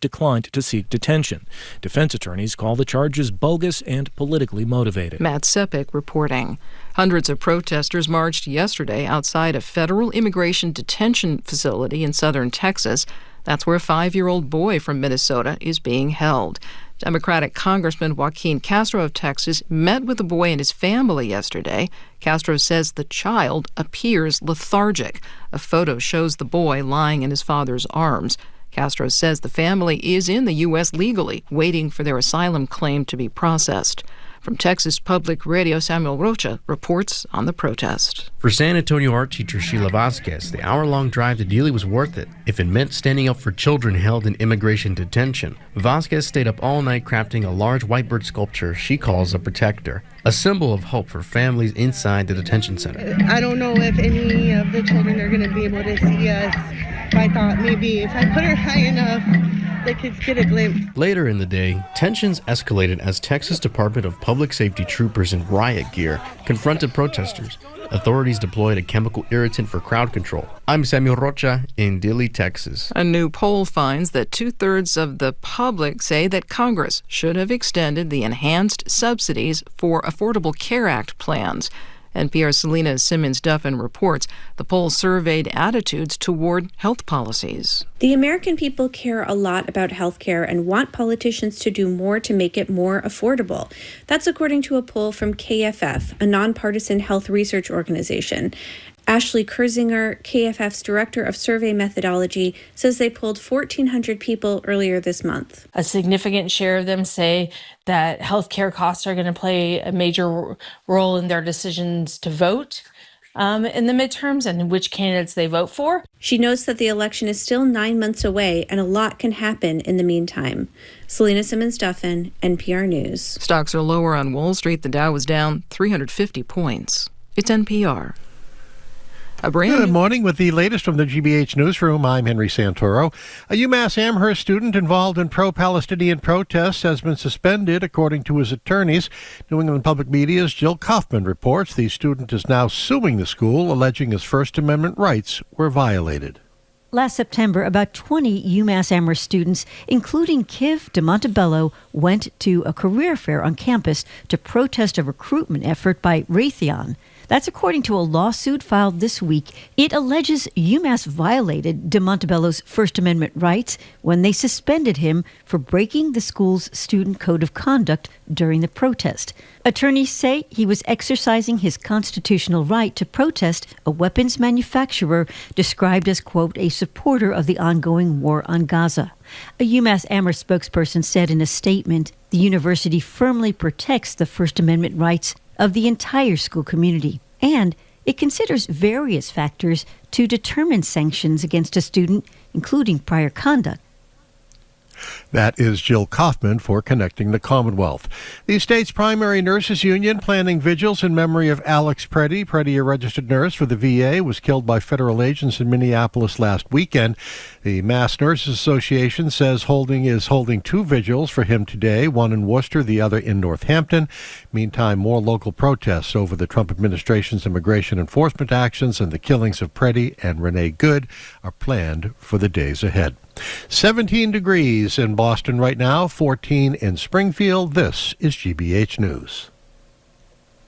declined to seek detention. Defense attorneys call the charges bogus and politically motivated. Matt Sepik reporting. Hundreds of protesters marched yesterday outside a federal immigration detention facility in southern Texas. That's where a 5-year-old boy from Minnesota is being held. Democratic Congressman Joaquin Castro of Texas met with the boy and his family yesterday. Castro says the child appears lethargic. A photo shows the boy lying in his father's arms. Castro says the family is in the U.S. legally, waiting for their asylum claim to be processed. From Texas Public Radio, Samuel Rocha reports on the protest. For San Antonio art teacher Sheila Vasquez, the hour-long drive to Dealey was worth it if it meant standing up for children held in immigration detention. Vasquez stayed up all night crafting a large whitebird sculpture she calls a protector, a symbol of hope for families inside the detention center. I don't know if any of the children are going to be able to see us. I thought maybe if I put her high enough, the kids get a glimpse. Later in the day, tensions escalated as Texas Department of Public Safety troopers in riot gear confronted protesters. Authorities deployed a chemical irritant for crowd control. I'm Samuel Rocha in Dilley, Texas. A new poll finds that 2/3 of the public say that Congress should have extended the enhanced subsidies for Affordable Care Act plans. NPR's Selena Simmons-Duffin reports the poll surveyed attitudes toward health policies. The American people care a lot about health care and want politicians to do more to make it more affordable. That's according to a poll from KFF, a nonpartisan health research organization. Ashley Kurzinger, KFF's director of survey methodology, says they polled 1,400 people earlier this month. A significant share of them say that healthcare costs are going to play a major role in their decisions to vote in the midterms and which candidates they vote for. She notes that the election is still 9 months away and a lot can happen in the meantime. Selena Simmons-Duffin, NPR News. Stocks are lower on Wall Street. The Dow was down 350 points. It's NPR. Good morning. With the latest from the GBH Newsroom, I'm Henry Santoro. A UMass Amherst student involved in pro-Palestinian protests has been suspended, according to his attorneys. New England Public Media's Jill Kaufman reports the student is now suing the school, alleging his First Amendment rights were violated. Last September, about 20 UMass Amherst students, including Kiv de Montebello, went to a career fair on campus to protest a recruitment effort by Raytheon. That's according to a lawsuit filed this week. It alleges UMass violated de Montebello's First Amendment rights when they suspended him for breaking the school's student code of conduct during the protest. Attorneys say he was exercising his constitutional right to protest a weapons manufacturer described as, quote, a supporter of the ongoing war on Gaza. A UMass Amherst spokesperson said in a statement, the university firmly protects the First Amendment rights of the entire school community, and it considers various factors to determine sanctions against a student, including prior conduct. That is Jill Kaufman for Connecting the Commonwealth. The state's primary nurses union planning vigils in memory of Alex Preddy. Preddy, a registered nurse for the VA, was killed by federal agents in Minneapolis last weekend. The Mass Nurses Association says is holding 2 vigils for him today, one in Worcester, the other in Northampton. Meantime, more local protests over the Trump administration's immigration enforcement actions and the killings of Preddy and Renee Good are planned for the days ahead. 17 degrees in Boston right now, 14 in Springfield. This is GBH News.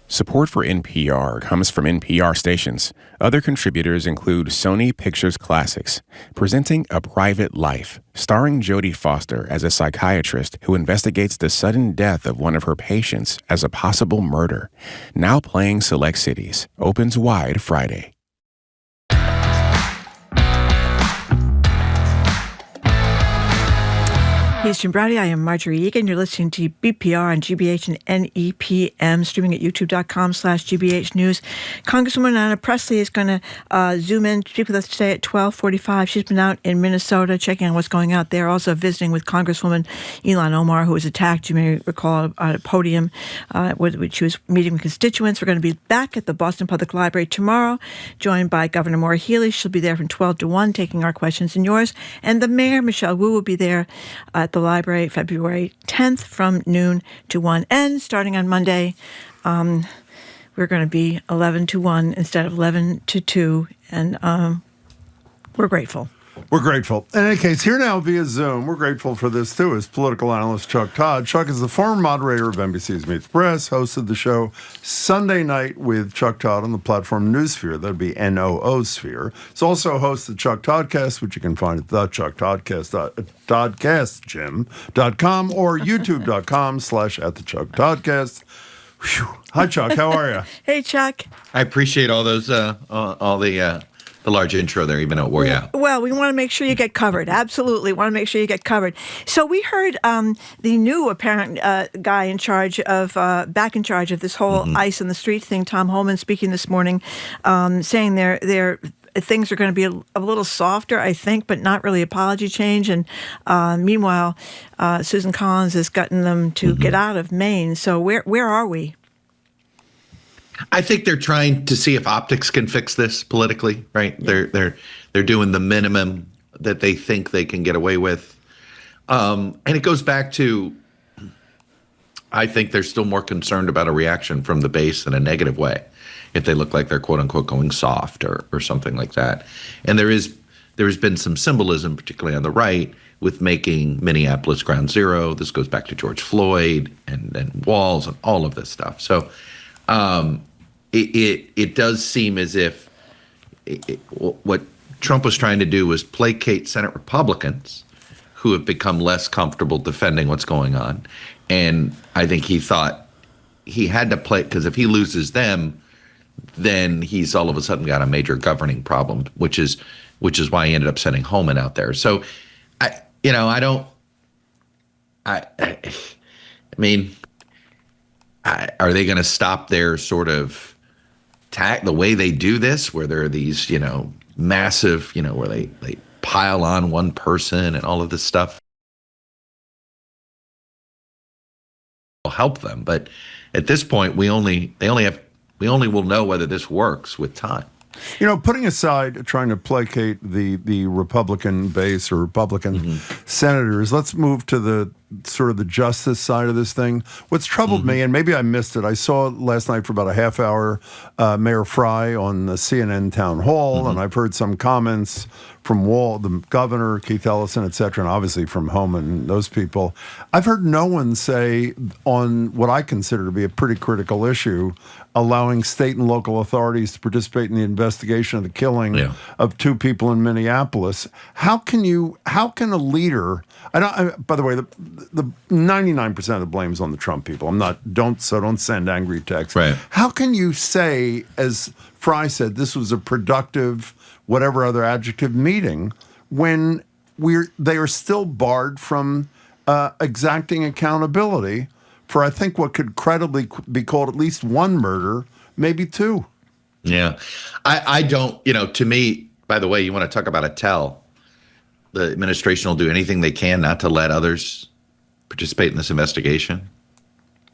Support for NPR comes from NPR stations. Other contributors include Sony Pictures Classics, presenting A Private Life, starring Jodie Foster as a psychiatrist who investigates the sudden death of one of her patients as a possible murder. Now playing select cities. Opens wide Friday. He's Jim Browdy. I am Marjorie Egan. You're listening to BPR on GBH and NEPM, streaming at youtube.com/GBH News. Congresswoman Ayanna Pressley is going to zoom in, speak with us today at 12:45. She's been out in Minnesota checking on what's going out there, also visiting with Congresswoman Ilhan Omar, who was attacked, you may recall, at a podium where she was meeting with constituents. We're going to be back at the Boston Public Library tomorrow, joined by Governor Maura Healey. She'll be there from 12 to 1, taking our questions and yours. And the mayor, Michelle Wu, will be there at the library February 10th from noon to 1. And starting on Monday, we're going to be 11 to 1 instead of 11 to 2. And we're grateful. We're grateful. In any case, here now via Zoom, we're grateful for this too, is political analyst Chuck Todd. Chuck is the former moderator of NBC's Meet the Press, hosted the show Sunday Night with Chuck Todd on the platform Newsphere. That'd be NOO Sphere. He's also hosts the Chuck Toddcast, which you can find at thechucktoddcast.com or youtube.com/@thechucktoddcast. Hi, Chuck. How are you? Hey, Chuck. I appreciate all those, all the large intro there, even though it wore you out. Well, we want to make sure you get covered. Absolutely, want to make sure you get covered. So we heard the new apparent guy in charge of, back in charge of this whole ICE on the street thing, Tom Homan, speaking this morning, saying they're things are going to be a little softer, I think, but not really apology change. And meanwhile, Susan Collins has gotten them to get out of Maine. So where are we? I think they're trying to see if optics can fix this politically, right? Yeah. They're doing the minimum that they think they can get away with. And it goes back to, I think they're still more concerned about a reaction from the base in a negative way, if they look like they're quote unquote going soft or something like that. And there has been some symbolism, particularly on the right, with making Minneapolis ground zero. This goes back to George Floyd and walls and all of this stuff. So it does seem as if what Trump was trying to do was placate Senate Republicans who have become less comfortable defending what's going on. And I think he thought he had to play, because if he loses them, then he's all of a sudden got a major governing problem, which is why he ended up sending Homan out there. So I mean, are they going to stop their sort of the way they do this, where there are these, massive, where they pile on one person and all of this stuff? Will help them, but at this point, we only will know whether this works with time. Putting aside trying to placate the Republican base or Republican senators, let's move to the sort of the justice side of this thing. What's troubled me, and maybe I missed it, I saw last night for about a half hour Mayor Fry on the CNN town hall, and I've heard some comments from the governor, Keith Ellison, et cetera, and obviously from Homan and those people. I've heard no one say on what I consider to be a pretty critical issue, allowing state and local authorities to participate in the investigation of the killing of two people in Minneapolis. How can a leader, by the way, the 99% of the blame is on the Trump people. Don't send angry texts. Right. How can you say, as Fry said, this was a productive, whatever other adjective, meeting, when they are still barred from exacting accountability for, I think, what could credibly be called at least one murder, maybe two? Yeah. I don't, to me, by the way, you want to talk about a tell. The administration will do anything they can not to let others participate in this investigation.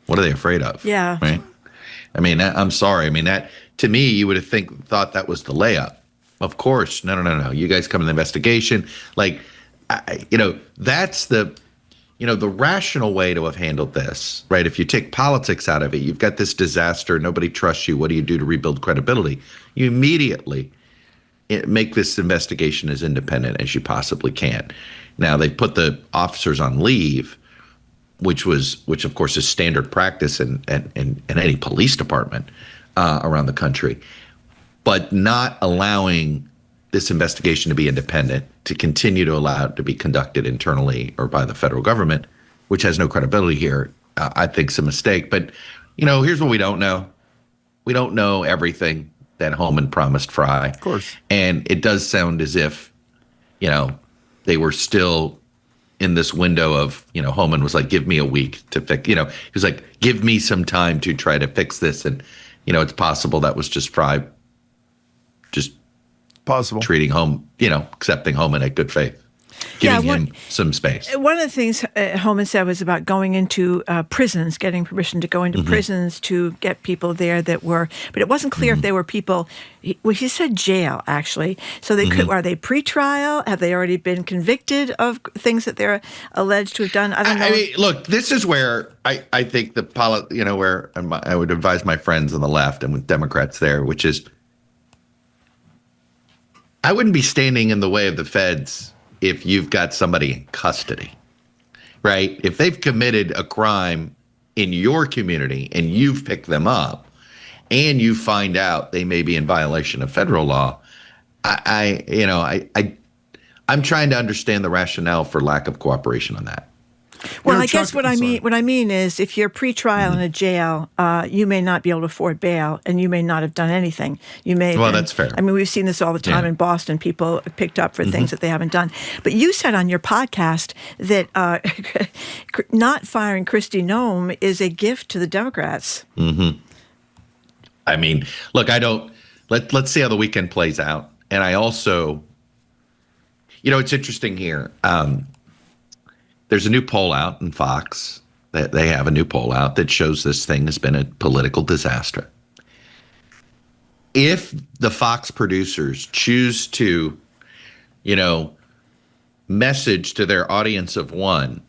What are they afraid of? Yeah. Right? I mean, I'm sorry. I mean, that, to me, you would have thought that was the layup. Of course. No. You guys come in the investigation. Like, that's the rational way to have handled this, right? If you take politics out of it, you've got this disaster, nobody trusts you. What do you do to rebuild credibility? You immediately make this investigation as independent as you possibly can. Now, they put the officers on leave, which of course is standard practice in any police department around the country, but not allowing this investigation to be independent, to continue to allow it to be conducted internally or by the federal government, which has no credibility here, I think is a mistake. But, here's what we don't know. We don't know everything that Homan promised Fry. Of course. And it does sound as if, they were still in this window of, Homan was like, give me a week to fix, he was like, give me some time to try to fix this. And, it's possible that was just Fry just possible treating accepting Homan at good faith. Giving him some space. One of the things Homan said was about going into prisons, getting permission to go into prisons to get people there that were, but it wasn't clear if they were people, he said jail, actually. So they are they pre-trial? Have they already been convicted of things that they're alleged to have done? I don't know. I mean, look, this is where I think where I would advise my friends on the left and with Democrats there, which is, I wouldn't be standing in the way of the feds if you've got somebody in custody, right? If they've committed a crime in your community and you've picked them up and you find out they may be in violation of federal law, I'm trying to understand the rationale for lack of cooperation on that. Well, I guess what I mean is if you're pretrial in a jail, you may not be able to afford bail, and you may not have done anything. You may. Well, that's fair. I mean, we've seen this all the time in Boston. People picked up for things that they haven't done. But you said on your podcast that not firing Kristi Noem is a gift to the Democrats. Mm-hmm. I mean, look, let's see how the weekend plays out. And I also, it's interesting here. There's a new poll out in Fox. They have a new poll out that shows this thing has been a political disaster. If the Fox producers choose to, message to their audience of one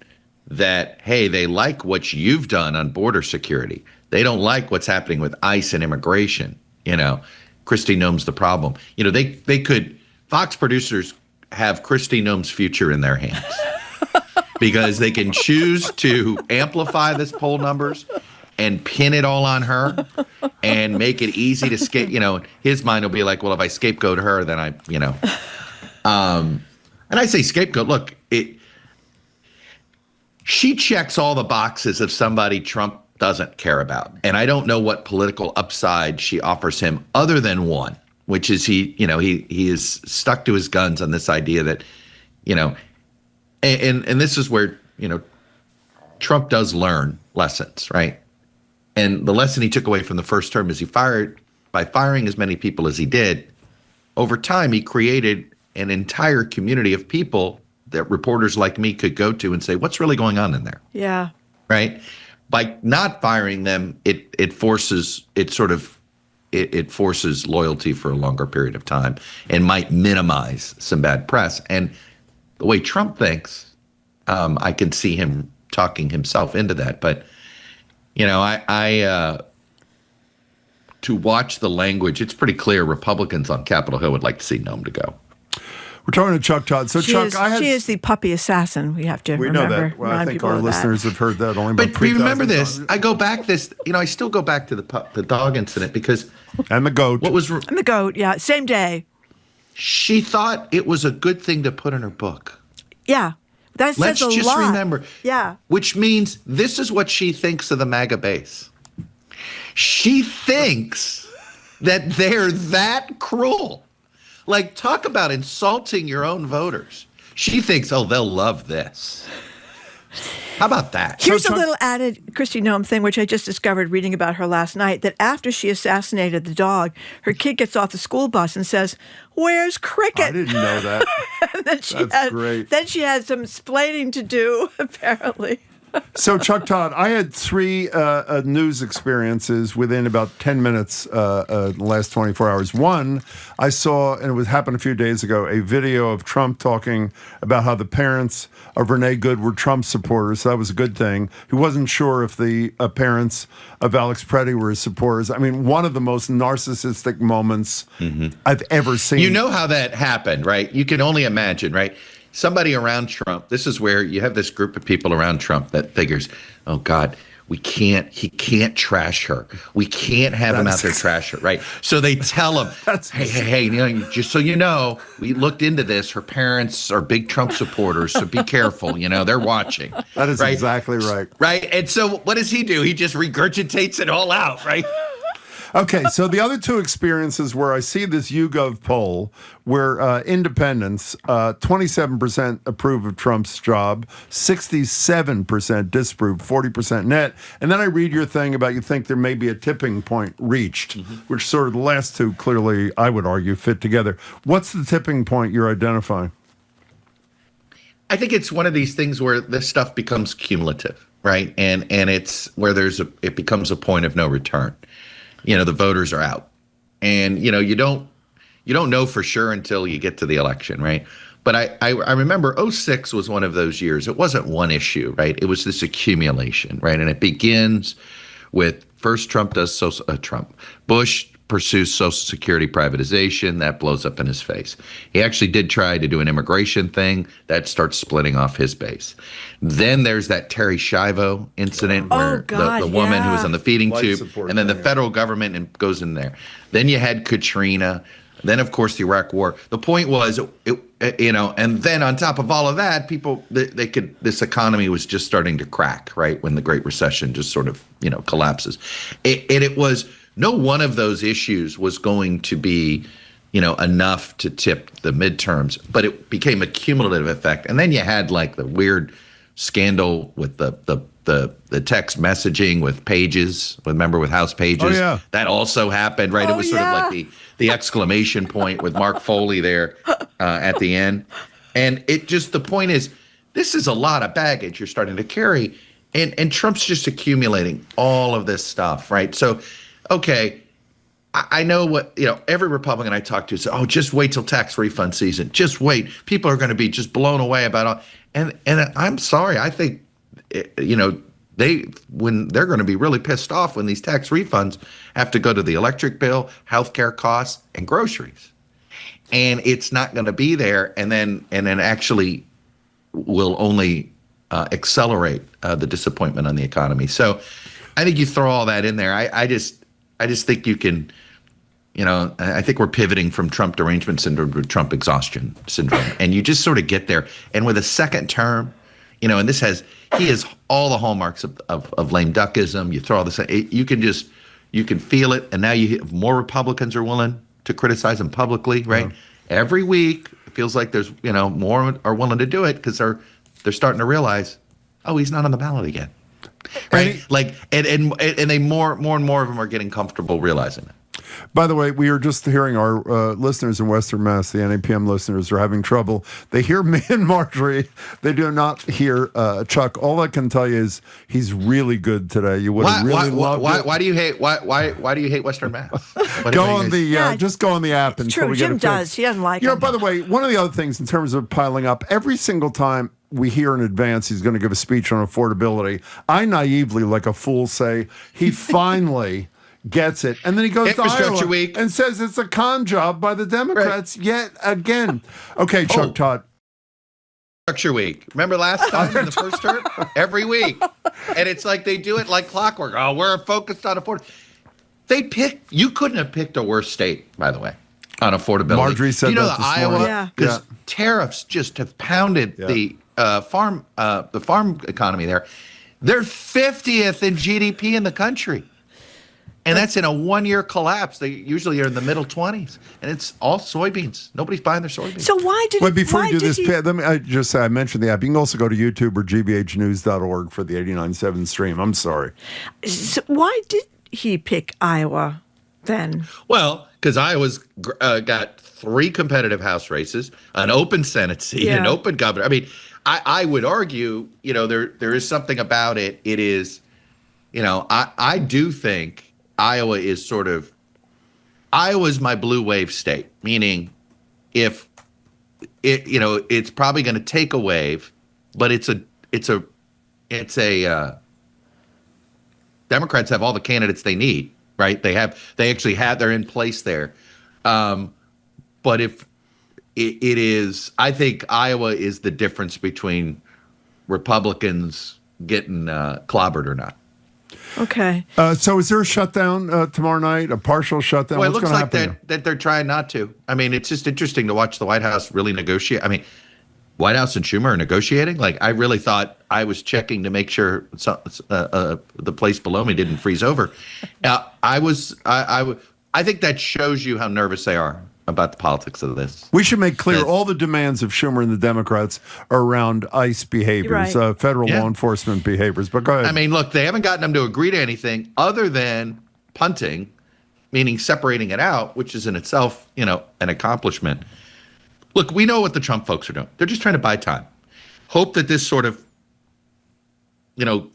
that, hey, they like what you've done on border security. They don't like what's happening with ICE and immigration. Kristi Noem's the problem. They could, Fox producers have Kristi Noem's future in their hands. Because they can choose to amplify this poll numbers and pin it all on her and make it easy to his mind will be like, well, if I scapegoat her, then and I say scapegoat, look, she checks all the boxes of somebody Trump doesn't care about. And I don't know what political upside she offers him other than one, which is he is stuck to his guns on this idea that, and this is where, Trump does learn lessons, right? And the lesson he took away from the first term is by firing as many people as he did, over time, he created an entire community of people that reporters like me could go to and say, what's really going on in there? Yeah. Right? By not firing them, it forces loyalty for a longer period of time and might minimize some bad press. And the way Trump thinks, I can see him talking himself into that. But, to watch the language, it's pretty clear Republicans on Capitol Hill would like to see Noem to go. We're talking to Chuck Todd. So, she is the puppy assassin. We have to remember. We know that. Well, I think our listeners have heard that only. But remember this. I go back I still go back to the dog incident because. And the goat. And the goat, yeah. Same day. She thought it was a good thing to put in her book. Yeah. That says a lot. Let's just remember. Yeah. Which means this is what she thinks of the MAGA base. She thinks that they're that cruel. Like, talk about insulting your own voters. She thinks, oh, they'll love this. How about that? Here's a little added Kristi Noem thing, which I just discovered reading about her last night, that after she assassinated the dog, her kid gets off the school bus and says, "Where's Cricket?" I didn't know that. And then great. Then she had some explaining to do, apparently. So, Chuck Todd, I had three news experiences within about 10 minutes the last 24 hours. One, I saw, and it happened a few days ago, a video of Trump talking about how the parents of Renee Good were Trump supporters. So that was a good thing. He wasn't sure if the parents of Alex Preddy were his supporters. I mean, one of the most narcissistic moments I've ever seen. You know how that happened, right? You can only imagine, right? Somebody around Trump, this is where you have this group of people around Trump that figures, oh God, he can't trash her. We can't have him out there trash her, right? So they tell him, hey, just so you know, we looked into this. Her parents are big Trump supporters, so be careful. They're watching. That is right? Exactly right. Right. And so what does he do? He just regurgitates it all out, right? Okay, so the other two experiences where I see this YouGov poll where independents, 27% approve of Trump's job, 67% disapprove, 40% net. And then I read your thing about you think there may be a tipping point reached, which sort of the last two clearly, I would argue, fit together. What's the tipping point you're identifying? I think it's one of these things where this stuff becomes cumulative, right? And it's where it becomes a point of no return. The voters are out, and you don't know for sure until you get to the election, right? But I remember 2006 was one of those years. It wasn't one issue, right? It was this accumulation, right? And it begins with first Bush pursues Social Security privatization. That blows up in his face. He actually did try to do an immigration thing. That starts splitting off his base. Then there's that Terry Schiavo incident where the woman who was on the feeding tube, and then the federal government goes in there. Then you had Katrina. Then, of course, the Iraq War. The point was, and then on top of all of that, this economy was just starting to crack, right, when the Great Recession just sort of, collapses. It was, no one of those issues was going to be, enough to tip the midterms, but it became a cumulative effect. And then you had like the weird scandal with the text messaging with Pages, remember, with House Pages? Oh, yeah. That also happened, right? It was sort of like the exclamation point with Mark Foley there at the end. And the point is, this is a lot of baggage you're starting to carry. And Trump's just accumulating all of this stuff, right? So, okay, I know what, every Republican I talk to says, oh, just wait till tax refund season. Just wait. People are going to be just blown away about all. And I'm sorry, I think, they're going to be really pissed off when these tax refunds have to go to the electric bill, healthcare costs, and groceries. And it's not going to be there, and then actually will only accelerate the disappointment on the economy. So I think you throw all that in there. I just think you can, I think we're pivoting from Trump derangement syndrome to Trump exhaustion syndrome. And you just sort of get there. And with a second term, and he has all the hallmarks of lame duckism. You throw all this, you can feel it. And now more Republicans are willing to criticize him publicly, right? Yeah. Every week, it feels like there's, more are willing to do it because they're starting to realize, oh, he's not on the ballot again. Right? And they more and more of them are getting comfortable realizing it. By the way, we are just hearing our listeners in Western Mass, the NAPM listeners, are having trouble. They hear me and Marjorie. They do not hear Chuck. All I can tell you is he's really good today. You would have really loved it. Why do you hate? Why do you hate Western Mass? Just go on the app until true. we get Jim it does. He doesn't like it. By the way, one of the other things in terms of piling up, every single time we hear in advance he's going to give a speech on affordability, I naively, like a fool, say he finally gets it. And then he goes to Iowa Week and says it's a con job by the Democrats yet again. Okay, Chuck Todd. Infrastructure Week. Remember last time in the first term? Every week. And it's like they do it like clockwork. Oh, we're focused on affordability. You couldn't have picked a worse state, by the way, on affordability. Marjorie said that this Iowa, morning. because tariffs just have pounded the farm economy there. They're 50th in GDP in the country. And that's in a one-year collapse. They usually are in the middle 20s. And it's all soybeans. Nobody's buying their soybeans. So why did before you do this, let me just say, I mentioned the app. You can also go to YouTube or gbhnews.org for the 89.7 stream. I'm sorry. So why did he pick Iowa then? Well, because Iowa's got 3 competitive House races, an open Senate seat, an open governor. I mean, I would argue, there is something about it. It is, I do think Iowa is Iowa's my blue wave state, meaning if it's probably going to take a wave, but it's a Democrats have all the candidates they need, right? They're in place there. But if it is, I think Iowa is the difference between Republicans getting clobbered or not. Okay. So is there a shutdown tomorrow night, a partial shutdown? Well, it What's looks like that they're trying not to. I mean, it's just interesting to watch the White House really negotiate. I mean, White House and Schumer are negotiating. Like, I really thought I was checking to make sure the place below me didn't freeze over. I think that shows you how nervous they are about the politics of this. We should make clear all the demands of Schumer and the Democrats are around ICE behaviors, federal law enforcement behaviors. But go ahead. I mean, look, they haven't gotten them to agree to anything other than punting, meaning separating it out, which is in itself, an accomplishment. Look, we know what the Trump folks are doing. They're just trying to buy time. Hope that this sort of,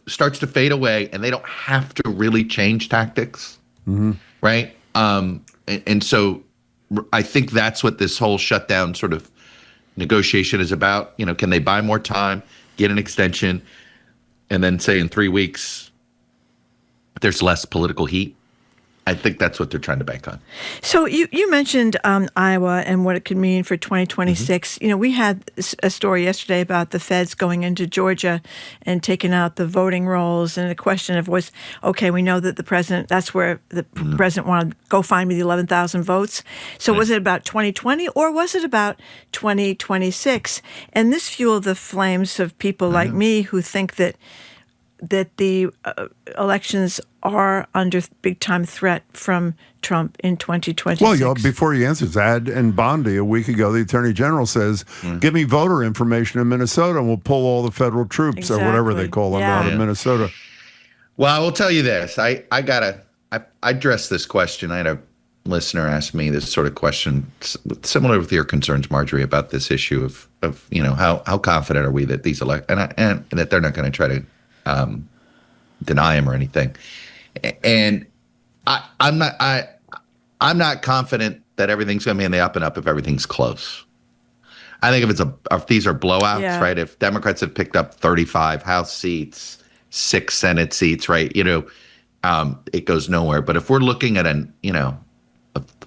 starts to fade away and they don't have to really change tactics, right? And so I think that's what this whole shutdown sort of negotiation is about. Can they buy more time, get an extension, and then say in 3 weeks there's less political heat? I think that's what they're trying to bank on. So you mentioned Iowa and what it could mean for 2026. You know, we had a story yesterday about the feds going into Georgia and taking out the voting rolls, and the question was, okay, we know that the president, that's where the president wanted to go find me the 11,000 votes. So was it about 2020 or was it about 2026? And this fueled the flames of people like me who think that the elections are under big-time threat from Trump in 2026. Well, before you answer, Zad and Bondi, a week ago, the Attorney General says, give me voter information in Minnesota and we'll pull all the federal troops or whatever they call them out of Minnesota. Well, I will tell you this. I addressed this question. I had a listener ask me this sort of question, similar with your concerns, Marjorie, about this issue of how confident are we that these and that they're not going to try to deny him or anything. And I'm not confident that everything's going to be in the up and up if everything's close. I think if these are blowouts, right? If Democrats have picked up 35 House seats, 6 Senate seats, right? It goes nowhere. But if we're looking at a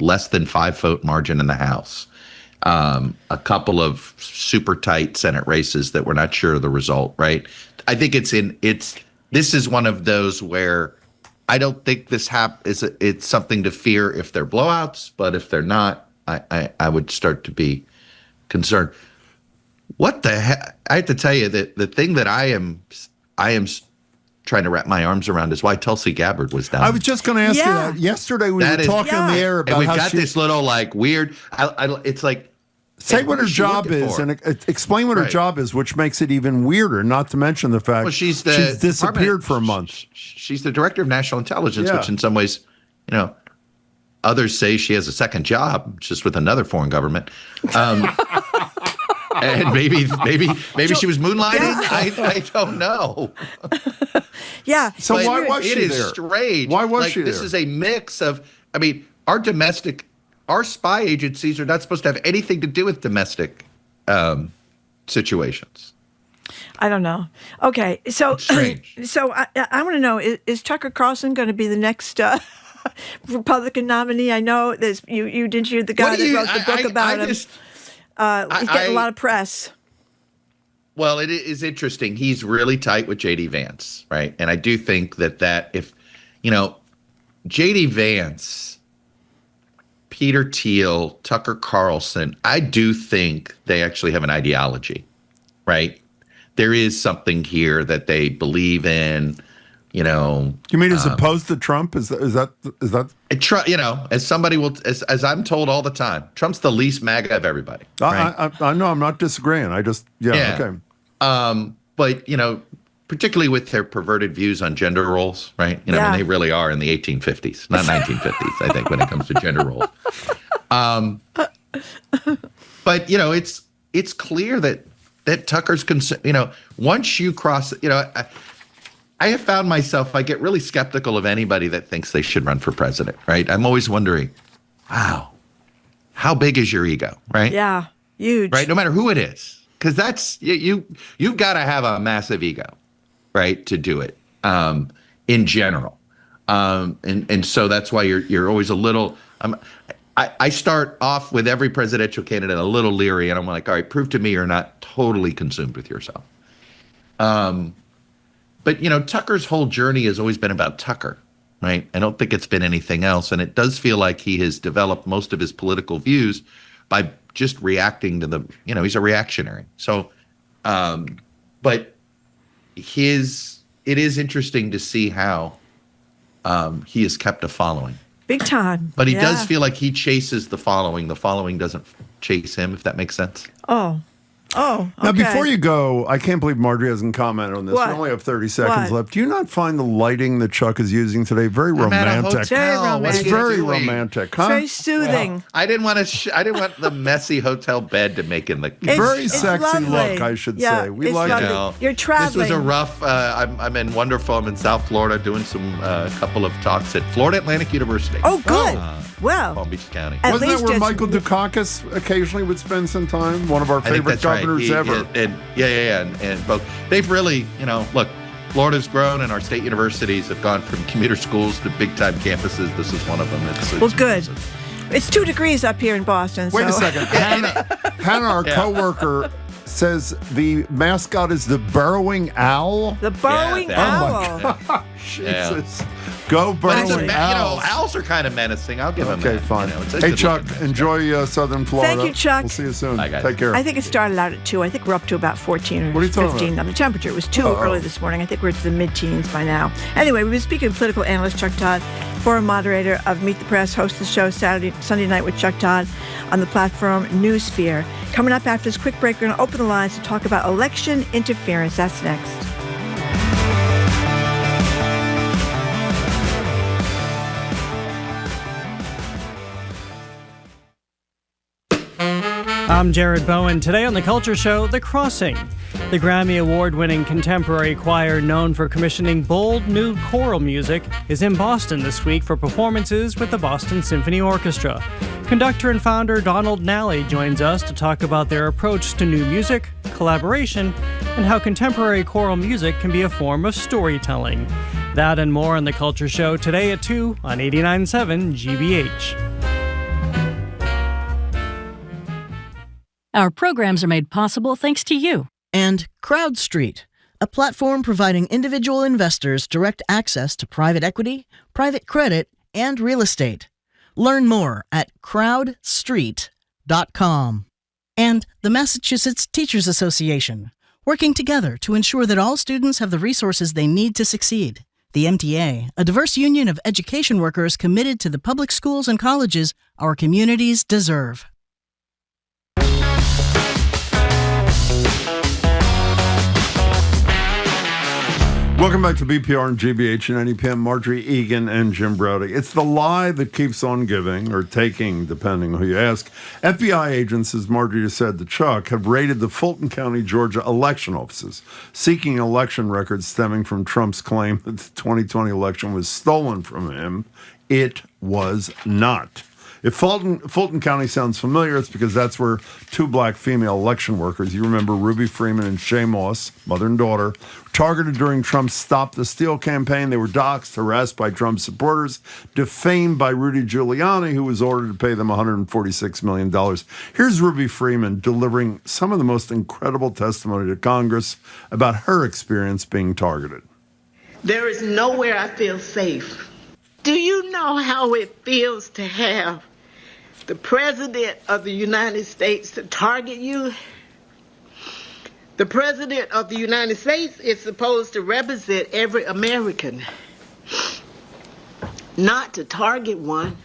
less than 5 vote margin in the House, a couple of super tight Senate races that we're not sure of the result, right? I think this is one of those where I don't think it's something to fear if they're blowouts, but if they're not, I would start to be concerned. What the heck? I have to tell you that the thing that I am trying to wrap my arms around is why Tulsi Gabbard was down. I was just going to ask you that. Yesterday we were talking in the air about and we've how got this little weird. It's like. Say what her job is and explain what her job is, which makes it even weirder, not to mention the fact she's disappeared for a month. She's the director of national intelligence, which in some ways, others say she has a second job, just with another foreign government. And maybe she was moonlighting. I don't know. So why was she there? It is strange. Why was she there? This is a mix of, our spy agencies are not supposed to have anything to do with domestic situations. I don't know. Okay, so I want to know: is Tucker Carlson going to be the next Republican nominee? I know you didn't hear the guy that wrote the book about him. He's getting a lot of press. Well, it is interesting. He's really tight with J.D. Vance, right? And I do think that if J.D. Vance, Peter Thiel, Tucker Carlson, I do think they actually have an ideology, right? There is something here that they believe in, You mean as opposed to Trump? Is that? As somebody as I'm told all the time, Trump's the least MAGA of everybody. Right? I know. I'm not disagreeing. Okay. But particularly with their perverted views on gender roles, right? And they really are in the 1850s, not 1950s, I think, when it comes to gender roles. But it's clear that Tucker's once you cross, I have found myself, I get really skeptical of anybody that thinks they should run for president, right? I'm always wondering, wow, how big is your ego, right? Yeah, huge. Right, no matter who it is. Because that's, you've got to have a massive ego, right, to do it in general. And so that's why you're always a little, I start off with every presidential candidate a little leery, and I'm like, all right, prove to me you're not totally consumed with yourself. But, Tucker's whole journey has always been about Tucker, right? I don't think it's been anything else. And it does feel like he has developed most of his political views by just reacting to he's a reactionary. So, but it is interesting to see how he has kept a following. Big time. But he does feel like he chases the following. The following doesn't chase him, if that makes sense. Oh, okay. Now, before you go, I can't believe Marjorie hasn't commented on this. What? We only have 30 seconds left. Do you not find the lighting that Chuck is using today very romantic? Very romantic. It's very romantic, huh? Very soothing. Well, I didn't want the messy hotel bed to make in the very sexy lovely. look, I should say. We like it. You're traveling. This was a rough. I'm in wonderful. I'm in South Florida doing some couple of talks at Florida Atlantic University. Oh, good. Well, Palm Beach County. Wasn't that where Michael Dukakis occasionally would spend some time? One of our favorite governors ever. And both. They've really, look, Florida's grown, and our state universities have gone from commuter schools to big-time campuses. This is one of them. It's good. It's 2 degrees up here in Boston. Wait a second. Hannah, our coworker, says the mascot is the burrowing owl. The burrowing owl. Oh, my God. Jesus. Go burrowing owls. Owls are kind of menacing. I'll give them that. Okay, fine. It's a hey, good Chuck, looking enjoy southern Florida. Thank you, Chuck. We'll see you soon. Bye, guys. Take care. I think it started out at 2. I think we're up to about 14 or What are you talking 15 about? now. The temperature was 2 early this morning. I think we're to the mid-teens by now. Anyway, we've been speaking with political analyst Chuck Todd, forum moderator of Meet the Press, hosts the show Sunday night with Chuck Todd on the platform Newsphere. Coming up after this quick break, we're going to open the lines to talk about election interference. That's next. I'm Jared Bowen. Today on The Culture Show, The Crossing. The Grammy Award-winning contemporary choir known for commissioning bold new choral music is in Boston this week for performances with the Boston Symphony Orchestra. Conductor and founder Donald Nally joins us to talk about their approach to new music, collaboration, and how contemporary choral music can be a form of storytelling. That and more on The Culture Show today at 2 on 89.7 GBH. Our programs are made possible thanks to you. And CrowdStreet, a platform providing individual investors direct access to private equity, private credit, and real estate. Learn more at crowdstreet.com. And the Massachusetts Teachers Association, working together to ensure that all students have the resources they need to succeed. The MTA, a diverse union of education workers committed to the public schools and colleges our communities deserve. Welcome back to BPR and GBH and NEPM. Marjorie Egan and Jim Brody. It's the lie that keeps on giving, or taking, depending on who you ask. FBI agents, as Marjorie just said to Chuck, have raided the Fulton County, Georgia election offices, seeking election records stemming from Trump's claim that the 2020 election was stolen from him. It was not. If Fulton County sounds familiar, it's because that's where 2 black female election workers, you remember Ruby Freeman and Shay Moss, mother and daughter, targeted during Trump's Stop the Steal campaign. They were doxxed, harassed by Trump supporters, defamed by Rudy Giuliani, who was ordered to pay them $146 million. Here's Ruby Freeman delivering some of the most incredible testimony to Congress about her experience being targeted. There is nowhere I feel safe. Do you know how it feels to have the President of the United States to target you? The President of the United States is supposed to represent every American, not to target one.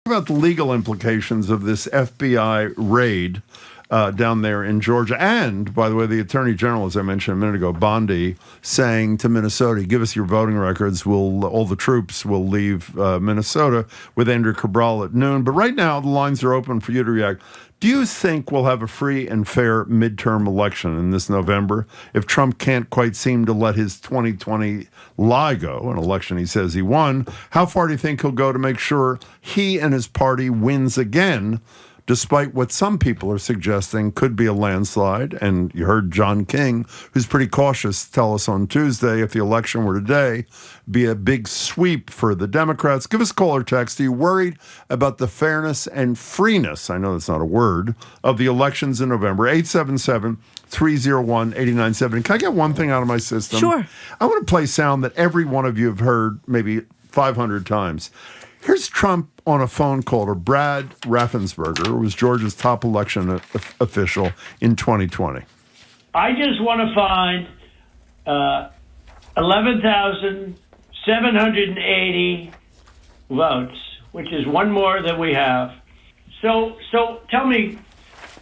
About the legal implications of this FBI raid down there in Georgia. And, by the way, the Attorney General, as I mentioned a minute ago, Bondi, saying to Minnesota, give us your voting records. All the troops will leave Minnesota with Andrea Cabral at noon. But right now, the lines are open for you to react. Do you think we'll have a free and fair midterm election in this November if Trump can't quite seem to let his 2020 lie go, an election he says he won? How far do you think he'll go to make sure he and his party wins again, despite what some people are suggesting could be a landslide? And you heard John King, who's pretty cautious, tell us on Tuesday, if the election were today, be a big sweep for the Democrats. Give us a call or text. Are you worried about the fairness and freeness, I know that's not a word, of the elections in November? 877-301-8970. Can I get one thing out of my system? Sure. I want to play sound that every one of you have heard maybe 500 times. Here's Trump on a phone call to Brad Raffensperger, who was Georgia's top election official in 2020. I just want to find 11,780 votes, which is one more than we have. So tell me,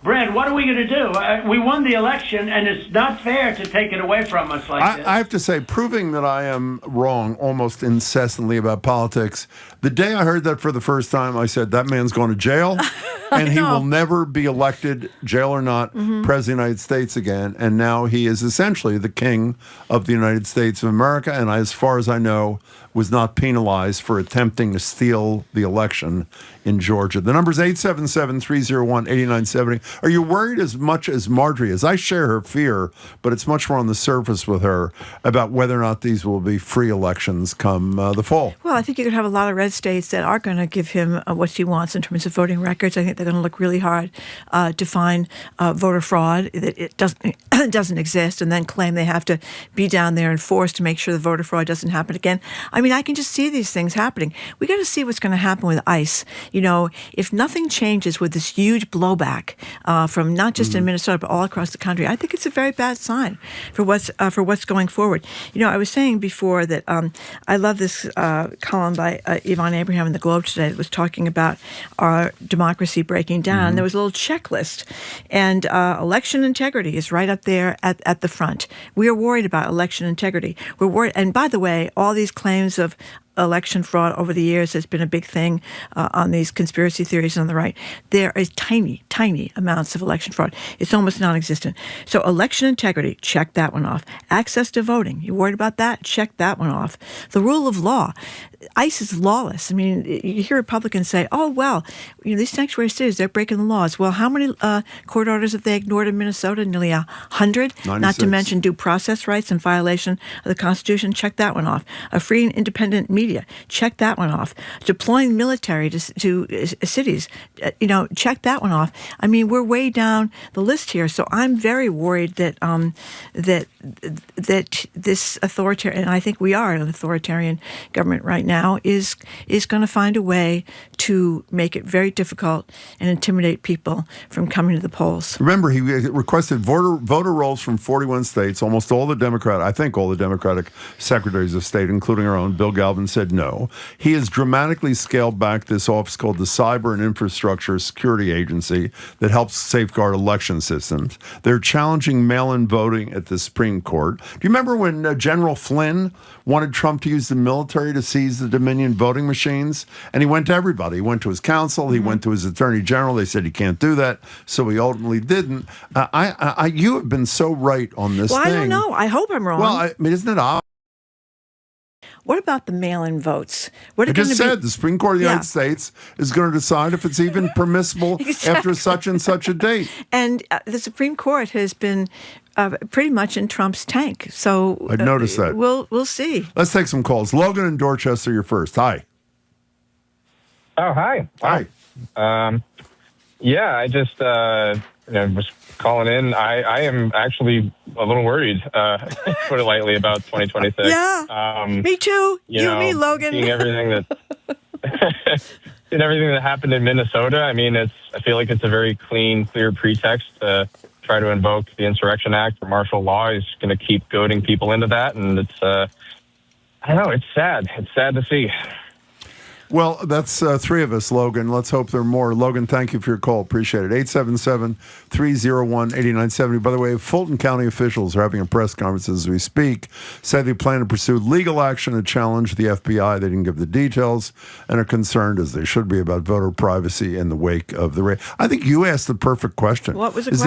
Brad, what are we going to do? We won the election, and it's not fair to take it away from us like this. I have to say, proving that I am wrong almost incessantly about politics, the day I heard that for the first time, I said, that man's going to jail. and he will never be elected, jail or not, president of the United States again. And now he is essentially the king of the United States of America. And as far as I know, was not penalized for attempting to steal the election in Georgia. The number is 877-301-8970. Are you worried as much as Marjorie is? I share her fear, but it's much more on the surface with her about whether or not these will be free elections come the fall. Well, I think you could have a lot of red states that are going to give him what he wants in terms of voting records. I think they're going to look really hard to find voter fraud that it doesn't exist, and then claim they have to be down there and force to make sure the voter fraud doesn't happen again. I mean, I can just see these things happening. We got to see what's going to happen with ICE. You know, if nothing changes with this huge blowback from not just in Minnesota but all across the country, I think it's a very bad sign for what's going forward. You know, I was saying before that I love this column by Yvonne Abraham in the Globe today that was talking about our democracy breaking down. There was a little checklist, and election integrity is right up there at the front. We are worried about election integrity. We're worried, and by the way, all these claims of election fraud over the years has been a big thing on these conspiracy theories on the right. There is tiny amounts of election fraud. It's almost non-existent. So election integrity, check that one off. Access to voting, you worried about that? Check that one off. The rule of law. ICE is lawless. I mean, you hear Republicans say, oh, well, you know, these sanctuary cities, they're breaking the laws. Well, how many court orders have they ignored in Minnesota? Nearly 100, 96. Not to mention due process rights in violation of the Constitution. Check that one off. A free and independent media. Check that one off. Deploying military to cities. Check that one off. I mean, we're way down the list here. So I'm very worried that this authoritarian, and I think we are an authoritarian government right now, is going to find a way to make it very difficult and intimidate people from coming to the polls. Remember, he requested voter rolls from 41 states. Almost all the Democratic secretaries of state, including our own, Bill Galvin, said no. He has dramatically scaled back this office called the Cyber and Infrastructure Security Agency that helps safeguard election systems. They're challenging mail-in voting at the Supreme Court. Do you remember when General Flynn wanted Trump to use the military to seize the Dominion voting machines? And he went to everybody. He went to his counsel. He went to his attorney general. They said he can't do that. So he ultimately didn't. You have been so right on this thing. Well, I don't know. I hope I'm wrong. Well, I mean, isn't it obvious? What about the mail-in votes? I just said the Supreme Court of the United States is going to decide if it's even permissible after such and such a date. And the Supreme Court has been pretty much in Trump's tank. So I've noticed that. We'll see. Let's take some calls. Logan in Dorchester, you're first. Hi. Oh, hi. Hi. I just was calling in. I am actually a little worried, put it lightly, about 2026. Yeah, me too. You and me, Logan. Seeing everything that happened in Minnesota, I mean, I feel like it's a very clear pretext to try to invoke the Insurrection Act or martial law. He's going to keep goading people into that, and it's, I don't know, it's sad. It's sad to see. Well, that's three of us, Logan. Let's hope there are more. Logan, thank you for your call. Appreciate it. 877-301-8970. By the way, Fulton County officials are having a press conference as we speak, say they plan to pursue legal action to challenge the FBI. They didn't give the details and are concerned, as they should be, about voter privacy in the wake of the raid. I think you asked the perfect question. What was the question?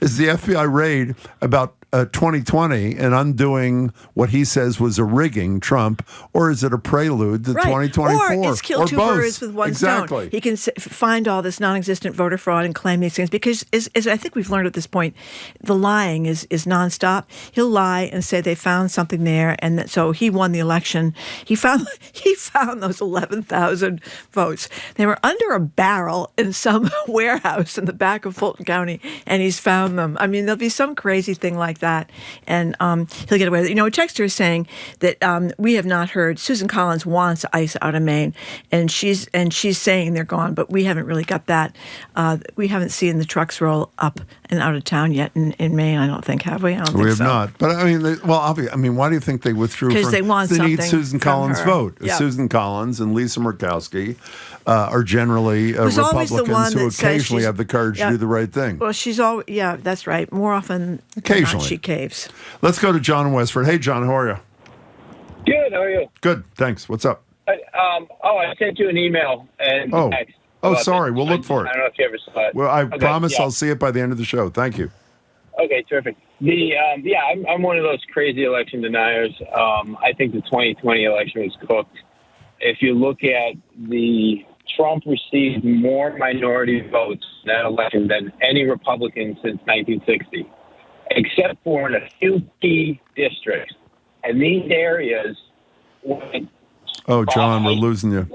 Is the FBI raid about 2020 and undoing what he says was a rigging Trump, or is it a prelude to 2024? Or it's kill two birds with one exactly. stone. He can find all this non-existent voter fraud and claim these things because, as I think we've learned at this point, the lying is nonstop. He'll lie and say they found something there, and so he won the election. He found those 11,000 votes. They were under a barrel in some warehouse in the back of Fulton County, and he's found them. I mean, there'll be some crazy thing like that, and he'll get away with it. A texter is saying that we have not heard. Susan Collins wants ICE out of Maine, and she's saying they're gone, but we haven't really got that. We haven't seen the trucks roll up and out of town yet in Maine. I don't think, have we? I don't think so. We have not. But I mean, why do you think they withdrew? Because they want something. They need Susan Collins' vote. Yep. Susan Collins and Lisa Murkowski are generally Republicans who occasionally have the courage to do the right thing. Well, that's right. More often than not, she caves. Let's go to John in Westford. Hey, John, how are you? Good. How are you? Good. Thanks. What's up? I sent you an email and text. Oh, sorry. We'll look for it. I don't know if you ever saw it. Well, I Okay, promise yeah. I'll see it by the end of the show. Thank you. Okay, terrific. I'm one of those crazy election deniers. I think the 2020 election was cooked. If you look at Trump received more minority votes in that election than any Republican since 1960, except for in a few key districts. And these areas went. Oh, John, we're losing you.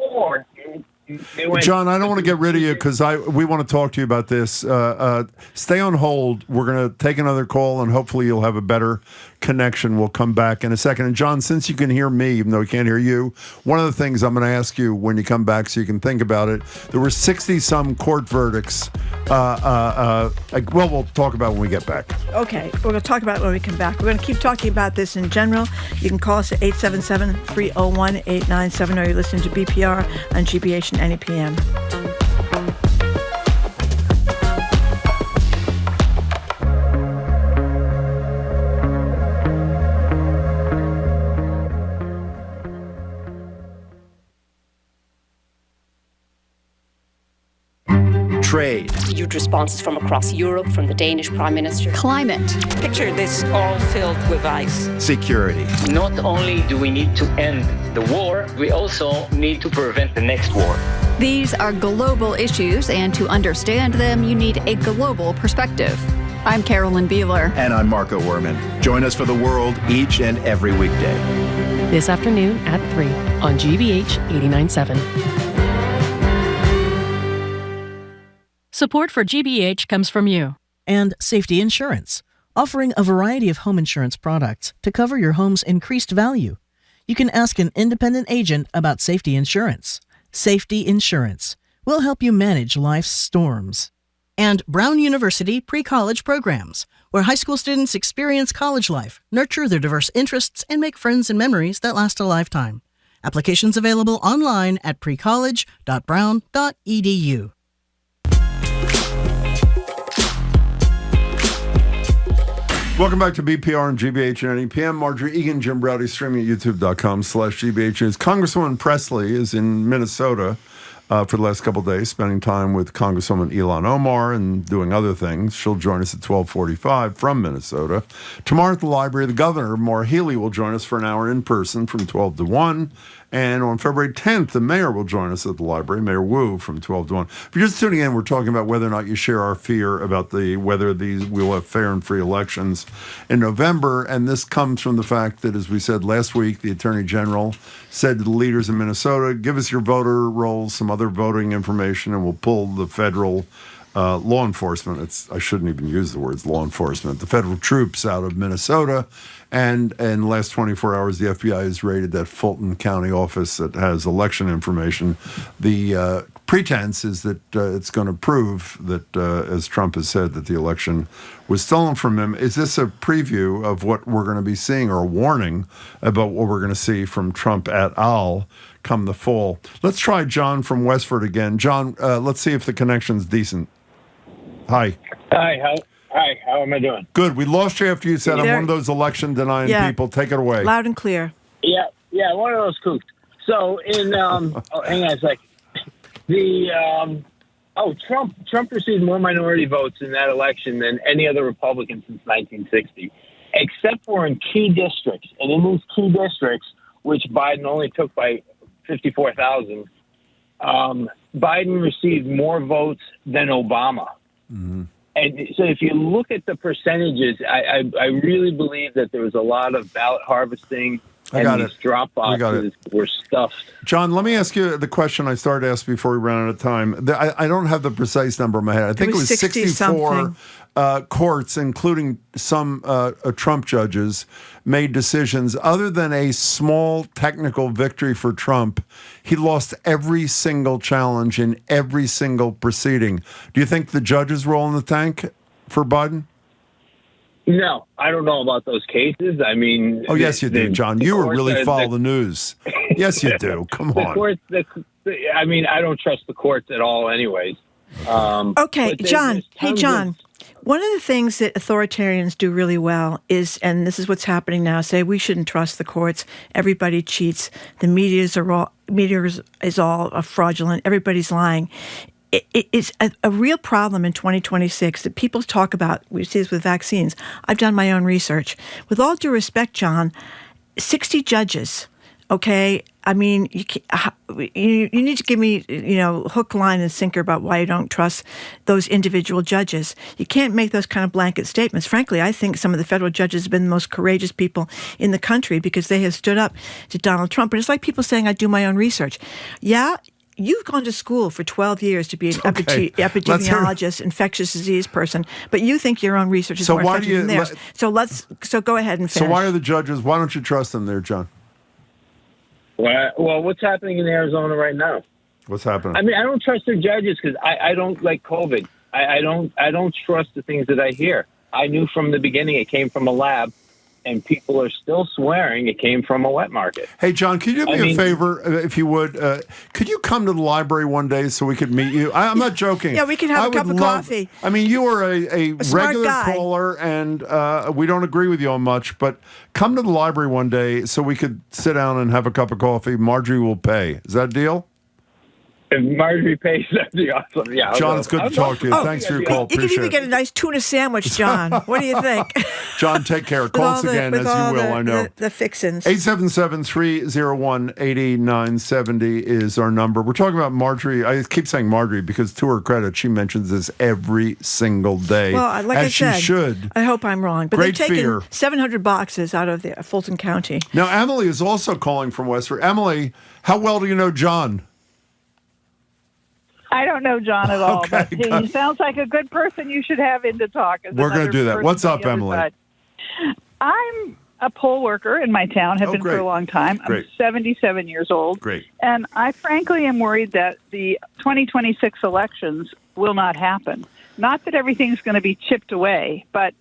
John, I don't want to get rid of you because we want to talk to you about this. Stay on hold. We're going to take another call, and hopefully you'll have a better connection. We'll come back in a second. And John, since you can hear me, even though I can't hear you, one of the things I'm going to ask you when you come back so you can think about it, there were 60-some court verdicts. We'll talk about when we get back. Okay, we're going to talk about it when we come back. We're going to keep talking about this in general. You can call us at 877-301-8970. You're listening to BPR on GBH and NEPM. Trade. Huge responses from across Europe, from the Danish Prime Minister. Climate. Picture this all filled with ice. Security. Not only do we need to end the war, we also need to prevent the next war. These are global issues, and to understand them, you need a global perspective. I'm Carolyn Beeler. And I'm Marco Werman. Join us for The World each and every weekday. This afternoon at 3 on GBH 89.7. Support for GBH comes from you. And Safety Insurance, offering a variety of home insurance products to cover your home's increased value. You can ask an independent agent about safety insurance. Safety Insurance will help you manage life's storms. And Brown University pre-college programs, where high school students experience college life, nurture their diverse interests, and make friends and memories that last a lifetime. Applications available online at precollege.brown.edu. Welcome back to BPR and GBH and NEPM. Marjorie Egan, Jim Browdy, streaming at youtube.com/GBH News. Congresswoman Pressley is in Minnesota for the last couple of days, spending time with Congresswoman Ilhan Omar and doing other things. She'll join us at 12:45 from Minnesota. Tomorrow at the library, the governor, Maura Healey, will join us for an hour in person from 12 to 1. And on February 10th, the mayor will join us at the library, Mayor Wu, from 12 to 1. If you're just tuning in, we're talking about whether or not you share our fear about whether we will have fair and free elections in November. And this comes from the fact that, as we said last week, the Attorney General said to the leaders in Minnesota, give us your voter rolls, some other voting information, and we'll pull the federal law enforcement. I shouldn't even use the words law enforcement. The federal troops out of Minnesota. And in the last 24 hours, the FBI has raided that Fulton County office that has election information. The pretense is that it's going to prove that, as Trump has said, that the election was stolen from him. Is this a preview of what we're going to be seeing, or a warning about what we're going to see from Trump et al. Come the fall? Let's try John from Westford again. John, let's see if the connection's decent. Hi. Hi, how am I doing? Good. We lost you after you said I'm one of those election-denying people. Take it away. Loud and clear. Yeah, one of those kooks. So hang on a second. Trump received more minority votes in that election than any other Republican since 1960, except for in key districts. And in these key districts, which Biden only took by 54,000, Biden received more votes than Obama. Mm-hmm. And so if you look at the percentages, I really believe that there was a lot of ballot harvesting, and these drop boxes were stuffed. John, let me ask you the question I started to ask before we ran out of time. I don't have the precise number in my head. I think it was 64 courts, including some Trump judges, made decisions. Other than a small technical victory for Trump, he lost every single challenge in every single proceeding. Do you think the judges roll in the tank for Biden? No, I don't know about those cases. I mean... Oh, yes, you do, John. You really follow the news. Yes, you do. Come on. I mean, I don't trust the courts at all anyways. Okay, John. Hey, John. One of the things that authoritarians do really well is, and this is what's happening now, say we shouldn't trust the courts. Everybody cheats. The media is all fraudulent. Everybody's lying. it's a real problem in 2026 that people talk about. We see this with vaccines. I've done my own research. With all due respect, John, 60 judges, okay? I mean, you need to give me, hook, line, and sinker about why you don't trust those individual judges. You can't make those kind of blanket statements. Frankly, I think some of the federal judges have been the most courageous people in the country because they have stood up to Donald Trump. But it's like people saying, I do my own research. Yeah, you've gone to school for 12 years to be an epidemiologist, infectious disease person, but you think your own research is more effective than theirs. So go ahead and finish. So why are the judges, why don't you trust them there, John? Well, what's happening in Arizona right now? What's happening? I mean, I don't trust their judges because I don't like COVID. I don't trust the things that I hear. I knew from the beginning it came from a lab, and people are still swearing it came from a wet market. Hey, John, can you do me a favor, if you would? Could you come to the library one day so we could meet you? I'm not joking. Yeah, we can have a cup of coffee. I mean, you are a regular guy. caller, and we don't agree with you on much, but come to the library one day so we could sit down and have a cup of coffee. Marjorie will pay. Is that a deal? If Marjorie pays, that'd be awesome. Yeah, John, it's good to talk to you. Thanks for your call. You can even get a nice tuna sandwich, John. What do you think? John, take care. Call us again, as you will, I know. The fixins. 877-301-8970 is our number. We're talking about Marjorie. I keep saying Marjorie because, to her credit, she mentions this every single day. Well, like I said, she should. I hope I'm wrong. But Great they've taken fear. 700 boxes out of Fulton County. Now, Emily is also calling from Westford. Emily, how well do you know John? I don't know John at all, Okay, but he sounds like a good person you should have in to talk. We're going to do that. What's up, Emily? I'm a poll worker in my town, have been for a long time. Great. I'm 77 years old. Great. And I frankly am worried that the 2026 elections will not happen. Not that everything's going to be chipped away, but,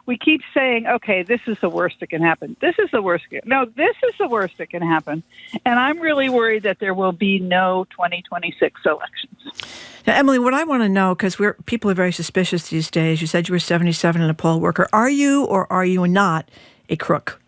we keep saying, okay, this is the worst that can happen. This is the worst. No, this is the worst that can happen. And I'm really worried that there will be no 2026 elections. Now, Emily, what I want to know, because people are very suspicious these days, you said you were 77 and a poll worker. Are you or are you not a crook?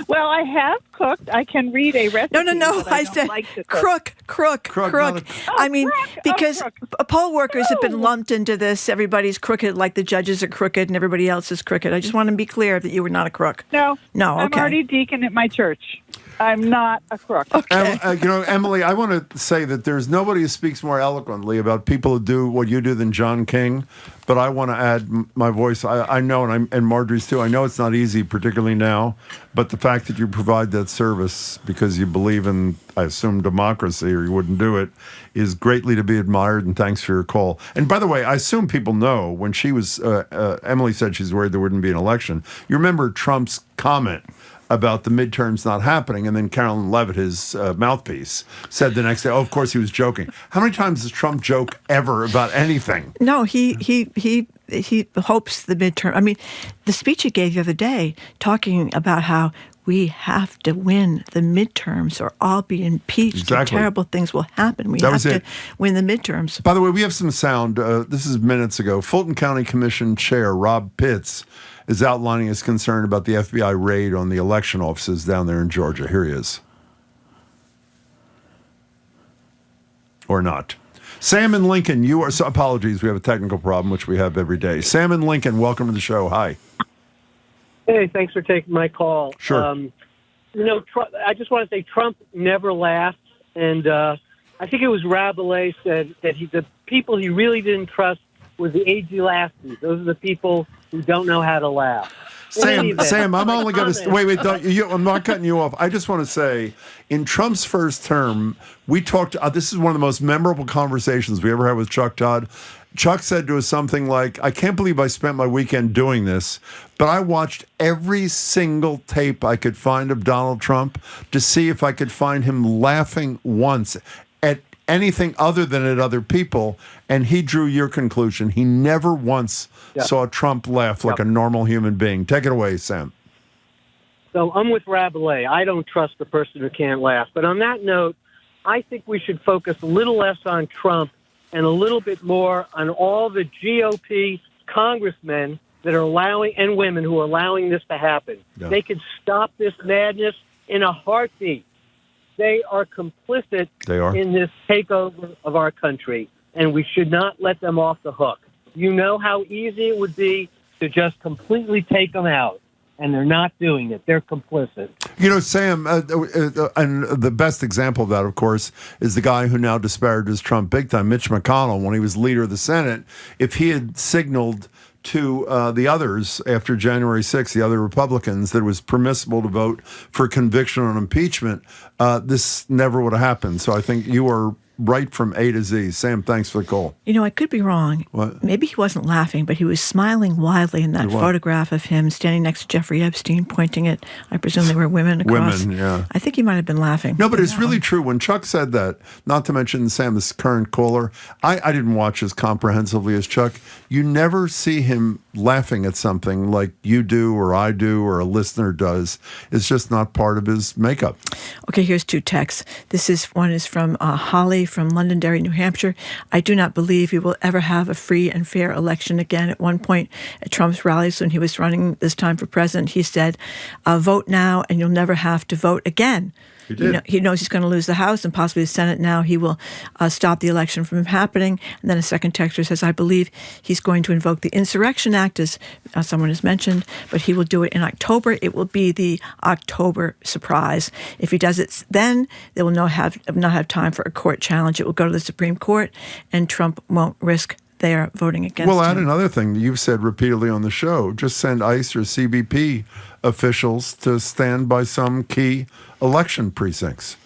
Well, I have cooked. I can read a recipe. No. I said crook. I mean, because poll workers have been lumped into this. Everybody's crooked, like the judges are crooked and everybody else is crooked. I just want to be clear that you were not a crook. No, okay. I'm already deacon at my church. I'm not a crook. Okay. Emily, I want to say that there's nobody who speaks more eloquently about people who do what you do than John King, but I want to add my voice. I know, and Marjorie's too, I know it's not easy, particularly now, but the fact that you provide that service because you believe in, I assume, democracy, or you wouldn't do it, is greatly to be admired, and thanks for your call. And by the way, I assume people know when she was, Emily said she's worried there wouldn't be an election. You remember Trump's comment about the midterms not happening, and then Carolyn Levitt, his mouthpiece, said the next day, "Oh, of course he was joking." How many times does Trump joke ever about anything? No, he hopes the midterm. I mean, the speech he gave the other day, talking about how we have to win the midterms or I'll be impeached. Exactly. And terrible things will happen. We have to win the midterms. By the way, we have some sound. This is minutes ago. Fulton County Commission Chair Rob Pitts is outlining his concern about the FBI raid on the election offices down there in Georgia. Here he is. Or not. Sam in Lincoln, you are... So apologies, we have a technical problem, which we have every day. Sam in Lincoln, welcome to the show. Hi. Hey, thanks for taking my call. Sure. I just want to say Trump never laughed, and I think it was Rabelais said that the people he really didn't trust were the agey laughies. Those are the people who don't know how to laugh. Sam, I'm only going to... Wait, I'm not cutting you off. I just want to say, in Trump's first term, we talked... this is one of the most memorable conversations we ever had with Chuck Todd. Chuck said to us something like, "I can't believe I spent my weekend doing this, but I watched every single tape I could find of Donald Trump to see if I could find him laughing once at anything other than at other people." And he drew your conclusion. He never once saw Trump laugh like a normal human being. Take it away, Sam. So I'm with Rabelais. I don't trust the person who can't laugh. But on that note, I think we should focus a little less on Trump and a little bit more on all the GOP congressmen that are allowing, and women who are allowing this to happen. Yeah. They could stop this madness in a heartbeat. They are complicit They are. in this takeover of our country, and we should not let them off the hook. You know how easy it would be to just completely take them out, and they're not doing it. They're complicit. You know, Sam, and the best example of that, of course, is the guy who now disparages Trump big time, Mitch McConnell, when he was leader of the Senate. If he had signaled to the others after January 6th, the other Republicans, that it was permissible to vote for conviction on impeachment, this never would have happened. So I think you are right from A to Z. Sam, thanks for the call. You know, I could be wrong. What? Maybe he wasn't laughing, but he was smiling widely in that He was. photograph of him standing next to Jeffrey Epstein, pointing at, I presume they were women across. Women, yeah. I think he might have been laughing. No, but it's really true. When Chuck said that, not to mention Sam, this current caller, I didn't watch as comprehensively as Chuck. You never see him laughing at something like you do or I do or a listener does. It's just not part of his makeup. Okay, here's two texts. One is from Holly from Londonderry, New Hampshire. I do not believe we will ever have a free and fair election again. At one point at Trump's rallies when he was running this time for president, he said, vote now and you'll never have to vote again. He did. He knows he's going to lose the House and possibly the Senate now. He will stop the election from happening. And then a second texter says, I believe he's going to invoke the Insurrection Act, as someone has mentioned, but he will do it in October. It will be the October surprise. If he does it then, they will not have time for a court challenge. It will go to the Supreme Court, and Trump won't risk their voting against him. Well, add another thing that you've said repeatedly on the show. Just send ICE or CBP officials to stand by some key election precincts.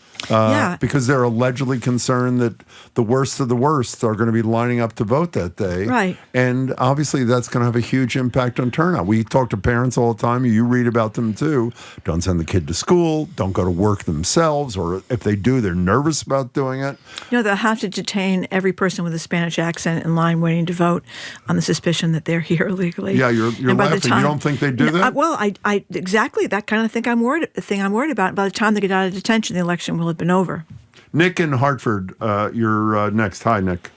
Because they're allegedly concerned that the worst of the worst are going to be lining up to vote that day. Right. And obviously that's going to have a huge impact on turnout. We talk to parents all the time. You read about them too. Don't send the kid to school. Don't go to work themselves. Or if they do, they're nervous about doing it. They'll have to detain every person with a Spanish accent in line waiting to vote on the suspicion that they're here illegally. Yeah, you're laughing. You don't think they do that? Well, I exactly that kind of thing I'm worried about. By the time they get out of detention, the election will have been over. Nick in Hartford, you're next. Hi, Nick.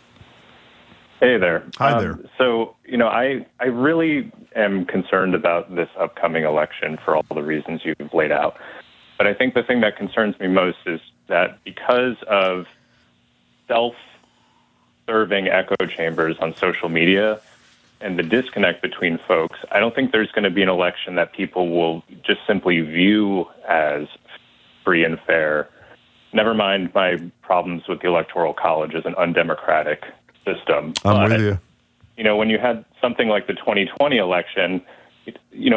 Hey there. Hi there. So, I really am concerned about this upcoming election for all the reasons you've laid out. But I think the thing that concerns me most is that because of self-serving echo chambers on social media and the disconnect between folks, I don't think there's going to be an election that people will just simply view as free and fair. Never mind my problems with the Electoral College as an undemocratic system. I'm with you. When you had something like the 2020 election,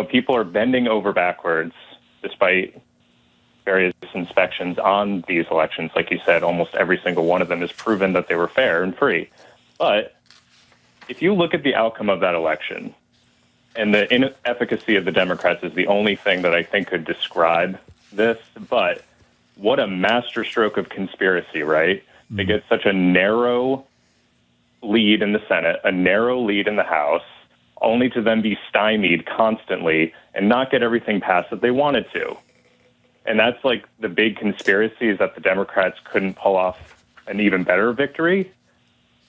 people are bending over backwards despite various inspections on these elections. Like you said, almost every single one of them has proven that they were fair and free. But if you look at the outcome of that election, and the inefficacy of the Democrats is the only thing that I think could describe this, but what a masterstroke of conspiracy, right? They get such a narrow lead in the Senate, a narrow lead in the House, only to then be stymied constantly and not get everything passed that they wanted to. And that's like the big conspiracy, is that the Democrats couldn't pull off an even better victory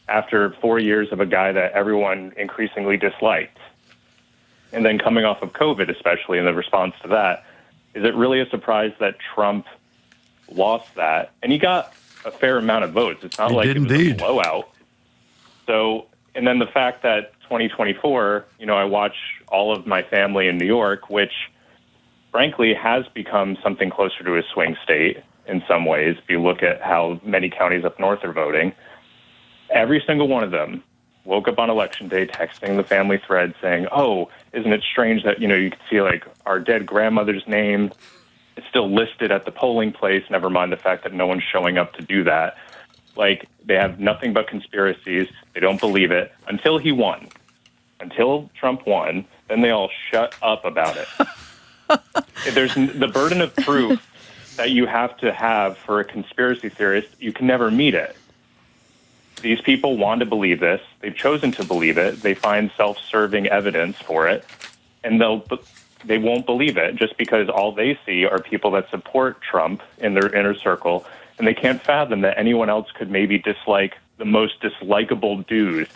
after 4 years of a guy that everyone increasingly disliked. And then coming off of COVID, especially in the response to that, is it really a surprise that Trump lost that? And he got a fair amount of votes. It's not like it was a blowout. So, and then the fact that 2024, I watch all of my family in New York, which frankly has become something closer to a swing state in some ways. If you look at how many counties up north are voting, every single one of them woke up on election day texting the family thread saying, oh, isn't it strange that, you could see like our dead grandmother's name is still listed at the polling place, never mind the fact that no one's showing up to do that. Like, they have nothing but conspiracies. They don't believe it until he won. Until Trump won, then they all shut up about it. There's the burden of proof that you have to have for a conspiracy theorist. You can never meet it. These people want to believe this. They've chosen to believe it. They find self-serving evidence for it, and they won't believe it just because all they see are people that support Trump in their inner circle, and they can't fathom that anyone else could maybe dislike the most dislikable dude.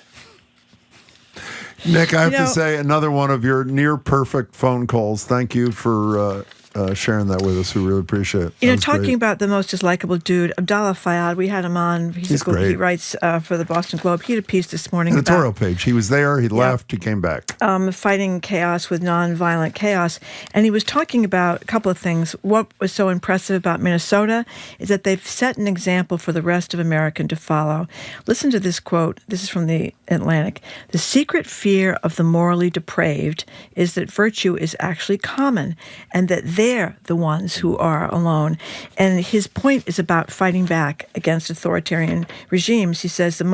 Nick, I have to say, another one of your near-perfect phone calls. Thank you for sharing that with us. We really appreciate it. You know, talking about the most dislikable dude, Abdallah Fayyad, we had him on. He's great. He writes for the Boston Globe. He had a piece this morning editorial page. He was there. He left. He came back. Fighting chaos with nonviolent chaos. And he was talking about a couple of things. What was so impressive about Minnesota is that they've set an example for the rest of America to follow. Listen to this quote. This is from the Atlantic. The secret fear of the morally depraved is that virtue is actually common and that they're the ones who are alone. And his point is about fighting back against authoritarian regimes. He says the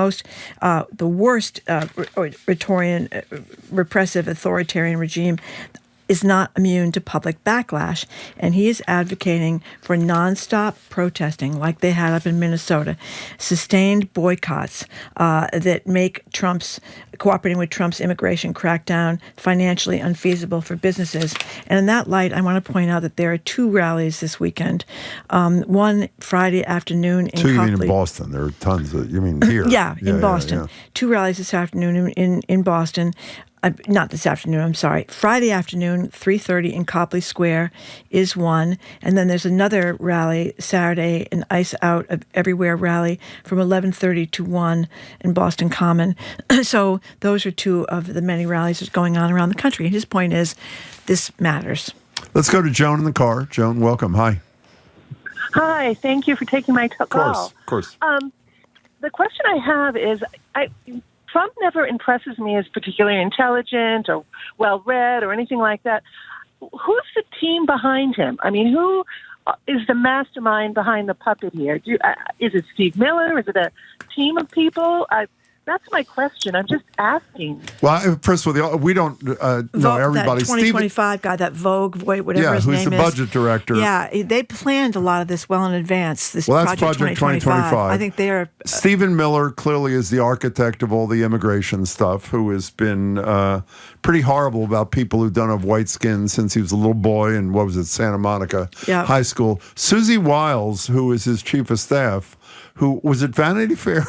worst repressive authoritarian regime is not immune to public backlash, and he is advocating for nonstop protesting like they had up in Minnesota, sustained boycotts that make cooperating with Trump's immigration crackdown financially unfeasible for businesses. And in that light, I want to point out that there are two rallies this weekend. One Friday afternoon in Two, you mean in Boston? There are tons of, you mean here? Yeah, in Boston. Two rallies this afternoon in Boston. Not this afternoon, I'm sorry. Friday afternoon, 3:30 in Copley Square is one. And then there's another rally Saturday, an Ice Out of Everywhere rally from 11:30 to 1 in Boston Common. So those are two of the many rallies that's going on around the country. And his point is, this matters. Let's go to Joan in the car. Joan, welcome. Hi. Hi, thank you for taking my call. Of course. The question I have is, Trump never impresses me as particularly intelligent or well-read or anything like that. Who's the team behind him? I mean, who is the mastermind behind the puppet here? Is it Steve Miller? Is it a team of people? That's my question. I'm just asking. Well, first of all, we don't know everybody. That 2025 guy, that Vogue, whatever his name is. Yeah, who's the budget director. Yeah, they planned a lot of this well in advance. This that's Project 2025. I think they are. Stephen Miller clearly is the architect of all the immigration stuff, who has been pretty horrible about people who don't have white skin since he was a little boy in, Santa Monica High School. Susie Wiles, who is his chief of staff, who was at Vanity Fair,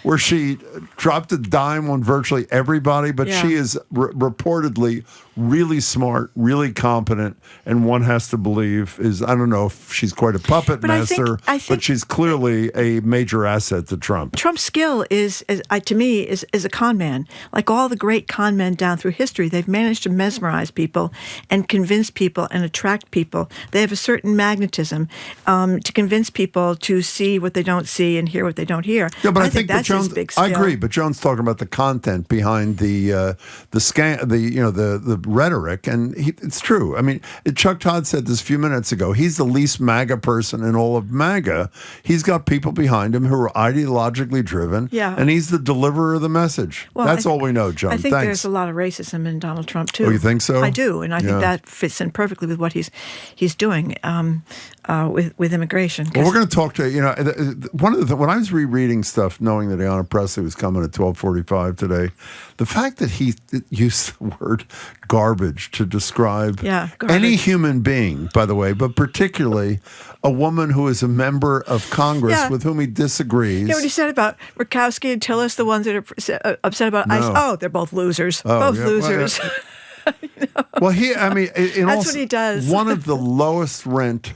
where she dropped a dime on virtually everybody, but she is reportedly really smart, really competent, and one has to believe I don't know if she's quite a puppet master, I think but she's clearly a major asset to Trump. Trump's skill to me is a con man. Like all the great con men down through history, they've managed to mesmerize people and convince people and attract people. They have a certain magnetism to convince people to see what they don't see and hear what they don't hear. Yeah, but I think that's his big skill. I agree, but Joan's talking about the content behind the rhetoric, and it's true. I mean, Chuck Todd said this a few minutes ago. He's the least MAGA person in all of MAGA. He's got people behind him who are ideologically driven, and he's the deliverer of the message. Well, that's all we know, Joan. I think Thanks. There's a lot of racism in Donald Trump, too. Oh, you think so? I do, and I think that fits in perfectly with what he's doing with immigration. Well, we're going to talk to, when I was rereading stuff, knowing that Ayanna Pressley was coming at 12:45 today, the fact that he used the word garbage to describe any human being, by the way, but particularly a woman who is a member of Congress with whom he disagrees. Yeah, what he said about Murkowski and Tillis, the ones that are upset about ICE. Oh, they're both losers. Both losers. Well, that's what he does. One of the lowest rent,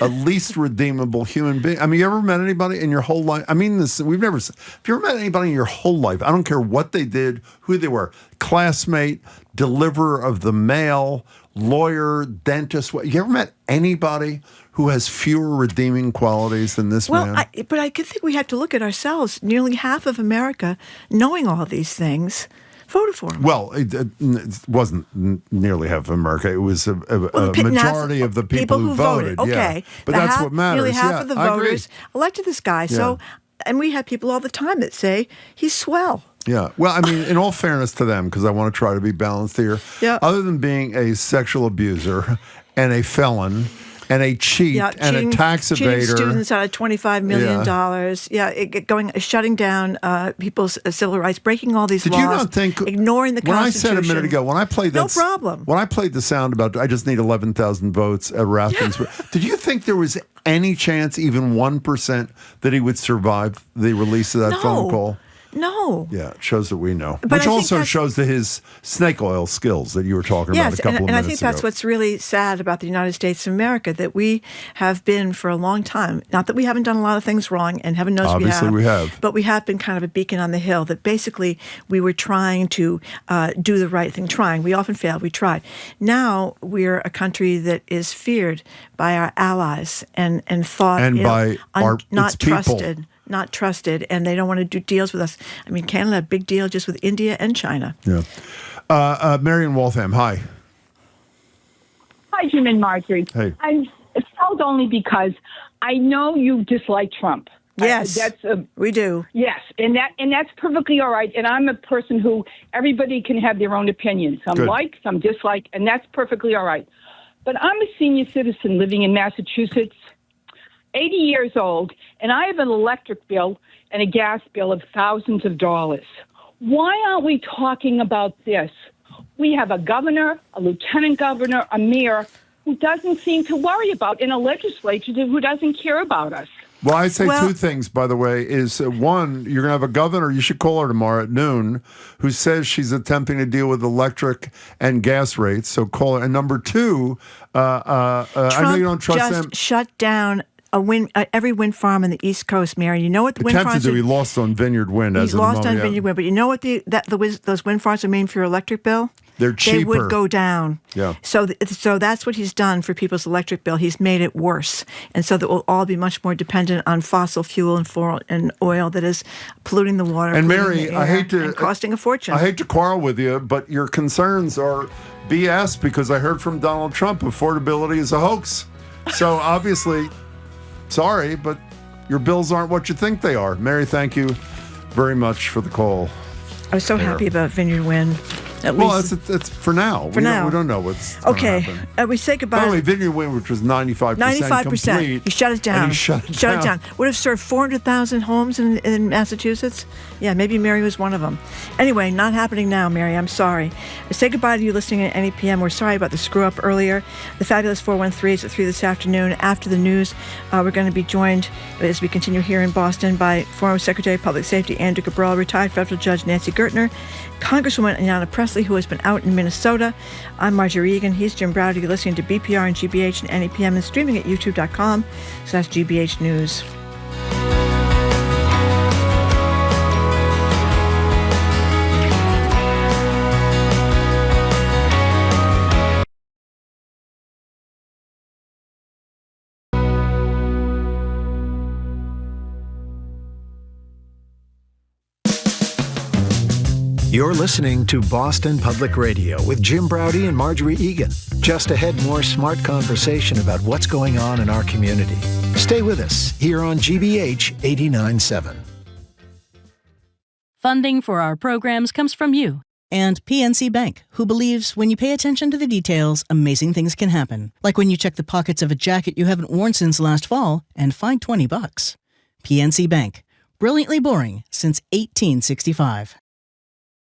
least redeemable human being. I mean, you ever met anybody in your whole life? I mean, have you ever met anybody in your whole life? I don't care what they did, who they were, classmate, deliverer of the mail, lawyer, dentist. You ever met anybody who has fewer redeeming qualities than this man? But I think we have to look at ourselves. Nearly half of America, knowing all these things, voted for him. Well, it wasn't nearly half of America. It was a majority of the people who voted. Okay. Yeah. But that's what matters. Nearly half of the voters elected this guy. Yeah. So, and we have people all the time that say he's swell. Yeah. Well, I mean, in all fairness to them, because I want to try to be balanced here, other than being a sexual abuser and a felon and a cheat and a tax evader. Cheating students out of $25 million. Shutting down people's civil rights, breaking all these laws. Did you not think, ignoring the Constitution? When I said a minute ago, when I played that, no problem. When I played the sound about I just need 11,000 votes at Rathbun's, did you think there was any chance, even 1%, that he would survive the release of that phone call? No. Yeah, it shows that we know. But Which I think also that's- shows that his snake oil skills that you were talking about a couple of minutes ago. And I think that's what's really sad about the United States of America, that we have been for a long time, not that we haven't done a lot of things wrong, and heaven knows Obviously we have. but we have been kind of a beacon on the hill, that basically we were trying to do the right thing. We often failed, we tried. Now we're a country that is feared by our allies and thought And by not its people. trusted. Not trusted, and they don't want to do deals with us. I mean, Canada, a big deal just with India and China. Yeah. Marion Waltham, hi. Hi, Jim and Marjorie. Hey. I'm called only because I know you dislike Trump. Yes, we do. Yes, and that's perfectly all right. And I'm a person who everybody can have their own opinion. Some Good. like, some dislike, and that's perfectly all right. But I'm a senior citizen living in Massachusetts, 80 years old, and I have an electric bill and a gas bill of thousands of dollars. Why aren't we talking about this? We have a governor, a lieutenant governor, a mayor who doesn't seem to worry about, and a legislature who doesn't care about us. Well, I say two things, by the way, is one, you're going to have a governor, you should call her tomorrow at noon, who says she's attempting to deal with electric and gas rates. So call her. And number two, I know you don't trust just them. shut down every wind farm on the East Coast, Mary. You know what the wind Attempted farms to, are? he lost on Vineyard Wind. He's lost on Vineyard Wind, but you know what those wind farms are mean for your electric bill? They're cheaper. They would go down. Yeah. So that's what he's done for people's electric bill. He's made it worse, and so that we'll all be much more dependent on fossil fuel and oil that is polluting the water. And polluting Mary, the air, I hate to and costing a fortune. I hate to quarrel with you, but your concerns are BS because I heard from Donald Trump affordability is a hoax. So obviously, sorry, but your bills aren't what you think they are. Mary, thank you very much for the call. I was so happy about Vineyard Wind. At least it's for now. For now. We don't know what's going to happen. We say goodbye. By the way, Vineyard Wind, which was 95% 95%. complete. He shut it down. And he shut it down. Would have served 400,000 homes in Massachusetts. Yeah, maybe Mary was one of them. Anyway, not happening now, Mary. I'm sorry. I say goodbye to you listening at NEPM. We're sorry about the screw up earlier. The Fabulous 413 is at 3 this afternoon. After the news, we're going to be joined as we continue here in Boston by former Secretary of Public Safety Andrea Cabral, retired federal judge Nancy Gertner, Congresswoman Ayanna Pressley, who has been out in Minnesota. I'm Marjorie Egan. He's Jim Browder. You're listening to BPR and GBH and NEPM and streaming at youtube.com/GBH News. You're listening to Boston Public Radio with Jim Browder and Marjorie Egan. Just ahead, more smart conversation about what's going on in our community. Stay with us here on GBH 89.7. Funding for our programs comes from you. And PNC Bank, who believes when you pay attention to the details, amazing things can happen. Like when you check the pockets of a jacket you haven't worn since last fall and find $20. PNC Bank, brilliantly boring since 1865.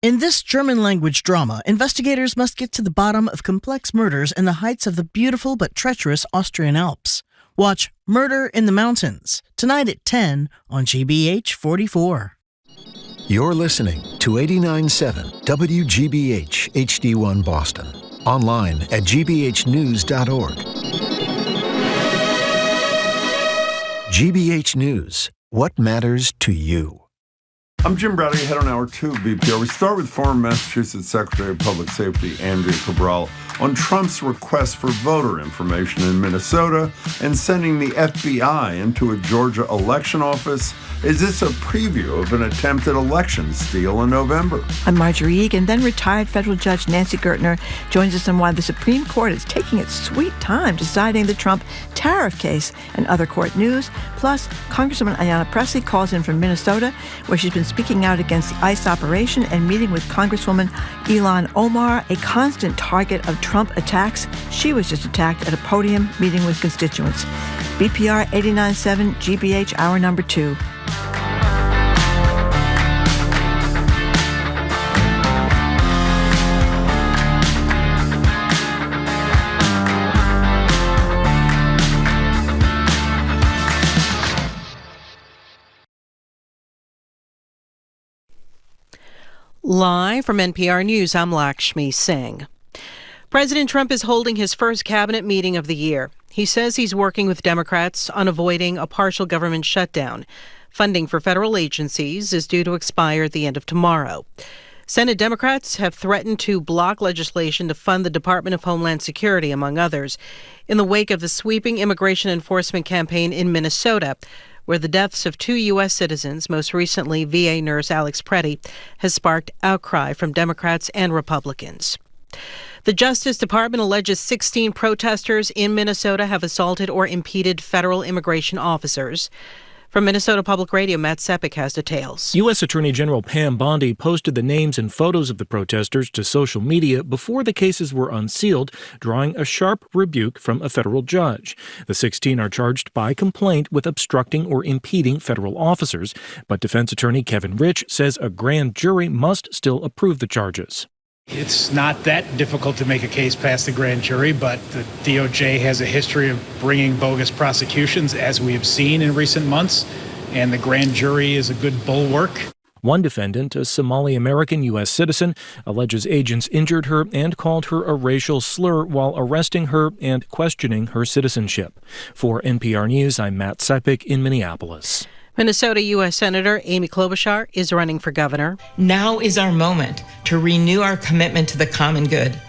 In this German-language drama, investigators must get to the bottom of complex murders in the heights of the beautiful but treacherous Austrian Alps. Watch Murder in the Mountains, tonight at 10 on GBH 44. You're listening to 89.7 WGBH HD1 Boston. Online at gbhnews.org. GBH News. What matters to you? I'm Jim Browder, head on Hour 2 of BPR. We start with former Massachusetts Secretary of Public Safety Andrea Cabral on Trump's request for voter information in Minnesota and sending the FBI into a Georgia election office. Is this a preview of an attempted election steal in November? I'm Marjorie Egan. Then retired federal judge Nancy Gertner joins us on why the Supreme Court is taking its sweet time deciding the Trump tariff case and other court news. Plus, Congresswoman Ayanna Pressley calls in from Minnesota, where she's been speaking out against the ICE operation and meeting with Congresswoman Ilhan Omar, a constant target of Trump attacks. She was just attacked at a podium meeting with constituents. BPR 89.7 GBH, hour number 2. Live from NPR News, I'm Lakshmi Singh. President Trump is holding his first cabinet meeting of the year. He says he's working with Democrats on avoiding a partial government shutdown. Funding for federal agencies is due to expire at the end of tomorrow. Senate Democrats have threatened to block legislation to fund the Department of Homeland Security, among others, in the wake of the sweeping immigration enforcement campaign in Minnesota, where the deaths of 2 U.S. citizens, most recently VA nurse Alex Preddy, has sparked outcry from Democrats and Republicans. The Justice Department alleges 16 protesters in Minnesota have assaulted or impeded federal immigration officers. From Minnesota Public Radio, Matt Sepik has details. U.S. Attorney General Pam Bondi posted the names and photos of the protesters to social media before the cases were unsealed, drawing a sharp rebuke from a federal judge. The 16 are charged by complaint with obstructing or impeding federal officers, but defense attorney Kevin Rich says a grand jury must still approve the charges. It's not that difficult to make a case past the grand jury, but the DOJ has a history of bringing bogus prosecutions, as we have seen in recent months, and the grand jury is a good bulwark. One defendant, a Somali-American U.S. citizen, alleges agents injured her and called her a racial slur while arresting her and questioning her citizenship. For NPR News, I'm Matt Sepik in Minneapolis. Minnesota U.S. Senator Amy Klobuchar is running for governor. Now is our moment to renew our commitment to the common good.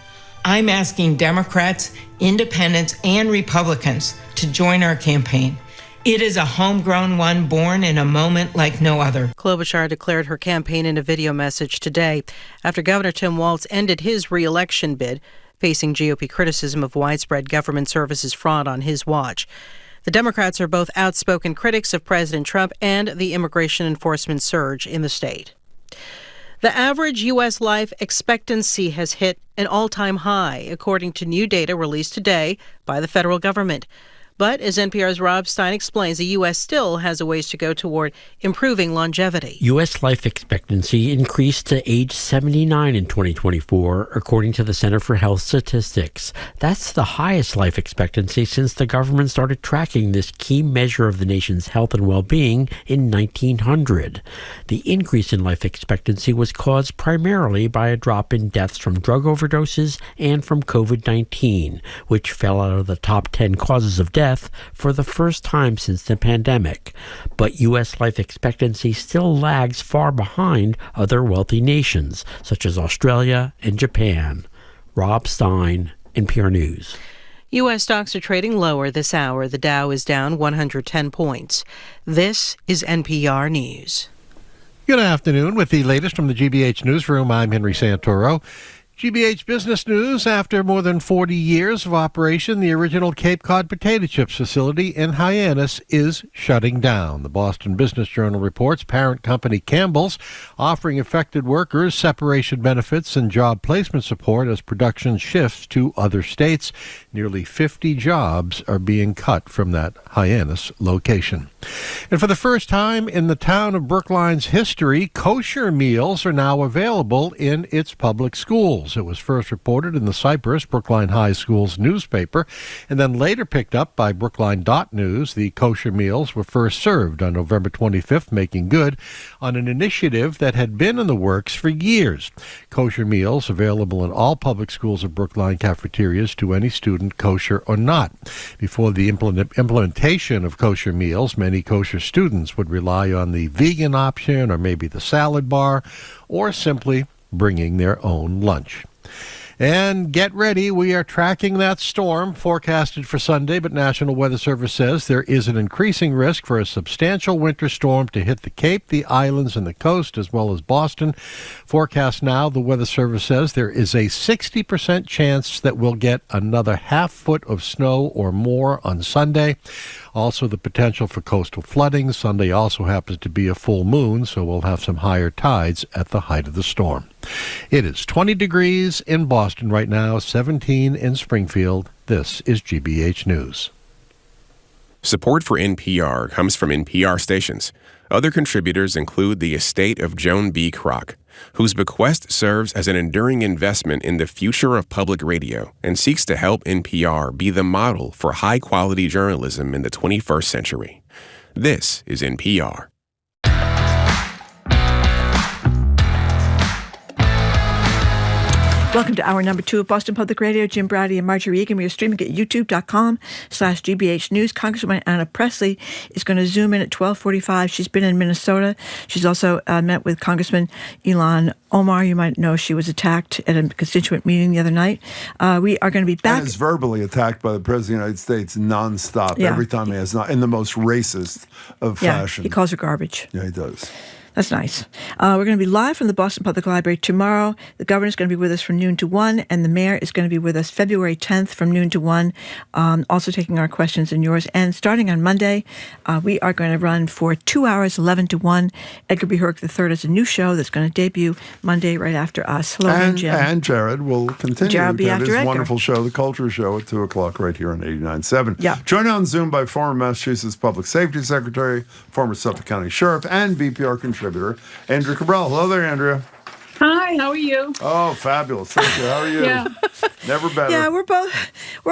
I'm asking Democrats, independents, and Republicans to join our campaign. It is a homegrown one born in a moment like no other. Klobuchar declared her campaign in a video message today after Governor Tim Walz ended his re-election bid, facing GOP criticism of widespread government services fraud on his watch. The Democrats are both outspoken critics of President Trump and the immigration enforcement surge in the state. The average U.S. life expectancy has hit an all-time high, according to new data released today by the federal government. But as NPR's Rob Stein explains, the U.S. still has a ways to go toward improving longevity. U.S. life expectancy increased to age 79 in 2024, according to the Center for Health Statistics. That's the highest life expectancy since the government started tracking this key measure of the nation's health and well-being in 1900. The increase in life expectancy was caused primarily by a drop in deaths from drug overdoses and from COVID-19, which fell out of the top 10 causes of death for the first time since the pandemic. But U.S. life expectancy still lags far behind other wealthy nations, such as Australia and Japan. Rob Stein, NPR News. U.S. stocks are trading lower this hour. The Dow is down 110 points. This is NPR News. Good afternoon. With the latest from the GBH Newsroom, I'm Henry Santoro. GBH Business News. After more than 40 years of operation, the original Cape Cod potato chips facility in Hyannis is shutting down. The Boston Business Journal reports parent company Campbell's offering affected workers separation benefits and job placement support as production shifts to other states. Nearly 50 jobs are being cut from that Hyannis location. And for the first time in the town of Brookline's history, kosher meals are now available in its public schools. It was first reported in the Cypress Brookline High School's newspaper and then later picked up by Brookline.News. The kosher meals were first served on November 25th, making good on an initiative that had been in the works for years. Kosher meals available in all public schools of Brookline cafeterias to any student, kosher or not. Before the implementation of kosher meals, many kosher students would rely on the vegan option or maybe the salad bar or simply bringing their own lunch. And get ready, we are tracking that storm forecasted for Sunday, but National Weather Service says there is an increasing risk for a substantial winter storm to hit the Cape, the islands, and the coast, as well as Boston. Forecast now, the Weather Service says there is a 60% chance that we'll get another half foot of snow or more on Sunday. Also, the potential for coastal flooding. Sunday also happens to be a full moon, so we'll have some higher tides at the height of the storm. It is 20 degrees in Boston right now, 17 in Springfield. This is GBH News. Support for NPR comes from NPR stations. Other contributors include the estate of Joan B. Kroc, whose bequest serves as an enduring investment in the future of public radio and seeks to help NPR be the model for high-quality journalism in the 21st century. This is NPR. Welcome to hour number 2 of Boston Public Radio. Jim Brady and Marjorie Egan. We are streaming at youtube.com/GBH News. Congresswoman Ayanna Pressley is going to zoom in at 12:45. She's been in Minnesota. She's also met with Congressman Ilhan Omar. You might know she was attacked at a constituent meeting the other night. We are going to be back. And is verbally attacked by the President of the United States nonstop every time he has not, in the most racist of fashion. He calls her garbage. Yeah, he does. That's nice. We're going to be live from the Boston Public Library tomorrow. The governor's going to be with us from noon to 1, and the mayor is going to be with us February 10th from noon to 1, also taking our questions and yours. And starting on Monday, we are going to run for 2 hours, 11 to 1. Edgar B. Hurk III is a new show that's going to debut Monday right after us. Hello, and Jim. And Jared will continue. Jared will be after his Edgar. Wonderful show, The Culture Show, at 2 o'clock right here on 89.7. Yeah. Joined on Zoom by former Massachusetts Public Safety Secretary, former Suffolk County Sheriff, and BPR contributor, Andrea Cabral. Hello there, Andrea. Hi, how are you? Oh, fabulous. Thank you. How are you? Yeah. Never better. Yeah, we're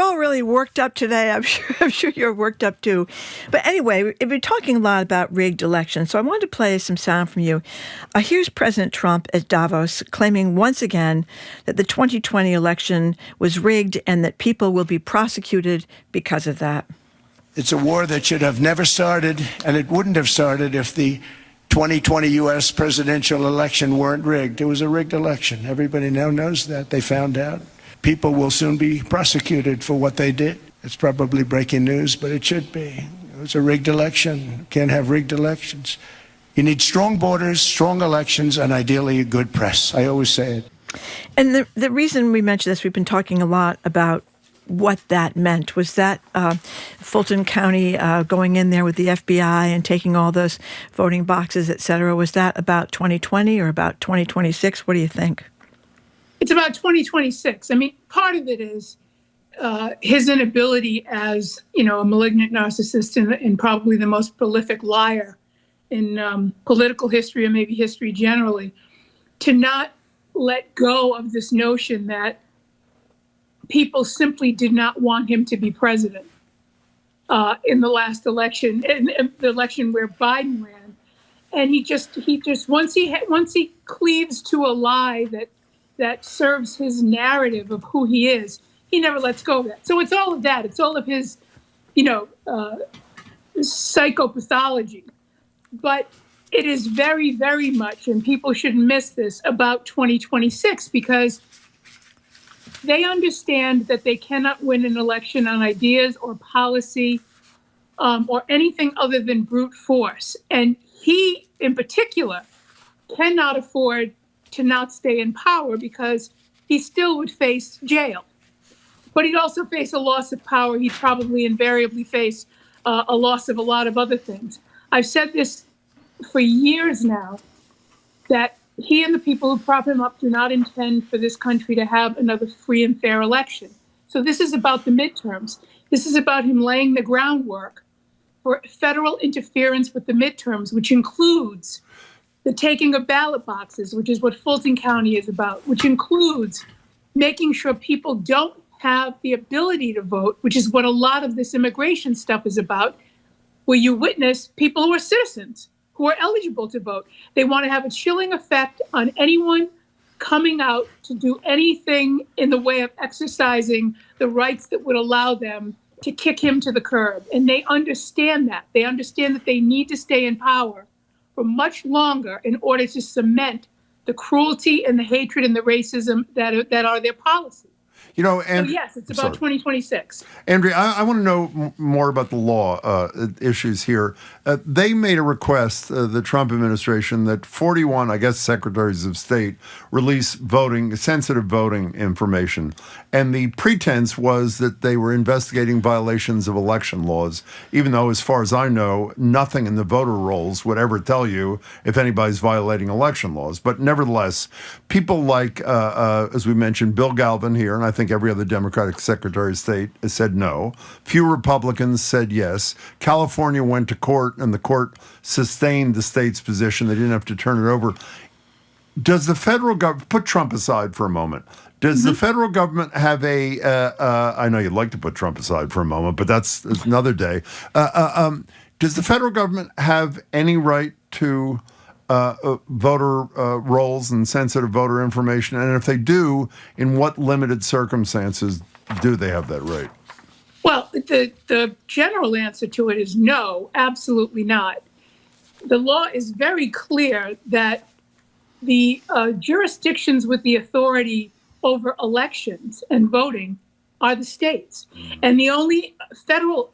all really worked up today. I'm sure you're worked up too. But anyway, we're talking a lot about rigged elections, so I wanted to play some sound from you. Here's President Trump at Davos claiming once again that the 2020 election was rigged and that people will be prosecuted because of that. It's a war that should have never started, and it wouldn't have started if the 2020 U.S. presidential election weren't rigged. It was a rigged election. Everybody now knows that. They found out. People will soon be prosecuted for what they did. It's probably breaking news, but it should be. It was a rigged election. Can't have rigged elections. You need strong borders, strong elections, and ideally a good press. I always say it. And the reason we mention this, we've been talking a lot about what that meant. Was that Fulton County going in there with the FBI and taking all those voting boxes, et cetera? Was that about 2020 or about 2026? What do you think? It's about 2026. I mean, part of it is his inability as, a malignant narcissist and probably the most prolific liar in political history, or maybe history generally, to not let go of this notion that people simply did not want him to be president in the last election, in the election where Biden ran, and he just once he cleaves to a lie that serves his narrative of who he is, he never lets go of that. So it's all of that. It's all of his, psychopathology, but it is very, very much, and people shouldn't miss this, about 2026 because they understand that they cannot win an election on ideas or policy or anything other than brute force. And he, in particular, cannot afford to not stay in power because he still would face jail. But he'd also face a loss of power. He'd probably invariably face a loss of a lot of other things. I've said this for years now, that he and the people who prop him up do not intend for this country to have another free and fair election. So this is about the midterms. This is about him laying the groundwork for federal interference with the midterms, which includes the taking of ballot boxes, which is what Fulton County is about, which includes making sure people don't have the ability to vote, which is what a lot of this immigration stuff is about, where you witness people who are citizens, who are eligible to vote. They want to have a chilling effect on anyone coming out to do anything in the way of exercising the rights that would allow them to kick him to the curb. And they understand that. They understand that they need to stay in power for much longer in order to cement the cruelty and the hatred and the racism that are their policy. And so yes, it's about 2026. Andrea, I want to know more about the law issues here. They made a request, the Trump administration, that 41, I guess, secretaries of state release sensitive voting information. And the pretense was that they were investigating violations of election laws, even though, as far as I know, nothing in the voter rolls would ever tell you if anybody's violating election laws. But nevertheless, people like, as we mentioned, Bill Galvin here, and I think every other Democratic Secretary of State said no. Few Republicans said yes. California went to court, and the court sustained the state's position. They didn't have to turn it over. Does the federal government, put Trump aside for a moment, does the federal government have I know you'd like to put Trump aside for a moment, but that's another day. Does the federal government have any right to voter rolls and sensitive voter information? And if they do, in what limited circumstances do they have that right? Well, the general answer to it is no, absolutely not. The law is very clear that the jurisdictions with the authority over elections and voting are the states. And the only federal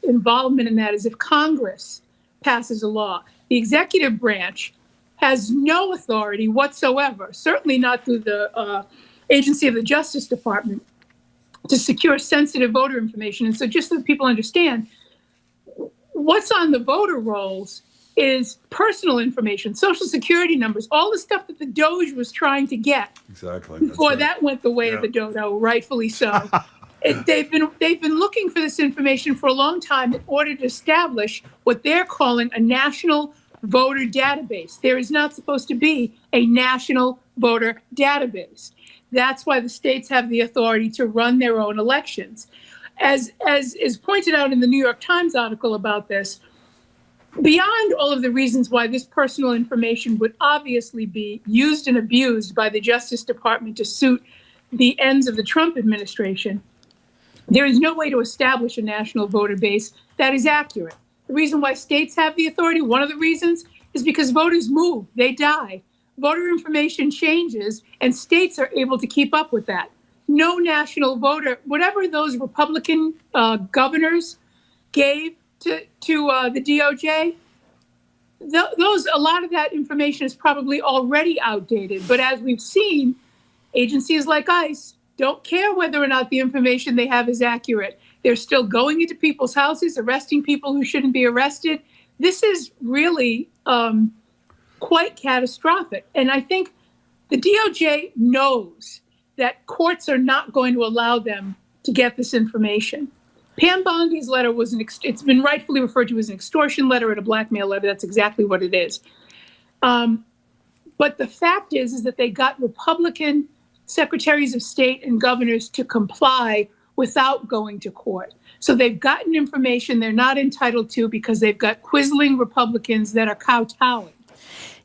involvement in that is if Congress passes a law. The executive branch has no authority whatsoever, certainly not through the agency of the Justice Department, to secure sensitive voter information. And so just so that people understand, what's on the voter rolls is personal information, social security numbers, all the stuff that the Doge was trying to get. Exactly. Before that went the way of the dodo, rightfully so. They've been looking for this information for a long time in order to establish what they're calling a national voter database. There is not supposed to be a national voter database. That's why the states have the authority to run their own elections. As is pointed out in the New York Times article about this, beyond all of the reasons why this personal information would obviously be used and abused by the Justice Department to suit the ends of the Trump administration, there is no way to establish a national voter base that is accurate. The reason why states have the authority, one of the reasons, is because voters move, they die. Voter information changes, and states are able to keep up with that. No national voter, whatever those Republican governors gave to the DOJ, a lot of that information is probably already outdated. But as we've seen, agencies like ICE don't care whether or not the information they have is accurate. They're still going into people's houses, arresting people who shouldn't be arrested. This is really quite catastrophic. And I think the DOJ knows that courts are not going to allow them to get this information. Pam Bondi's letter was it's been rightfully referred to as an extortion letter and a blackmail letter. That's exactly what it is. But the fact is that they got Republican secretaries of state and governors to comply without going to court. So they've gotten information they're not entitled to because they've got quizzling Republicans that are kowtowing.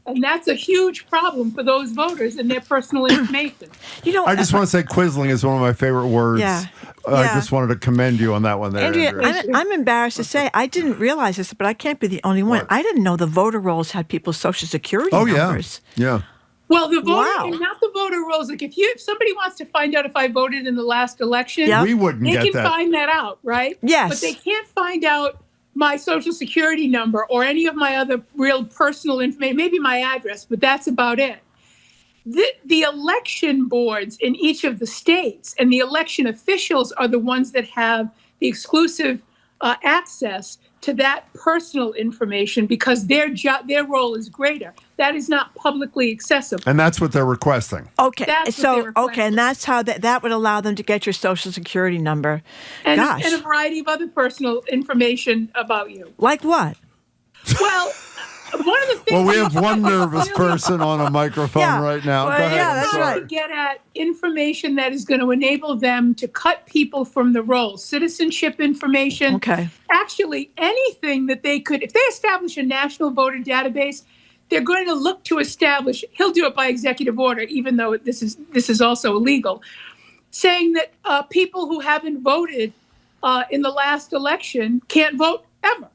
And that's a huge problem for those voters and their personal information. I just want to say quizzling is one of my favorite words. Yeah. I just wanted to commend you on that one there, Andrea. Andrea. I'm embarrassed to say I didn't realize this, but I can't be the only one. What? I didn't know the voter rolls had people's social security numbers. Yeah. Well, the voter, and not the voter rolls. Like if somebody wants to find out if I voted in the last election, we wouldn't they get can that. find that out, right? Yes. But they can't find out my social security number or any of my other real personal information, maybe my address, but that's about it. The election boards in each of the states and the election officials are the ones that have the exclusive access to that personal information because their role is greater. That is not publicly accessible. And that's what they're requesting. Okay, That's what they're requesting. and that's how that would allow them to get your social security number. And Gosh, a variety of other personal information about you. like what? Well, one of the things. Well, we have one nervous person on a microphone right now. Well, Go ahead. yeah, that's Sorry. To get at information that is going to enable them to cut people from the rolls, citizenship information. Okay. Actually, anything that they could, if they establish a national voter database, they're going to look to establish. He'll do it by executive order, even though this is also illegal, saying that people who haven't voted in the last election can't vote ever.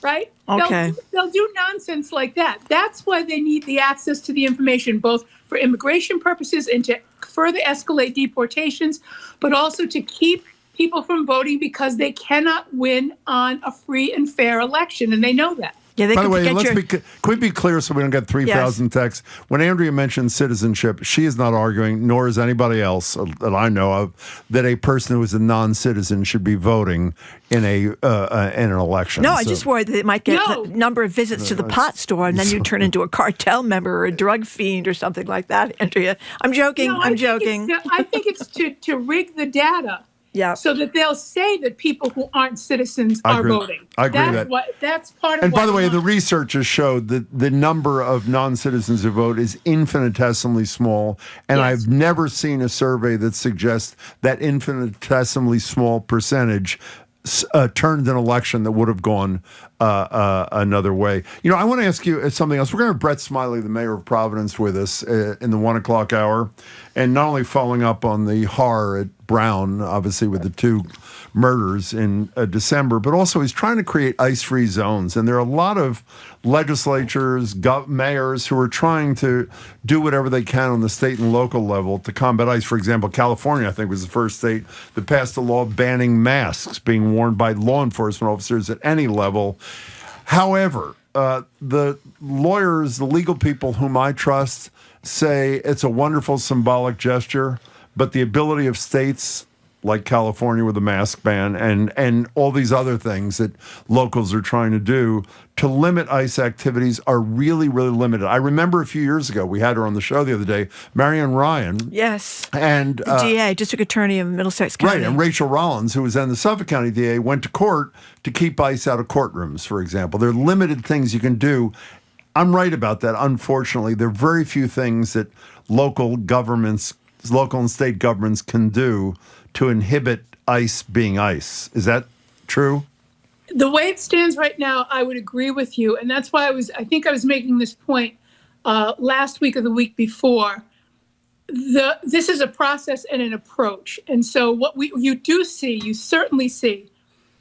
Right? Okay. They'll do nonsense like that. That's why they need the access to the information, both for immigration purposes and to further escalate deportations, but also to keep people from voting because they cannot win on a free and fair election, and they know that. Yeah, they By the could way, get can we be clear so we don't get 3,000 texts? When Andrea mentioned citizenship, she is not arguing, nor is anybody else that I know of, that a person who is a non-citizen should be voting in an election. No, I just worried that it might get the number of visits to the pot store, and then you turn into a cartel member or a drug fiend or something like that, Andrea. I'm joking. No, I'm joking. I think it's to rig the data. Yeah. So that they'll say that people who aren't citizens are voting. I agree with that. That's part of And what by the way, we the want. research has showed that the number of non-citizens who vote is infinitesimally small. And I've never seen a survey that suggests that infinitesimally small percentage turned an election that would have gone another way. I want to ask you something else. We're going to have Brett Smiley, the mayor of Providence, with us in the 1 o'clock hour, and not only following up on the horror at Brown, obviously with the 2 murders in December, but also he's trying to create ice-free zones. And there are a lot of legislatures, mayors who are trying to do whatever they can on the state and local level to combat ice. For example, California, I think, was the first state that passed a law banning masks being worn by law enforcement officers at any level. However, the lawyers, the legal people whom I trust, say it's a wonderful symbolic gesture, but the ability of states like California with the mask ban and all these other things that locals are trying to do to limit ICE activities are really, really limited. I remember a few years ago, we had her on the show the other day, Marian Ryan. Yes. And the DA, District Attorney of Middlesex County. Right, and Rachel Rollins, who was then the Suffolk County DA, went to court to keep ICE out of courtrooms, for example. There are limited things you can do. I'm right about that, unfortunately. There are very few things that local and state governments can do to inhibit ICE being ICE. Is that true? The way it stands right now, I would agree with you. And that's why I think I was making this point last week or the week before. This is a process and an approach. And so what you certainly see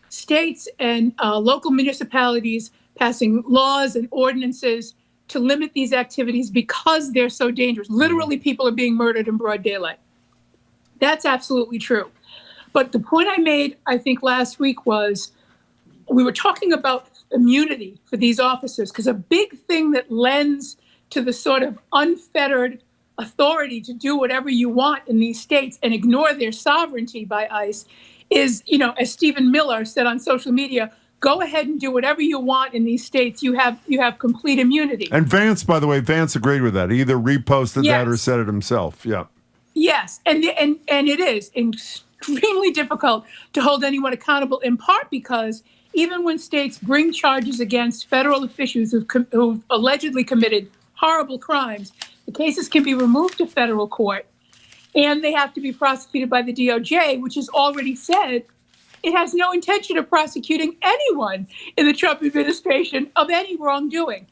states and local municipalities passing laws and ordinances to limit these activities because they're so dangerous. Literally, people are being murdered in broad daylight. That's absolutely true. But the point I made, I think, last week was we were talking about immunity for these officers, because a big thing that lends to the sort of unfettered authority to do whatever you want in these states and ignore their sovereignty by ICE is, as Stephen Miller said on social media, go ahead and do whatever you want in these states. You have complete immunity. And Vance, by the way, agreed with that. He either reposted that or said it himself. Yeah. Yes, and it is extremely difficult to hold anyone accountable, in part because even when states bring charges against federal officials who've allegedly committed horrible crimes, the cases can be removed to federal court, and they have to be prosecuted by the DOJ, which has already said it has no intention of prosecuting anyone in the Trump administration of any wrongdoing.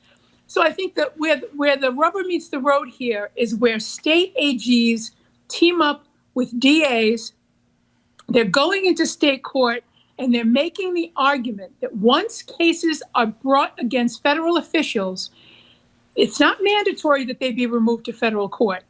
So I think that where the rubber meets the road here is where state AGs team up with DAs. They're going into state court and they're making the argument that once cases are brought against federal officials, it's not mandatory that they be removed to federal court.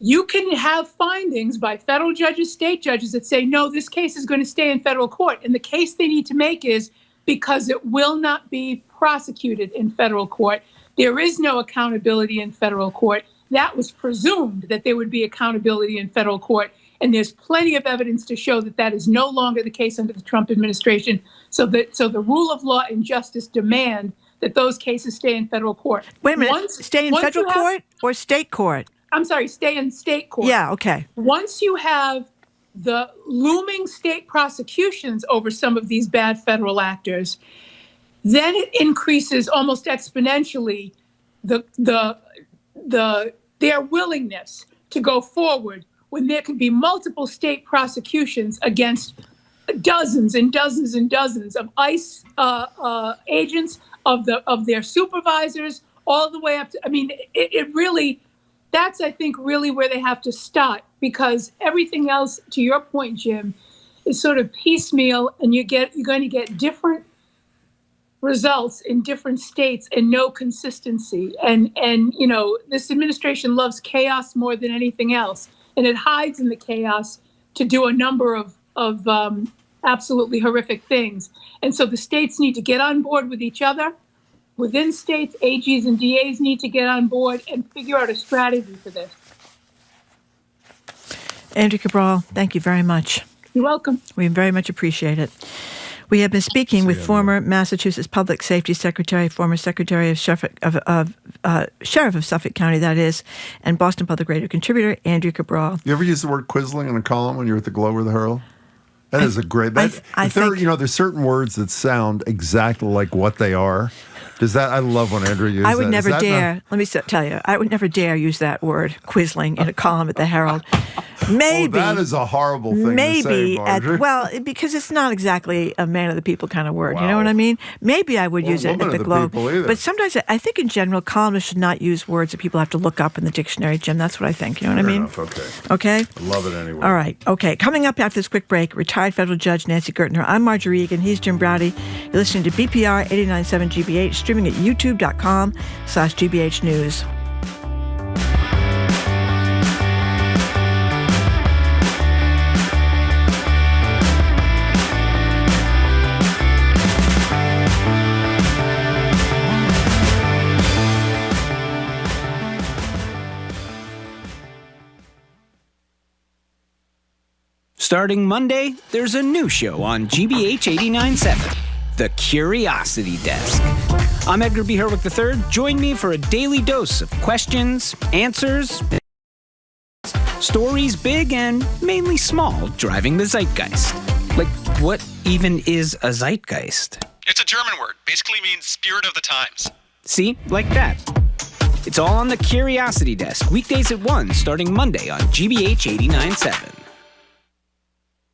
You can have findings by federal judges, state judges that say, no, this case is going to stay in federal court. And the case they need to make is because it will not be prosecuted in federal court. There is no accountability in federal court. That was presumed that there would be accountability in federal court. And there's plenty of evidence to show that that is no longer the case under the Trump administration. So the rule of law and justice demand that those cases stay in federal court. Wait a minute, stay in federal court or state court? I'm sorry, stay in state court. Yeah, okay. Once you have the looming state prosecutions over some of these bad federal actors, then it increases almost exponentially their willingness to go forward when there can be multiple state prosecutions against dozens and dozens and dozens of ICE agents, of their supervisors, all the way up to, it really, that's, I think, really where they have to start, because everything else, to your point, Jim, is sort of piecemeal, and you're going to get different results in different states and no consistency. And this administration loves chaos more than anything else, and it hides in the chaos to do a number of absolutely horrific things. And so the states need to get on board with each other. Within states, AGs and DAs need to get on board and figure out a strategy for this. Andrea Cabral, thank you very much. You're welcome. We very much appreciate it. We have been speaking with former Massachusetts Public Safety Secretary, former Secretary of Sheriff of Suffolk County, that is, and Boston Public Radio contributor, Andrea Cabral. You ever use the word quisling in a column when you're at the Globe or the Herald? That is a great. There's certain words that sound exactly like what they are. Does that? I love when Andrea uses that. I would never dare. Let me tell you, I would never dare use that word, quisling, in a column at the Herald. Maybe that is a horrible thing to say, Marjorie. because it's not exactly a man of the people kind of word. Wow. You know what I mean? Maybe I would use it at the Globe. But sometimes I think in general, columnists should not use words that people have to look up in the dictionary, Jim. That's what I think. You know what I mean? Enough. Okay. Okay? I love it anyway. All right. Okay. Coming up after this quick break, retired federal judge Nancy Gertner. I'm Marjorie Egan. He's Jim Browdy. You're listening to BPR 89.7 GBH, streaming at youtube.com/GBH News. Starting Monday, there's a new show on GBH 89.7, The Curiosity Desk. I'm Edgar B. Herwick III. Join me for a daily dose of questions, answers, stories big and mainly small driving the zeitgeist. Like, what even is a zeitgeist? It's a German word. Basically means spirit of the times. See? Like that. It's all on The Curiosity Desk, weekdays at 1, starting Monday on GBH 89.7.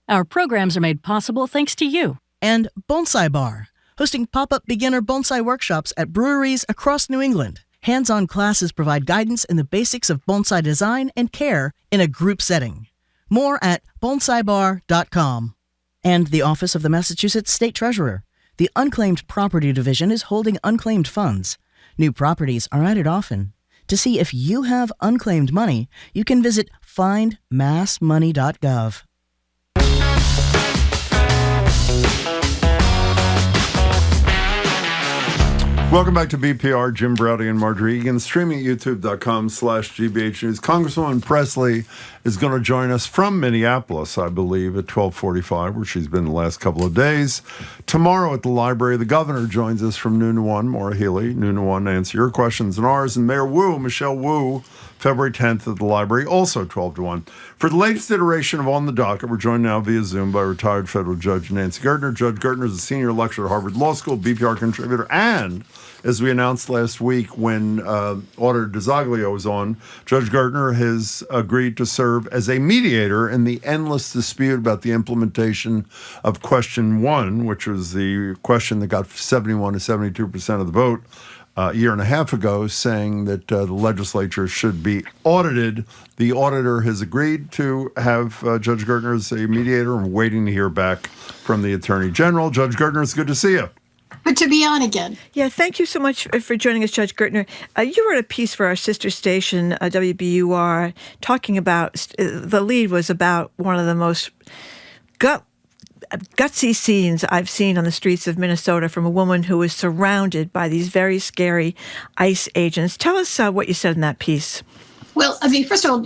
Our programs are made possible thanks to you. And Bonsai Bar, hosting pop-up beginner bonsai workshops at breweries across New England. Hands-on classes provide guidance in the basics of bonsai design and care in a group setting. More at bonsaibar.com. And the Office of the Massachusetts State Treasurer. The Unclaimed Property Division is holding unclaimed funds. New properties are added often. To see if you have unclaimed money, you can visit findmassmoney.gov. Welcome back to BPR. Jim Browdy and Marjorie Egan, streaming at youtube.com/GBH News. Congresswoman Pressley is going to join us from Minneapolis, I believe, at 12:45, where she's been the last couple of days. Tomorrow at the library, the governor joins us from noon to 1. Maura Healey, noon to 1, to answer your questions and ours. And Mayor Michelle Wu, February 10th at the library, also 12 to 1. For the latest iteration of On the Docket, we're joined now via Zoom by retired federal judge Nancy Gertner. Judge Gertner is a senior lecturer at Harvard Law School, BPR contributor, and as we announced last week when Auditor DeZoglio was on, Judge Gertner has agreed to serve as a mediator in the endless dispute about the implementation of Question 1, which was the question that got 71 to 72% of the vote a year and a half ago, saying that the legislature should be audited. The auditor has agreed to have Judge Gertner as a mediator, and we're waiting to hear back from the Attorney General. Judge Gertner, it's good to see you. Good to be on again. Yeah, thank you so much for joining us, Judge Gertner. You wrote a piece for our sister station, WBUR, talking about, the lead was about one of the most gutsy scenes I've seen on the streets of Minnesota from a woman who was surrounded by these very scary ICE agents. Tell us what you said in that piece. Well, I mean, first of all,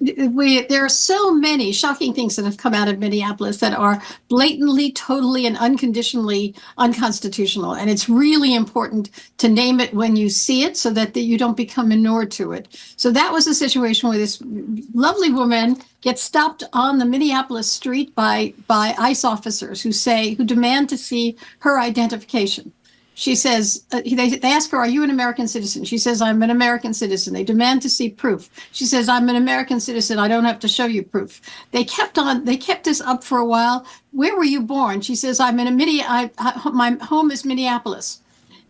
there are so many shocking things that have come out of Minneapolis that are blatantly, totally, and unconditionally unconstitutional. And it's really important to name it when you see it so that you don't become inured to it. So that was a situation where this lovely woman gets stopped on the Minneapolis street by ICE officers who demand to see her identification. She says, they ask her, are you an American citizen? She says, I'm an American citizen. They demand to see proof. She says, I'm an American citizen. I don't have to show you proof. They kept this up for a while. Where were you born? She says, I'm in my home is Minneapolis.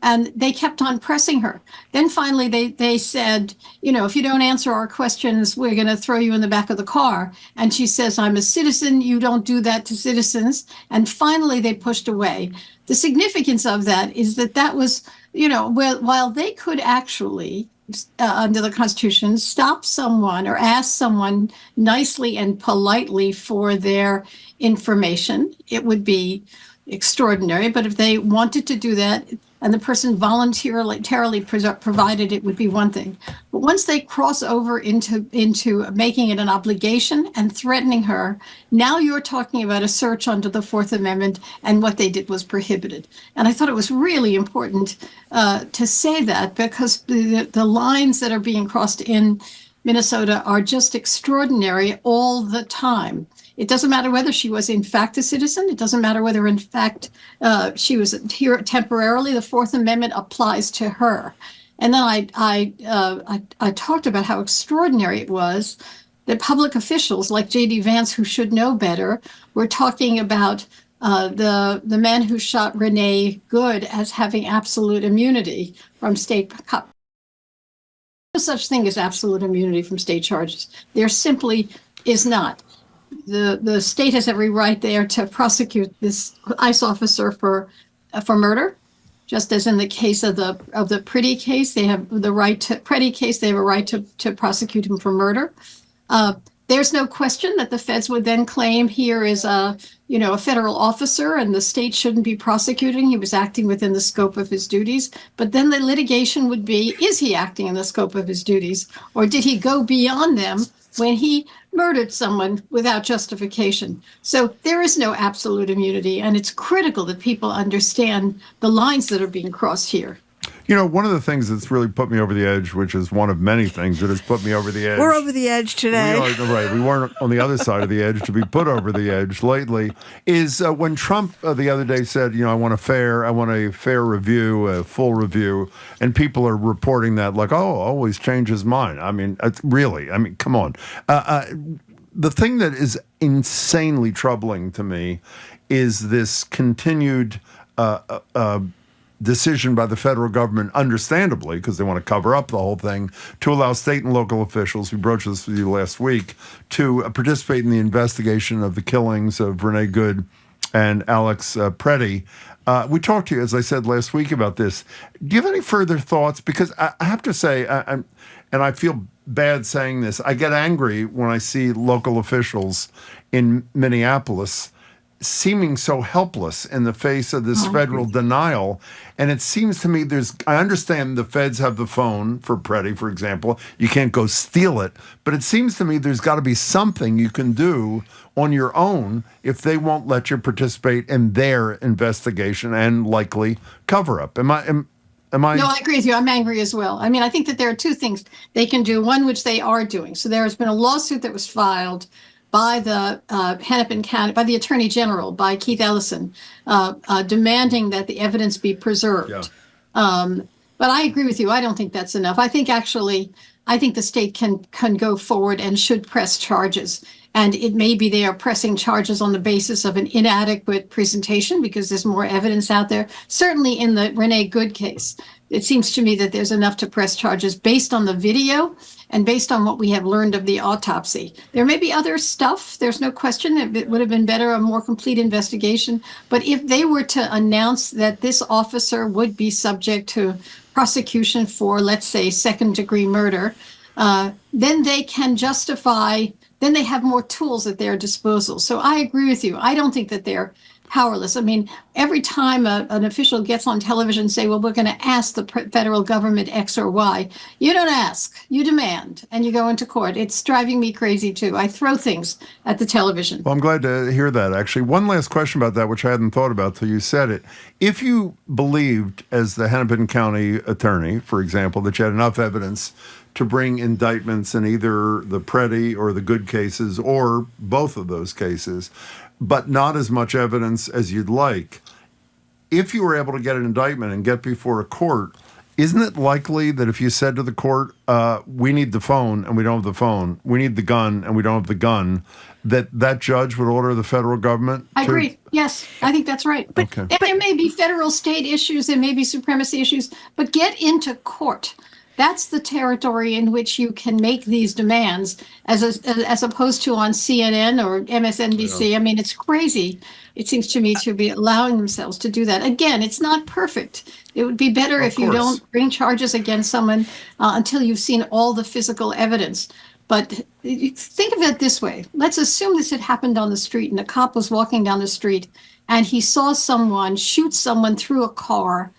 And they kept on pressing her. Then finally they said, if you don't answer our questions, we're going to throw you in the back of the car. And she says, I'm a citizen. You don't do that to citizens. And finally they pushed away. The significance of that is that was, while they could actually, under the Constitution, stop someone or ask someone nicely and politely for their information, it would be extraordinary. But if they wanted to do that, and the person voluntarily provided, it would be one thing. But once they cross over into making it an obligation and threatening her, now you're talking about a search under the Fourth Amendment, and what they did was prohibited. And I thought it was really important to say that, because the lines that are being crossed in Minnesota are just extraordinary all the time. It doesn't matter whether she was in fact a citizen. It doesn't matter whether in fact she was here temporarily. The Fourth Amendment applies to her. And then I talked about how extraordinary it was that public officials like J.D. Vance, who should know better, were talking about the man who shot Renee Good as having absolute immunity from state. No such thing as absolute immunity from state charges. There simply is not. The state has every right there to prosecute this ICE officer for murder, just as in the case of the Pretty case, they have the right to Pretty case. They have a right to prosecute him for murder. There's no question that the feds would then claim here is a federal officer and the state shouldn't be prosecuting. He was acting within the scope of his duties. But then the litigation would be, is he acting in the scope of his duties? Or did he go beyond them when he murdered someone without justification? So there is no absolute immunity. And it's critical that people understand the lines that are being crossed here. One of the things that's really put me over the edge, which is one of many things that has put me over the edge. We're over the edge today. We are, right. We weren't on the other side of the edge to be put over the edge lately, is when Trump the other day said, I want a fair review, a full review, and people are reporting that like, always change his mind. I mean, come on. The thing that is insanely troubling to me is this continued decision by the federal government, understandably, because they want to cover up the whole thing, to allow state and local officials, we broached this with you last week, to participate in the investigation of the killings of Renee Good and Alex Pretty. We talked to you, as I said last week, about this. Do you have any further thoughts? Because I have to say, and I feel bad saying this, I get angry when I see local officials in Minneapolis seeming so helpless in the face of this federal denial. And it seems to me I understand the feds have the phone for Pretty, for example. You can't go steal it. But it seems to me there's got to be something you can do on your own if they won't let you participate in their investigation and likely cover-up. Am I? No, I agree with you. I'm angry as well. I mean, I think that there are two things they can do, one which they are doing. So there has been a lawsuit that was filed by the Hennepin County, by the Attorney General, by Keith Ellison, demanding that the evidence be preserved. Yeah. But I agree with you. I don't think that's enough. I think the state can go forward and should press charges. And it may be they are pressing charges on the basis of an inadequate presentation because there's more evidence out there. Certainly in the Renee Good case, it seems to me that there's enough to press charges based on the video and based on what we have learned of the autopsy. There may be other stuff. There's no question that it would have been better, a more complete investigation. But if they were to announce that this officer would be subject to prosecution for, let's say, second-degree murder, then they can justify, then they have more tools at their disposal. So I agree with you. I don't think that they're powerless. I mean, every time an official gets on television and say, well, we're going to ask the federal government X or Y, you don't ask, you demand, and you go into court. It's driving me crazy, too. I throw things at the television. Well, I'm glad to hear that, actually. One last question about that, which I hadn't thought about till you said it. If you believed, as the Hennepin County attorney, for example, that you had enough evidence to bring indictments in either the Pretty or the Good cases or both of those cases, but not as much evidence as you'd like, if you were able to get an indictment and get before a court, isn't it likely that if you said to the court, we need the phone and we don't have the phone, we need the gun and we don't have the gun, that judge would order the federal government I agree. Yes, I think that's right. But there may be federal state issues, there may be supremacy issues, but get into court. That's the territory in which you can make these demands, as opposed to on CNN or MSNBC. Yeah. I mean, it's crazy. It seems to me to be allowing themselves to do that. Again, it's not perfect. It would be better if you don't bring charges against someone until you've seen all the physical evidence. But think of it this way. Let's assume this had happened on the street and a cop was walking down the street and he saw someone shoot someone through a car.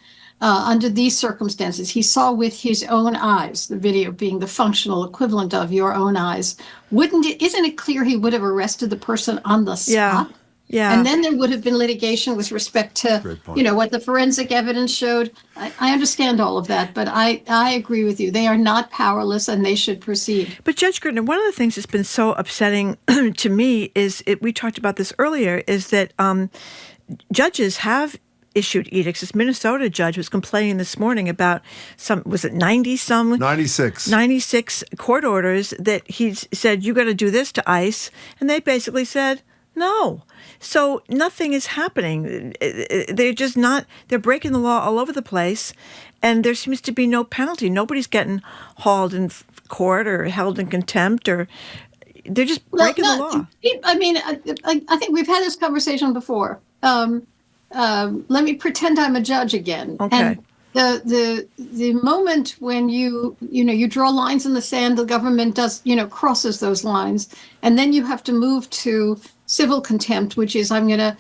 Under these circumstances, he saw with his own eyes, the video being the functional equivalent of your own eyes. Isn't it clear he would have arrested the person on the spot? Yeah. And then there would have been litigation with respect to, what the forensic evidence showed. I understand all of that, but I agree with you. They are not powerless and they should proceed. But Judge Gertner, one of the things that's been so upsetting to me is, we talked about this earlier, is that judges have issued edicts. This Minnesota judge was complaining this morning about 96 court orders that he said, you got to do this to ICE. And they basically said, no. So nothing is happening. They're just not, they're breaking the law all over the place. And there seems to be no penalty. Nobody's getting hauled in court or held in contempt, or they're just breaking the law. I mean, I think we've had this conversation before. Let me pretend I'm a judge again. Okay. And the moment when you draw lines in the sand, the government does, crosses those lines, and then you have to move to civil contempt, which is I'm going to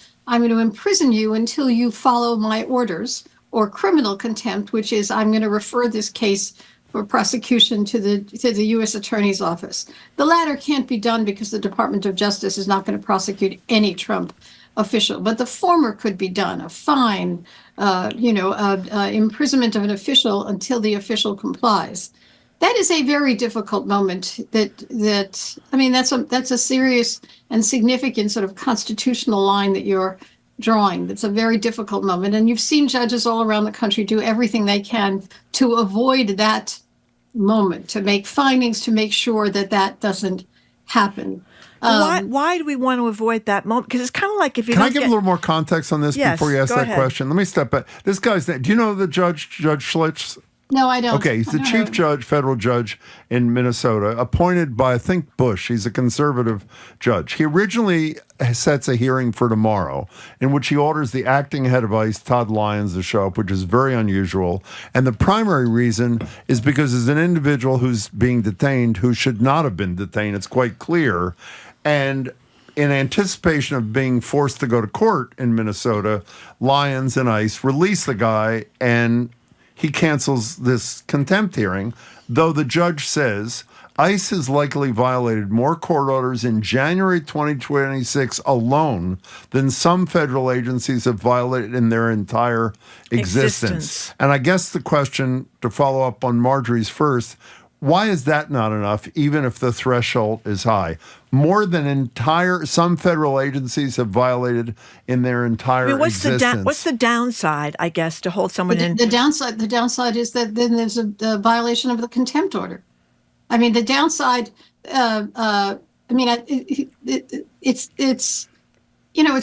imprison you until you follow my orders, or criminal contempt, which is I'm going to refer this case for prosecution to the U.S. Attorney's Office. The latter can't be done because the Department of Justice is not going to prosecute any Trump official, but the former could be done: a fine, imprisonment of an official until the official complies. That is a very difficult moment. That's a serious and significant sort of constitutional line that you're drawing. That's a very difficult moment, and you've seen judges all around the country do everything they can to avoid that moment, to make findings, to make sure that doesn't happen. Why do we want to avoid that moment? Because it's kind of like if you Can I give a little more context on this before you ask that question? Let me step back. This guy's name, do you know the Judge Schlitz? No, I don't. Okay, he's the chief judge, federal judge in Minnesota, appointed by, I think, Bush. He's a conservative judge. He originally sets a hearing for tomorrow in which he orders the acting head of ICE, Todd Lyons, to show up, which is very unusual. And the primary reason is because there's an individual who's being detained who should not have been detained. It's quite clear. And in anticipation of being forced to go to court in Minnesota, Lyons and ICE release the guy, and he cancels this contempt hearing, though the judge says ICE has likely violated more court orders in January 2026 alone than some federal agencies have violated in their entire existence. And I guess the question, to follow up on Marjorie's first, why is that not enough, even if the threshold is high? More than some federal agencies have violated in their entire existence. What's the downside, I guess, to hold someone in? The downside is that then there's a violation of the contempt order. I mean, the downside. It's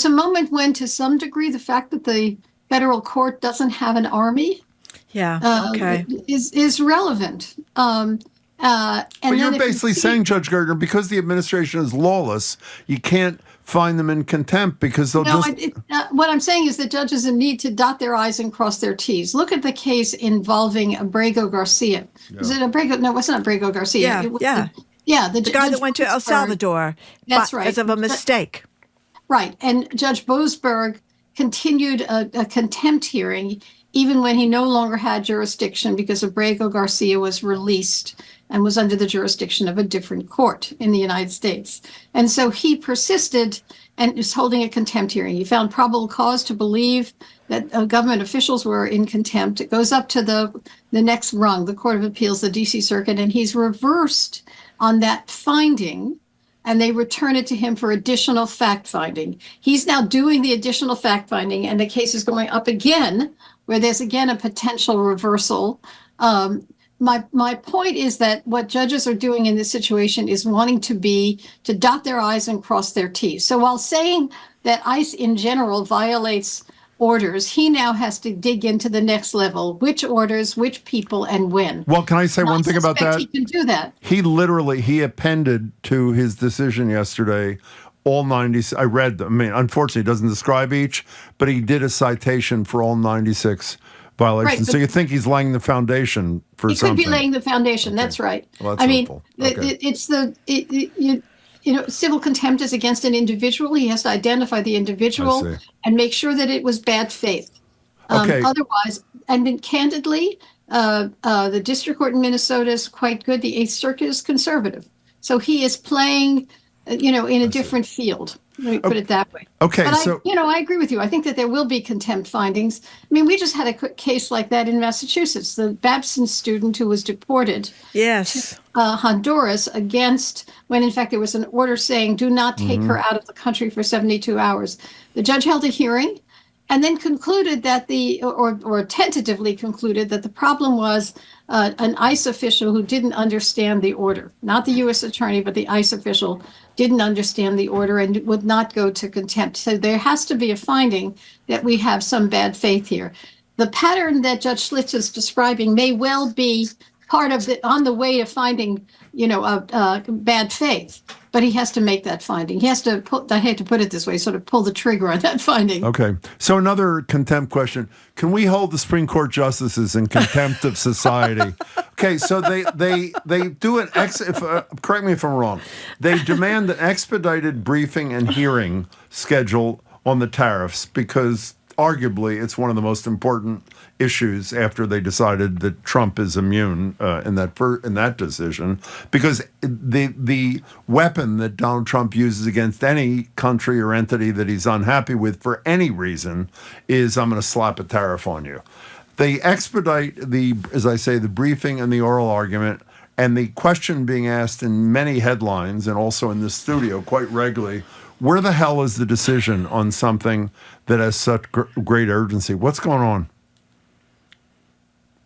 a moment when, to some degree, the fact that the federal court doesn't have an army. Is relevant. But you're basically saying, Judge Gertner, because the administration is lawless, you can't find them in contempt because they'll what I'm saying is that judges need to dot their I's and cross their T's. Look at the case involving Abrego Garcia. Yeah. Is it Abrego? No, it wasn't Abrego Garcia. The guy that went to El Salvador. That's right. Because of a mistake. Right. And Judge Boasberg continued a contempt hearing even when he no longer had jurisdiction, because Abrego Garcia was released and was under the jurisdiction of a different court in the United States. And so he persisted and is holding a contempt hearing. He found probable cause to believe that government officials were in contempt. It goes up to the next rung, the Court of Appeals, the D.C. Circuit, and he's reversed on that finding, and they return it to him for additional fact-finding. He's now doing the additional fact-finding, and the case is going up again, where there's again a potential reversal. My point is that what judges are doing in this situation is wanting to dot their I's and cross their T's. So while saying that ICE in general violates orders, he now has to dig into the next level: which orders, which people, and when. Well, can I say one thing about that? He can do that. He appended to his decision yesterday all 90. I read them. I mean, unfortunately, it doesn't describe each, but he did a citation for all 96 violations. Right, so you think he's laying the foundation for something? He could be laying the foundation. Okay. That's right. Well, that's helpful. Civil contempt is against an individual. He has to identify the individual and make sure that it was bad faith. Otherwise, and candidly, the district court in Minnesota is quite good. The Eighth Circuit is conservative. So he is playing, in a different field. Let me put it that way. Okay, but so I agree with you. I think that there will be contempt findings. I mean, we just had a case like that in Massachusetts. The Babson student who was deported yes. to Honduras when in fact there was an order saying do not take her out of the country for 72 hours. The judge held a hearing and then concluded that or tentatively concluded that the problem was an ICE official who didn't understand the order. Not the U.S. attorney, but the ICE official didn't understand the order and would not go to contempt. So there has to be a finding that we have some bad faith here. The pattern that Judge Schlitz is describing may well be part of on the way to finding, bad faith. But he has to make that finding. He has to I hate to put it this way, sort of pull the trigger on that finding. Okay. So another contempt question. Can we hold the Supreme Court justices in contempt of society? Okay, so they do an correct me if I'm wrong. They demand an expedited briefing and hearing schedule on the tariffs because arguably it's one of the most important issues after they decided that Trump is immune in that decision, because the weapon that Donald Trump uses against any country or entity that he's unhappy with for any reason is I'm going to slap a tariff on you. They expedite the briefing and the oral argument, and the question being asked in many headlines and also in this studio quite regularly, where the hell is the decision on something that has such great urgency? What's going on?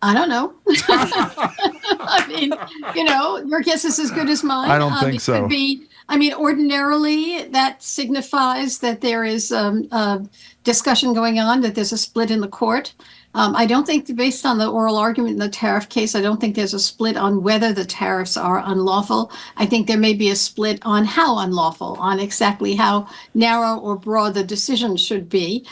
I don't know. I mean, your guess is as good as mine. I don't think so. Could be, ordinarily that signifies that there is discussion going on, that there's a split in the court. I don't think, based on the oral argument in the tariff case, I don't think there's a split on whether the tariffs are unlawful. I think there may be a split on how unlawful, on exactly how narrow or broad the decision should be.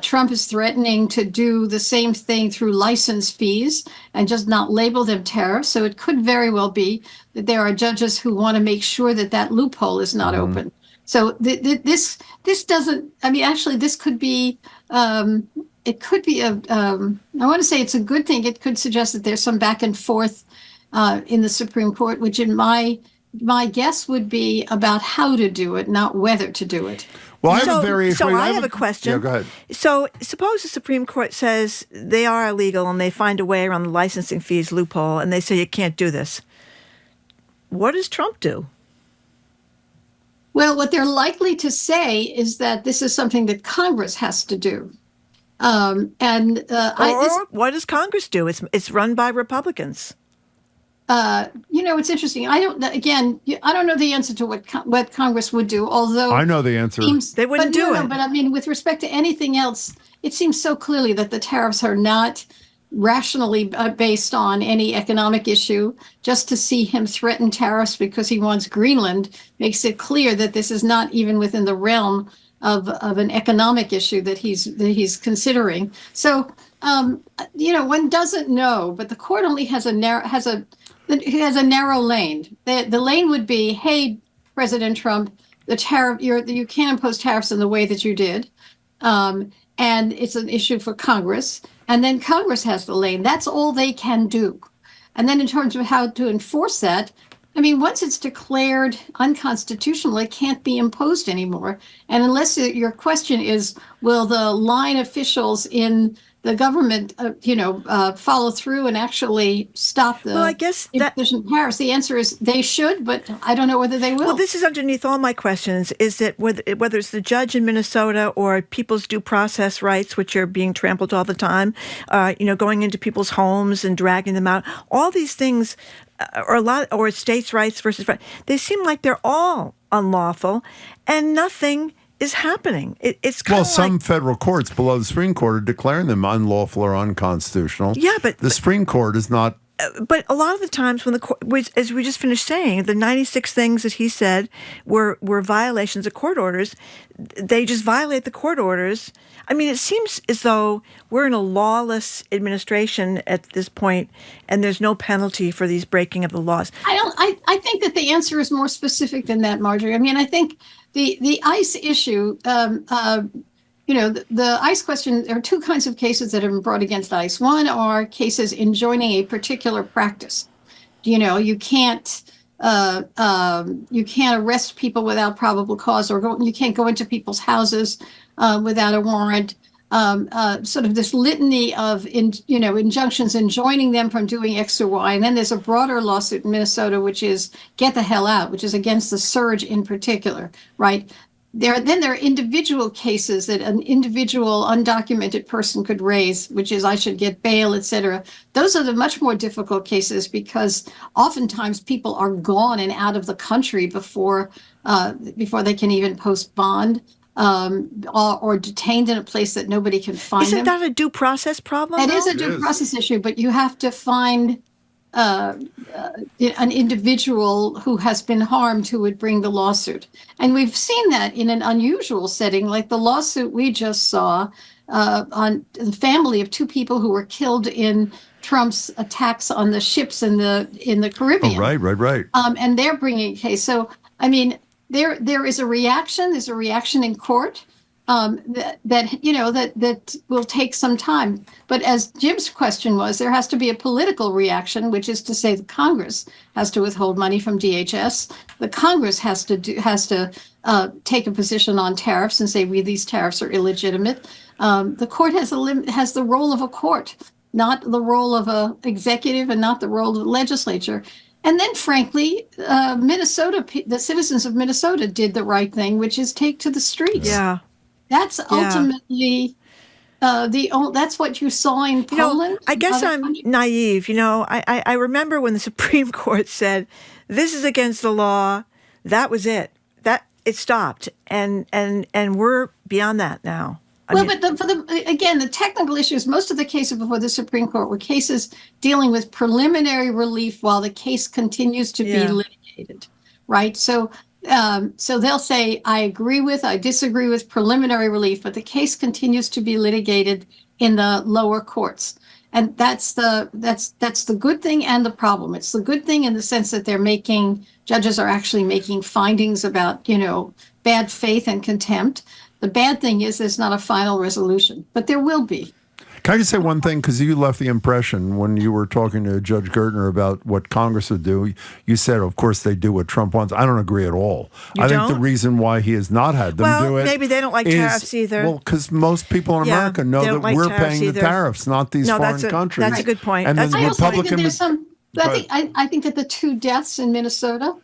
Trump is threatening to do the same thing through license fees and just not label them tariffs. So it could very well be that there are judges who want to make sure that that loophole is not open. So this doesn't, actually, this could be, it could be I want to say it's a good thing. It could suggest that there's some back and forth in the Supreme Court, which in my guess would be about how to do it, not whether to do it. Well, I have a question. Yeah, go ahead. So suppose the Supreme Court says they are illegal and they find a way around the licensing fees loophole and they say you can't do this. What does Trump do? Well, what they're likely to say is that this is something that Congress has to do. What does Congress do? It's run by Republicans. It's interesting. I don't know the answer to what Congress would do, although I know the answer. They wouldn't do it. But with respect to anything else, it seems so clearly that the tariffs are not rationally based on any economic issue. Just to see him threaten tariffs because he wants Greenland makes it clear that this is not even within the realm of an economic issue that he's considering. So one doesn't know, but the court only has a narrow lane. The lane would be, hey, President Trump, the tariff you can't impose tariffs in the way that you did, and it's an issue for Congress. And then Congress has the lane. That's all they can do. And then in terms of how to enforce that, once it's declared unconstitutional, it can't be imposed anymore. And unless your question is, will the line officials in the government, follow through and actually stop the imposition of tariffs, the answer is they should, but I don't know whether they will. Well, this is underneath all my questions, is that whether it's the judge in Minnesota or people's due process rights, which are being trampled all the time, going into people's homes and dragging them out, all these things or states' rights versus they seem like they're all unlawful and nothing is happening. It's kind of some federal courts below the Supreme Court are declaring them unlawful or unconstitutional. Yeah, but the Supreme Court is not. But a lot of the times when the court, as we just finished saying, the 96 things that he said were violations of court orders. They just violate the court orders. It seems as though we're in a lawless administration at this point, and there's no penalty for these breaking of the laws. I think that the answer is more specific than that, Marjorie. I think the ICE issue, the ICE question, there are two kinds of cases that have been brought against ICE. One are cases enjoining a particular practice. You can't you can't arrest people without probable cause, or you can't go into people's houses without a warrant. Sort of this litany of injunctions enjoining them from doing X or Y. And then there's a broader lawsuit in Minnesota, which is get the hell out, which is against the surge in particular, right? There are individual cases that an individual undocumented person could raise, which is I should get bail, et cetera. Those are the much more difficult cases because oftentimes people are gone and out of the country before they can even post bond. Or detained in a place that nobody can find them. Isn't that a due process problem? It is a due process issue, but you have to find an individual who has been harmed who would bring the lawsuit. And we've seen that in an unusual setting, like the lawsuit we just saw on the family of two people who were killed in Trump's attacks on the ships in the Caribbean. Oh, right. And they're bringing a case. So, I mean, there is a reaction. There's a reaction in court that will take some time. But as Jim's question was, there has to be a political reaction, which is to say the Congress has to withhold money from DHS. The Congress has to take a position on tariffs and say these tariffs are illegitimate. The court has the role of a court, not the role of a executive and not the role of the legislature. And then, frankly, Minnesota, the citizens of Minnesota did the right thing, which is take to the streets. Yeah. That's ultimately that's what you saw in Poland. I guess I'm naive. I remember when the Supreme Court said, this is against the law. That was it. That it stopped. And we're beyond that now. The technical issues, most of the cases before the Supreme Court were cases dealing with preliminary relief while the case continues to be litigated, right? So they'll say, I disagree with preliminary relief, but the case continues to be litigated in the lower courts. And that's the good thing and the problem. It's the good thing in the sense that judges are actually making findings about, bad faith and contempt. The bad thing is there's not a final resolution, but there will be. Can I just say one thing? Because you left the impression when you were talking to Judge Gertner about what Congress would do, you said, of course, they do what Trump wants. I don't agree at all. I think the reason why he has not had them do it maybe they don't like tariffs either. Well, because most people in America know that we're paying the tariffs, not these foreign countries. That's a good point. And then the Republican... I think that the two deaths in Minnesota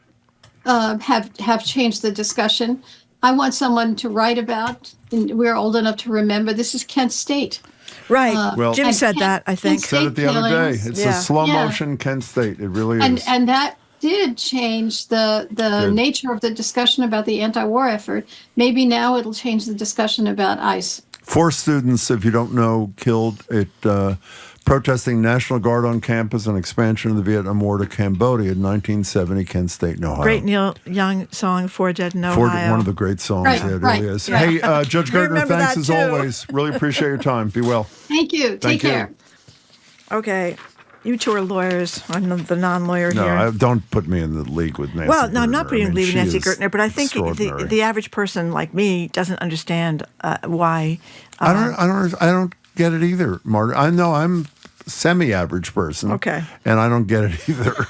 have changed the discussion. I want someone to write about, and we're old enough to remember, this is Kent State. Right. Jim said that, I think. Said it the other day. It's a slow motion Kent State. It really is. And that did change the nature of the discussion about the anti-war effort. Maybe now it'll change the discussion about ICE. 4 students, if you don't know, killed at protesting National Guard on campus and expansion of the Vietnam War to Cambodia in 1970, Kent State in Ohio. Great Neil Young song, Four Dead in Ohio. One of the great songs. It really is. Yeah. Hey, Judge Gertner, thanks as always. Really appreciate your time. Be well. Thank you. Take care. Okay. You two are lawyers. I'm the non-lawyer here. No, don't put me in the league with Nancy Well, no, Gertner. I'm not putting you in the league with Nancy Gertner, but I think the the average person like me doesn't understand why. I don't get it either, Marty. I know I'm a semi-average person. Okay. And I don't get it either.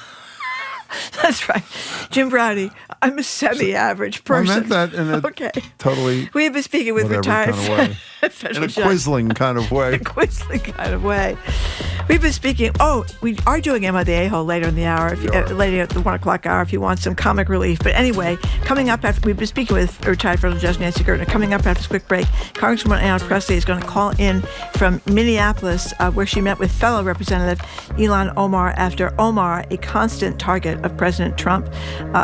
That's right. Jim Browdy, I'm a semi-average person. I meant that in a totally We have been speaking with retired kind of way. In a quizzling kind of way. In a quizzling kind of way. We've been speaking. We are doing Emma the A-hole later in the hour, later at the 1 o'clock hour, if you want some comic relief. But anyway, coming up after we've been speaking with retired federal judge Nancy Gertner. Coming up after this quick break, Congresswoman Ayanna Pressley is going to call in from Minneapolis, where she met with fellow Representative Ilhan Omar after Omar, a constant target of President Trump,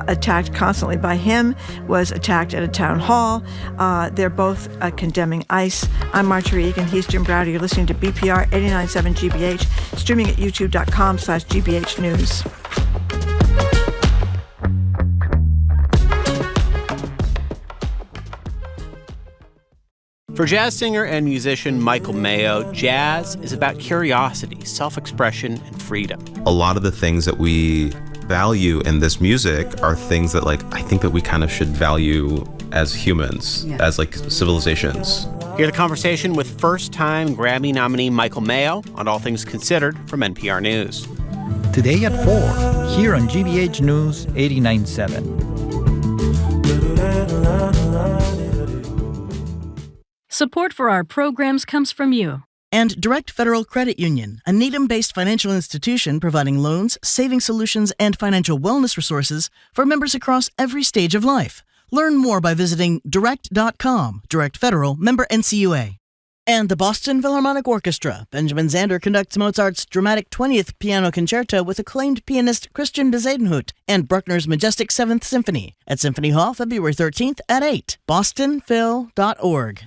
attacked constantly by him, was attacked at a town hall. They're both condemning ICE. I'm Marjorie Egan. He's Jim Browdy. You're listening to BPR 89.7 GBH. Streaming at youtube.com/GBH News. For jazz singer and musician Michael Mayo, jazz is about curiosity, self-expression, and freedom. A lot of the things that we value in this music are things that I think that we kind of should value as humans, as civilizations. Hear the conversation with first-time Grammy nominee Michael Mayo on All Things Considered from NPR News. today at 4, here on GBH News 89.7. Support for our programs comes from you. And Direct Federal Credit Union, a Needham-based financial institution providing loans, saving solutions, and financial wellness resources for members across every stage of life. Learn more by visiting direct.com. Direct Federal, member NCUA. And the Boston Philharmonic Orchestra. Benjamin Zander conducts Mozart's dramatic 20th Piano Concerto with acclaimed pianist Christian Bezuidenhout and Bruckner's majestic 7th Symphony at Symphony Hall, February 13th at 8. bostonphil.org.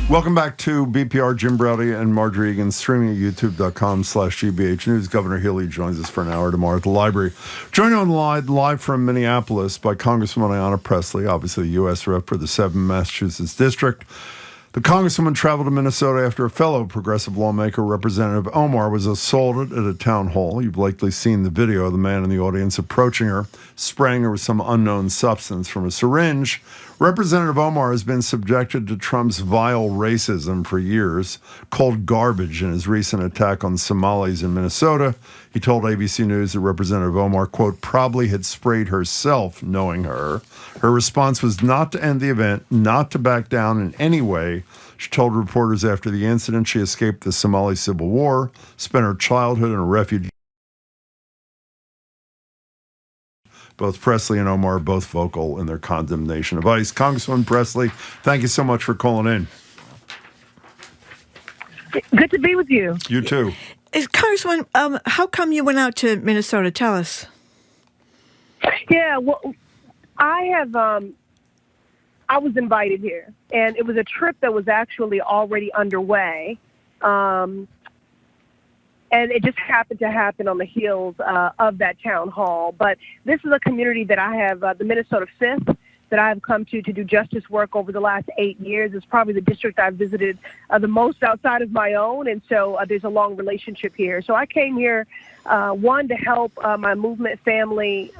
Welcome back to BPR. Jim Browdy and Marjorie Egan, streaming at youtube.com/GBH News. Governor Healy joins us for an hour tomorrow at the library. Joined on live from Minneapolis by Congresswoman Ayanna Pressley, obviously the U.S. rep for the 7th Massachusetts District. The Congresswoman traveled to Minnesota after a fellow progressive lawmaker, Representative Omar, was assaulted at a town hall. You've likely seen the video of the man in the audience approaching her, spraying her with some unknown substance from a syringe. Representative Omar has been subjected to Trump's vile racism for years, called garbage in his recent attack on Somalis in Minnesota. He told ABC News that Representative Omar, quote, probably had sprayed herself knowing her. Her response was not to end the event, not to back down in any way. She told reporters after the incident she escaped the Somali civil war, spent her childhood in a refugee. Both Pressley and Omar are both vocal in their condemnation of ICE. Congresswoman Pressley, thank you so much for calling in. Good to be with you. You too. Congresswoman, how come you went out to Minnesota? Tell us. Yeah, well, I was invited here, and it was a trip that was actually already underway. And it just happened to happen on the heels of that town hall. But this is a community that I have, the Minnesota 5th, that I have come to do justice work over the last 8 years. It's probably the district I've visited the most outside of my own. And so there's a long relationship here. So I came here, one, to help my movement family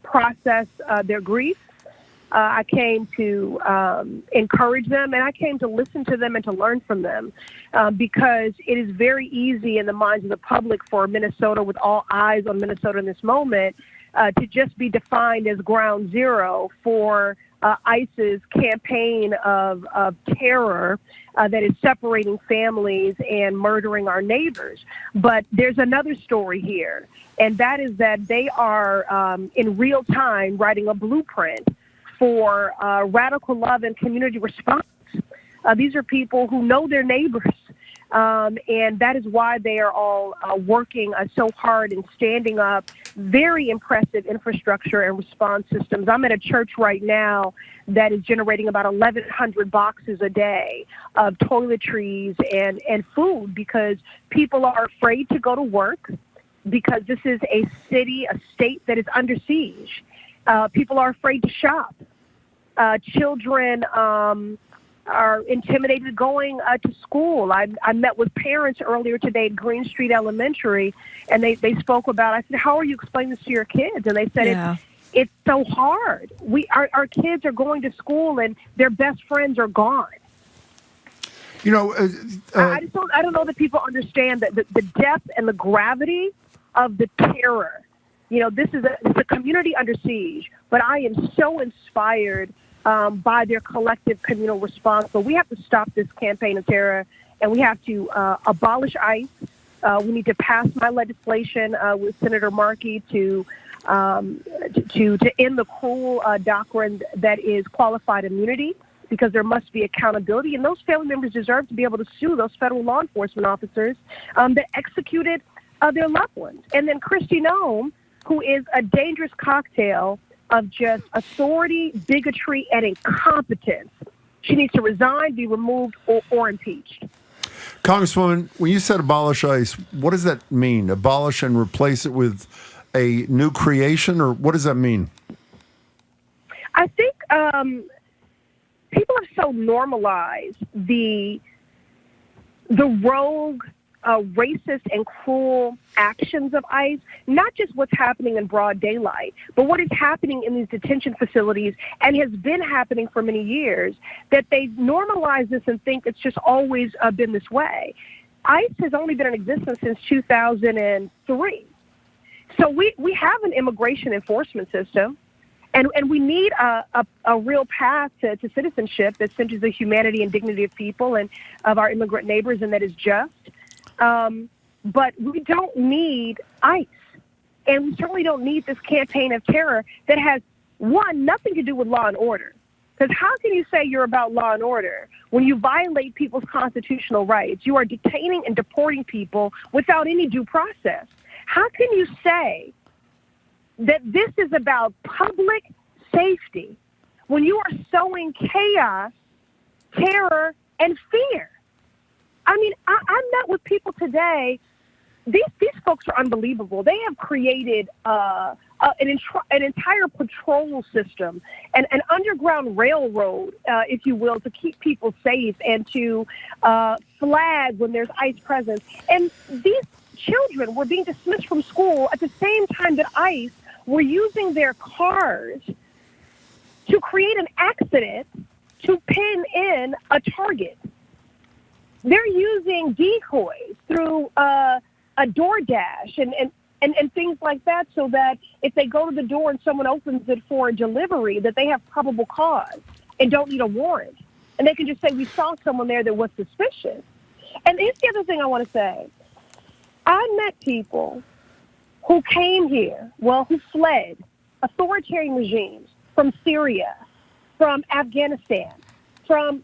process their grief. I came to encourage them, and I came to listen to them and to learn from them, because it is very easy in the minds of the public for Minnesota, with all eyes on Minnesota in this moment, to just be defined as ground zero for ICE's campaign of terror that is separating families and murdering our neighbors. But there's another story here, and that is that they are in real time writing a blueprint for radical love and community response. These are people who know their neighbors, and that is why they are all working so hard and standing up very impressive infrastructure and response systems. I'm at a church right now that is generating about 1,100 boxes a day of toiletries and food, because people are afraid to go to work, because this is a city, a state that is under siege. People are afraid to shop. Children are intimidated going to school. I met with parents earlier today at Green Street Elementary, and they spoke about, I said, how are you explaining this to your kids? And they said, it's so hard. Our kids are going to school and their best friends are gone. You know, I don't know that people understand that the depth and the gravity of the terror. You know, this is a community under siege, but I am so inspired by their collective communal response. But we have to stop this campaign of terror, and we have to abolish ICE. We need to pass my legislation with Senator Markey to end the cruel doctrine that is qualified immunity, because there must be accountability, and those family members deserve to be able to sue those federal law enforcement officers that executed their loved ones. And then Kristi Noem, who is a dangerous cocktail of just authority, bigotry, and incompetence. She needs to resign, be removed, or impeached. Congresswoman, when you said abolish ICE, what does that mean? Abolish and replace it with a new creation, or what does that mean? I think people have so normalized the rogue racist and cruel actions of ICE, not just what's happening in broad daylight, but what is happening in these detention facilities and has been happening for many years, that they normalize this and think it's just always been this way. ICE has only been in existence since 2003. So we have an immigration enforcement system, and we need a real path to citizenship that centers the humanity and dignity of people and of our immigrant neighbors, and that is just. But we don't need ICE, and we certainly don't need this campaign of terror that has, one, nothing to do with law and order. Because how can you say you're about law and order when you violate people's constitutional rights? You are detaining and deporting people without any due process. How can you say that this is about public safety when you are sowing chaos, terror, and fear? I mean, I met with people today. These folks are unbelievable. They have created an entire patrol system, an underground railroad, if you will, to keep people safe and to flag when there's ICE presence. And these children were being dismissed from school at the same time that ICE were using their cars to create an accident to pin in a target. They're using decoys through a DoorDash and things like that, so that if they go to the door and someone opens it for a delivery, that they have probable cause and don't need a warrant. And they can just say, we saw someone there that was suspicious. And here's the other thing I want to say. I met people who came here, who fled authoritarian regimes from Syria, from Afghanistan, from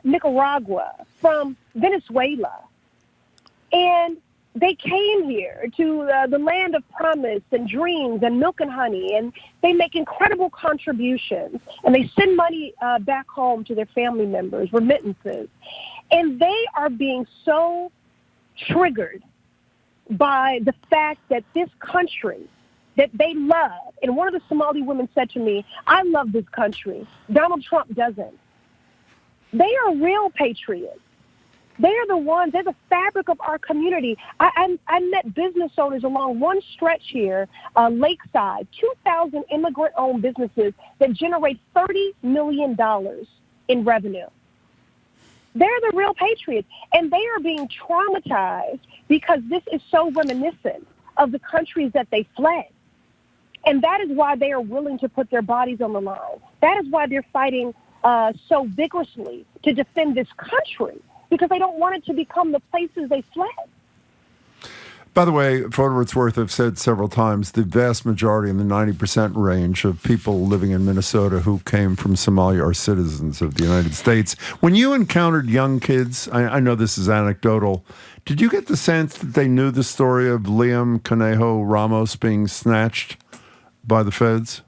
Nicaragua, from Venezuela. And they came here to the land of promise and dreams and milk and honey, and they make incredible contributions, and they send money back home to their family members, remittances. And they are being so triggered by the fact that this country that they love, and one of the Somali women said to me, I love this country. Donald Trump doesn't. They are real patriots. They are the ones, they're the fabric of our community. I met business owners along one stretch here, Lakeside, 2,000 immigrant-owned businesses that generate $30 million in revenue. They're the real patriots, and they are being traumatized because this is so reminiscent of the countries that they fled. And that is why they are willing to put their bodies on the line. That is why they're fighting so vigorously to defend this country, because they don't want it to become the places they fled. By the way, for what it's worth, I've said several times, the vast majority in the 90% range of people living in Minnesota who came from Somalia are citizens of the United States. When you encountered young kids, I know this is anecdotal, did you get the sense that they knew the story of Liam Conejo Ramos being snatched by the feds?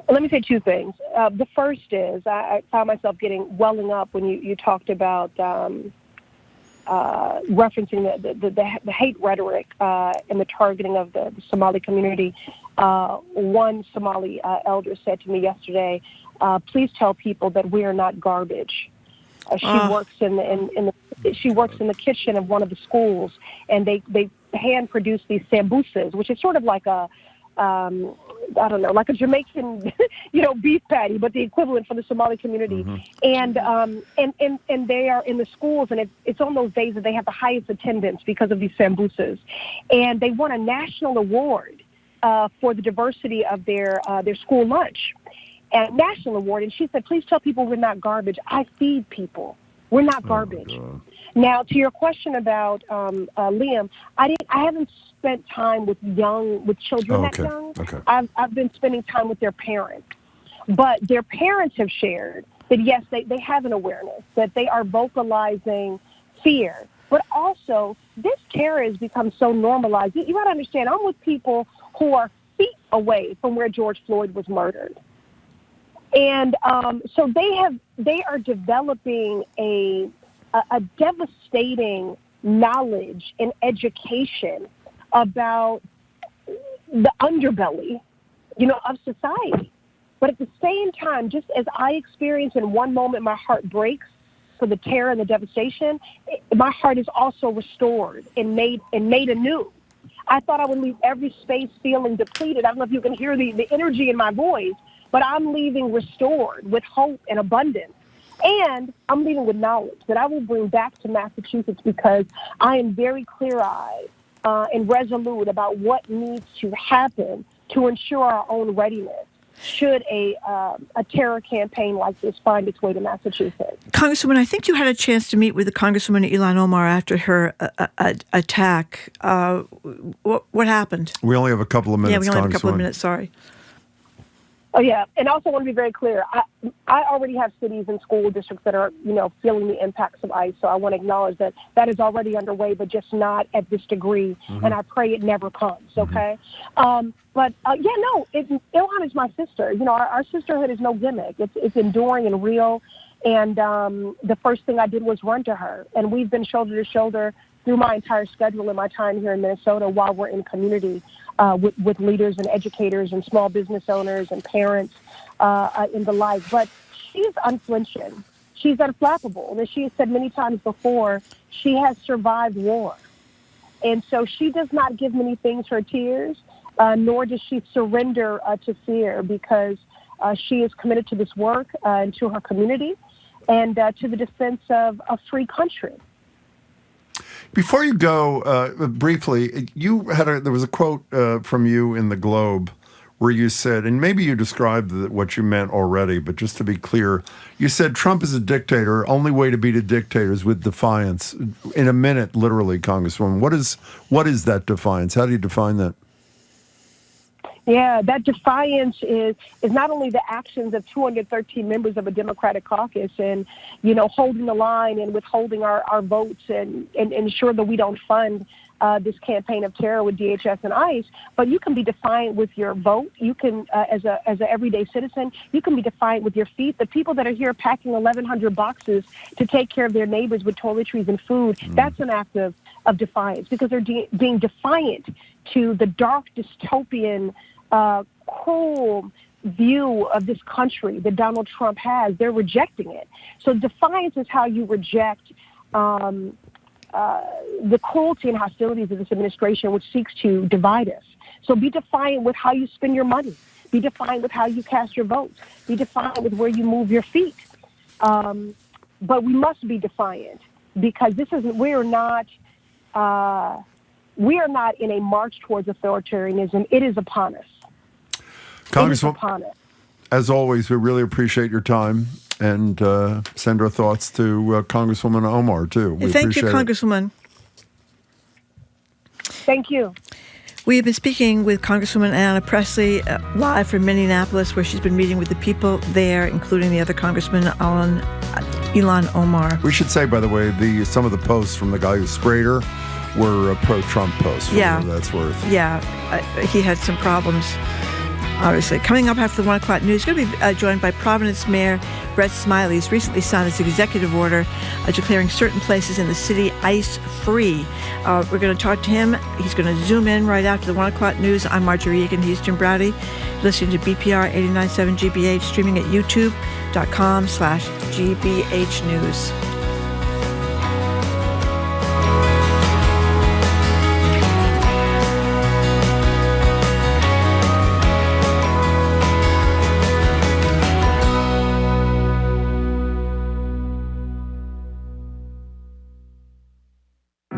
Let me say two things. The first is I found myself welling up when you talked about referencing the hate rhetoric and the targeting of the Somali community. One Somali elder said to me yesterday, please tell people that we are not garbage. She works in the kitchen of one of the schools, and they hand produce these sambusas, which is sort of like a I don't know, like a Jamaican, beef patty, but the equivalent for the Somali community. Mm-hmm. And they are in the schools, and it's on those days that they have the highest attendance because of these sambusas. And they won a national award for the diversity of their school lunch, a national award. And she said, please tell people we're not garbage. I feed people. We're not garbage. Now, to your question about Liam, I haven't spent time with children that young. Okay. I've been spending time with their parents, but their parents have shared that yes, they have an awareness that they are vocalizing fear, but also this terror has become so normalized. You got to understand, I'm with people who are feet away from where George Floyd was murdered. And so they are developing a devastating knowledge and education about the underbelly, of society. But at the same time, just as I experience in one moment my heart breaks for the terror and the devastation, my heart is also restored and made anew. I thought I would leave every space feeling depleted. I don't know if you can hear the energy in my voice, but I'm leaving restored with hope and abundance. And I'm leaving with knowledge that I will bring back to Massachusetts, because I am very clear-eyed and resolute about what needs to happen to ensure our own readiness should a terror campaign like this find its way to Massachusetts. Congresswoman, I think you had a chance to meet with the Congresswoman Ilhan Omar after her attack. What happened? We only have a couple of minutes, Yeah, we only have a couple of minutes, sorry. Oh, yeah. And I also want to be very clear. I already have cities and school districts that are, feeling the impacts of ICE. So I want to acknowledge that is already underway, but just not at this degree. Mm-hmm. And I pray it never comes, okay? Ilhan is my sister. Our sisterhood is no gimmick. It's enduring and real. And the first thing I did was run to her. And we've been shoulder to shoulder through my entire schedule in my time here in Minnesota while we're in community with leaders and educators and small business owners and parents and the like. But she's unflinching. She's unflappable. And as she has said many times before, she has survived war. And so she does not give many things her tears, nor does she surrender to fear, because she is committed to this work and to her community and to the defense of a free country. Before you go, briefly, there was a quote from you in the Globe where you said, and maybe you described what you meant already, but just to be clear, you said Trump is a dictator. Only way to beat a dictator is with defiance. In a minute, literally, Congresswoman. What is that defiance? How do you define that? Yeah, that defiance is not only the actions of 213 members of a Democratic caucus and, holding the line and withholding our votes and ensure that we don't fund this campaign of terror with DHS and ICE, but you can be defiant with your vote. You can, as an everyday citizen, you can be defiant with your feet. The people that are here packing 1,100 boxes to take care of their neighbors with toiletries and food, that's an act of defiance, because they're being defiant to the dark dystopian cruel view of this country that Donald Trump has. They're rejecting it. So defiance is how you reject the cruelty and hostilities of this administration, which seeks to divide us. So be defiant with how you spend your money. Be defiant with how you cast your votes. Be defiant with where you move your feet. But we must be defiant, because we are not in a march towards authoritarianism. It is upon us. Congresswoman, as always, we really appreciate your time, and send our thoughts to Congresswoman Omar, too. Thank you, Congresswoman. Thank you. We have been speaking with Congresswoman Ayanna Pressley live from Minneapolis, where she's been meeting with the people there, including the other Congressman, Ilhan Omar. We should say, by the way, some of the posts from the guy who sprayed her were pro-Trump posts. Yeah. That's worth. Yeah. He had some problems, obviously. Coming up after the 1 o'clock news, going to be joined by Providence Mayor Brett Smiley. He's recently signed his executive order declaring certain places in the city ICE-free. We're going to talk to him. He's going to zoom in right after the 1 o'clock news. I'm Marjorie Egan. He's Jim Browdy. Listening to BPR 89.7 GBH, streaming at youtube.com/GBH News.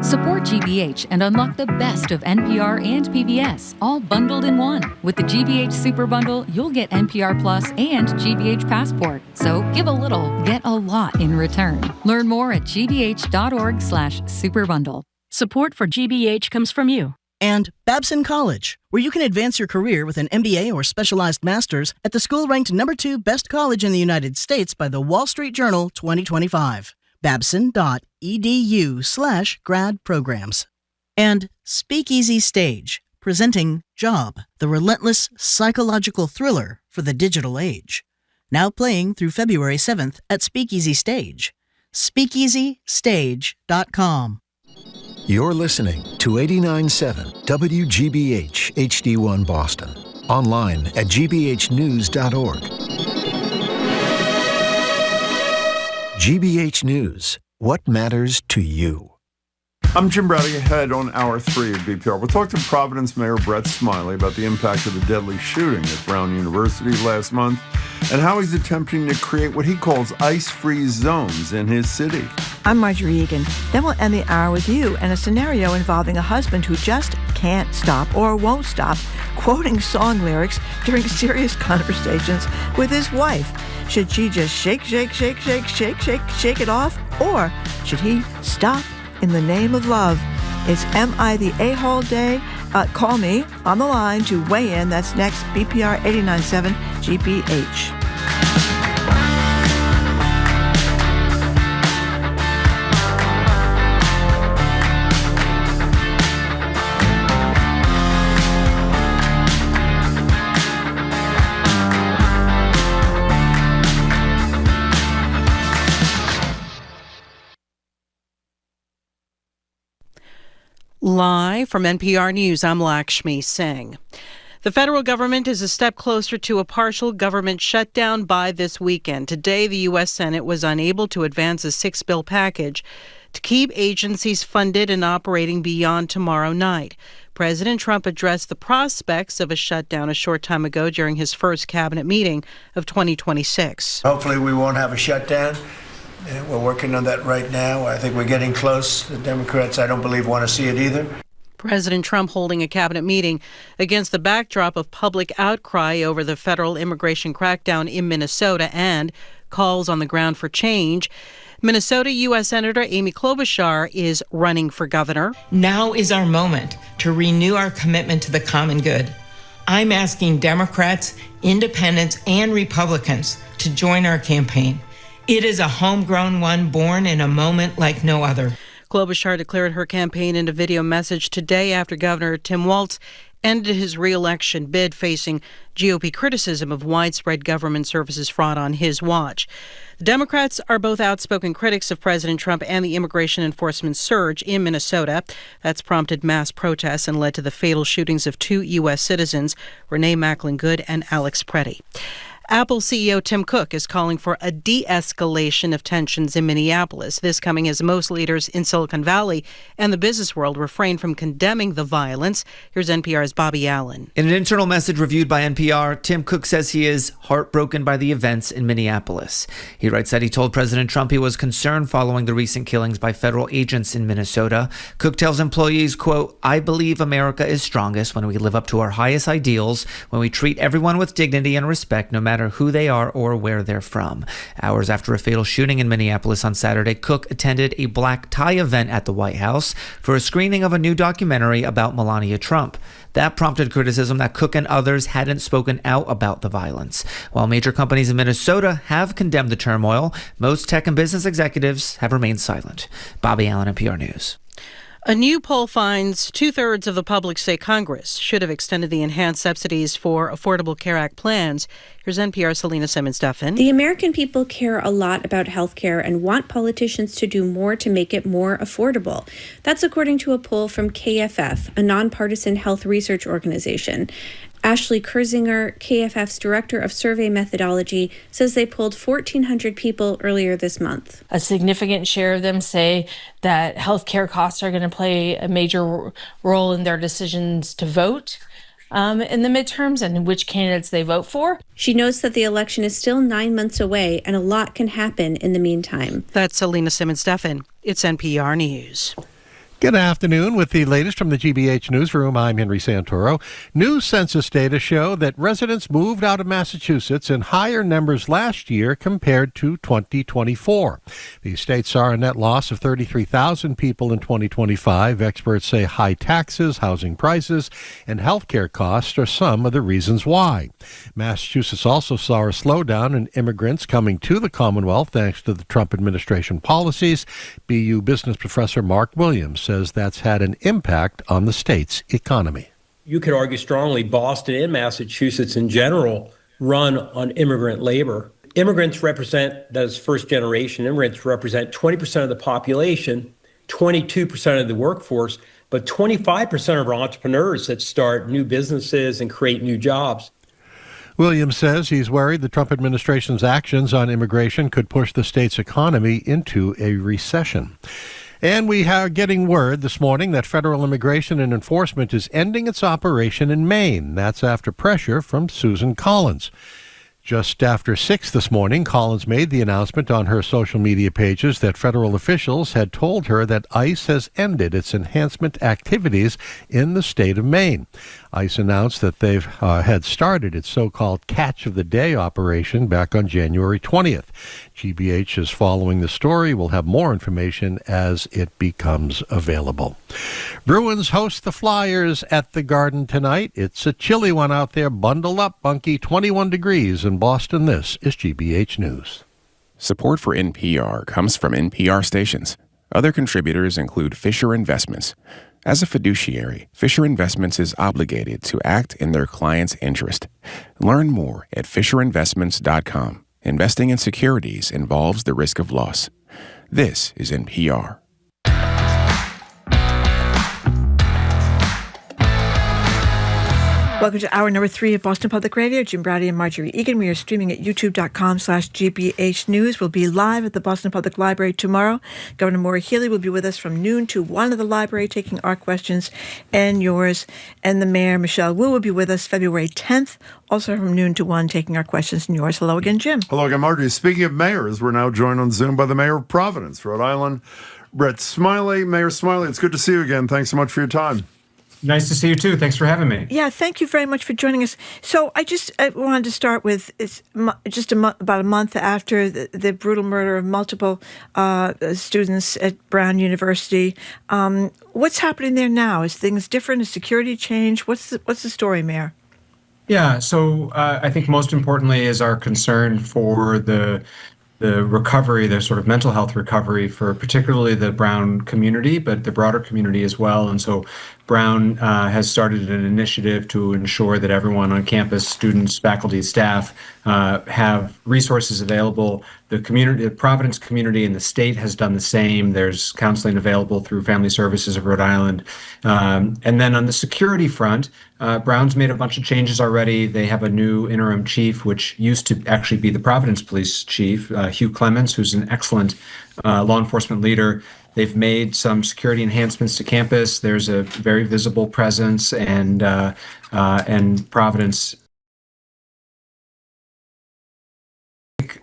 Support GBH and unlock the best of NPR and PBS, all bundled in one. With the GBH Super Bundle, you'll get NPR Plus and GBH Passport. So give a little, get a lot in return. Learn more at gbh.org/superbundle. Support for GBH comes from you. And Babson College, where you can advance your career with an MBA or specialized master's at the school ranked #2 best college in the United States by the Wall Street Journal 2025. Babson.edu/grad programs. And Speakeasy Stage, presenting Job, the relentless psychological thriller for the digital age. Now playing through February 7th at Speakeasy Stage. SpeakeasyStage.com. You're listening to 89.7 WGBH HD1 Boston. Online at gbhnews.org. GBH News. What matters to you? I'm Jim Browdy, ahead on Hour 3 of BPR. We'll talk to Providence Mayor Brett Smiley about the impact of the deadly shooting at Brown University last month and how he's attempting to create what he calls ice-free zones in his city. I'm Marjorie Egan. Then we'll end the hour with you and a scenario involving a husband who just can't stop or won't stop quoting song lyrics during serious conversations with his wife. Should she just shake it off? Or should he stop in the name of love? It's Am I the A-Hole Day? Call me on the line to weigh in. That's next, BPR 89.7 GBH. Live from NPR News, I'm Lakshmi Singh. The federal government is a step closer to a partial government shutdown by this weekend. Today, the U.S. Senate was unable to advance a 6-bill package to keep agencies funded and operating beyond tomorrow night. President Trump addressed the prospects of a shutdown a short time ago during his first cabinet meeting of 2026. Hopefully we won't have a shutdown. We're working on that right now. I think we're getting close. The Democrats, I don't believe, want to see it either. President Trump holding a cabinet meeting against the backdrop of public outcry over the federal immigration crackdown in Minnesota and calls on the ground for change. Minnesota U.S. Senator Amy Klobuchar is running for governor. Now is our moment to renew our commitment to the common good. I'm asking Democrats, independents, and Republicans to join our campaign. It is a homegrown one born in a moment like no other. Klobuchar declared her campaign in a video message today after Governor Tim Walz ended his re-election bid, facing GOP criticism of widespread government services fraud on his watch. The Democrats are both outspoken critics of President Trump and the immigration enforcement surge in Minnesota. That's prompted mass protests and led to the fatal shootings of 2 U.S. citizens, Renee Macklin Good and Alex Preddy. Apple CEO Tim Cook is calling for a de-escalation of tensions in Minneapolis. This coming as most leaders in Silicon Valley and the business world refrain from condemning the violence. Here's NPR's Bobby Allen. In an internal message reviewed by NPR, Tim Cook says he is heartbroken by the events in Minneapolis. He writes that he told President Trump he was concerned following the recent killings by federal agents in Minnesota. Cook tells employees, quote, "I believe America is strongest when we live up to our highest ideals, when we treat everyone with dignity and respect, no matter who they are or where they're from." Hours after a fatal shooting in Minneapolis on Saturday, Cook attended a black tie event at the White House for a screening of a new documentary about Melania Trump. That prompted criticism that Cook and others hadn't spoken out about the violence. While major companies in Minnesota have condemned the turmoil, most tech and business executives have remained silent. Bobby Allen, NPR News. A new poll finds 2/3 of the public say Congress should have extended the enhanced subsidies for Affordable Care Act plans. Here's NPR's Selena Simmons-Duffin. The American people care a lot about health care and want politicians to do more to make it more affordable. That's according to a poll from KFF, a nonpartisan health research organization. Ashley Kurzinger, KFF's director of survey methodology, says they polled 1,400 people earlier this month. A significant share of them say that healthcare costs are going to play a major role in their decisions to vote in the midterms and which candidates they vote for. She notes that the election is still 9 months away and a lot can happen in the meantime. That's Selena Simmons-Duffin. It's NPR News. Good afternoon. With the latest from the GBH Newsroom, I'm Henry Santoro. New census data show that residents moved out of Massachusetts in higher numbers last year compared to 2024. The state saw a net loss of 33,000 people in 2025. Experts say high taxes, housing prices, and health care costs are some of the reasons why. Massachusetts also saw a slowdown in immigrants coming to the Commonwealth thanks to the Trump administration policies. BU business professor Mark Williams says that's had an impact on the state's economy. You could argue strongly Boston and Massachusetts in general run on immigrant labor. Immigrants represent, that is first generation, immigrants represent 20% of the population, 22% of the workforce, but 25% of our entrepreneurs that start new businesses and create new jobs. Williams says he's worried the Trump administration's actions on immigration could push the state's economy into a recession. And we are getting word this morning that Federal Immigration and Enforcement is ending its operation in Maine. That's after pressure from Susan Collins. Just after 6 this morning, Collins made the announcement on her social media pages that federal officials had told her that ICE has ended its enhancement activities in the state of Maine. ICE announced that they've had started its so-called Catch of the Day operation back on January 20th. GBH is following the story. We'll have more information as it becomes available. Bruins host the Flyers at the Garden tonight. It's a chilly one out there. Bundle up, Bunky. 21 degrees in Boston. This is GBH News. Support for NPR comes from NPR stations. Other contributors include Fisher Investments. As a fiduciary, Fisher Investments is obligated to act in their client's interest. Learn more at FisherInvestments.com. Investing in securities involves the risk of loss. This is NPR. Welcome to hour number 3 of Boston Public Radio. Jim Brady and Marjorie Egan. We are streaming at youtube.com/GBH News. We'll be live at the Boston Public Library tomorrow. Governor Maura Healey will be with us from noon to 1 at the library, taking our questions and yours. And the mayor, Michelle Wu, will be with us February 10th, also from noon to 1, taking our questions and yours. Hello again, Jim. Hello again, Marjorie. Speaking of mayors, we're now joined on Zoom by the mayor of Providence, Rhode Island, Brett Smiley. Mayor Smiley, it's good to see you again. Thanks so much for your time. Nice to see you, too. Thanks for having me. Yeah, thank you very much for joining us. So I wanted to start with about a month after the brutal murder of multiple students at Brown University. What's happening there now? Is things different? Has security changed? What's the story, Mayor? Yeah, so I think most importantly is our concern for the recovery, the sort of mental health recovery for particularly the Brown community, but the broader community as well. And so Brown has started an initiative to ensure that everyone on campus, students, faculty, staff, have resources available. The community, the Providence community and the state has done the same. There's counseling available through Family Services of Rhode Island. And then on the security front, Brown's made a bunch of changes already. They have a new interim chief, which used to actually be the Providence Police Chief, Hugh Clements, who's an excellent law enforcement leader. They've made some security enhancements to campus. There's a very visible presence, and Providence.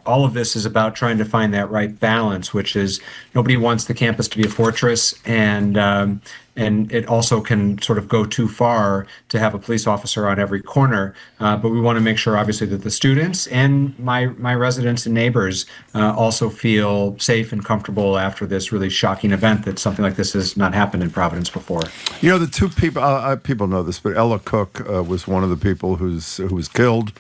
All of this is about trying to find that right balance, which is nobody wants the campus to be a fortress, and it also can sort of go too far to have a police officer on every corner. But we want to make sure, obviously, that the students and my residents and neighbors also feel safe and comfortable after this really shocking event that something like this has not happened in Providence before. You know, the two people, people know this, but Ella Cook was one of the people who was killed,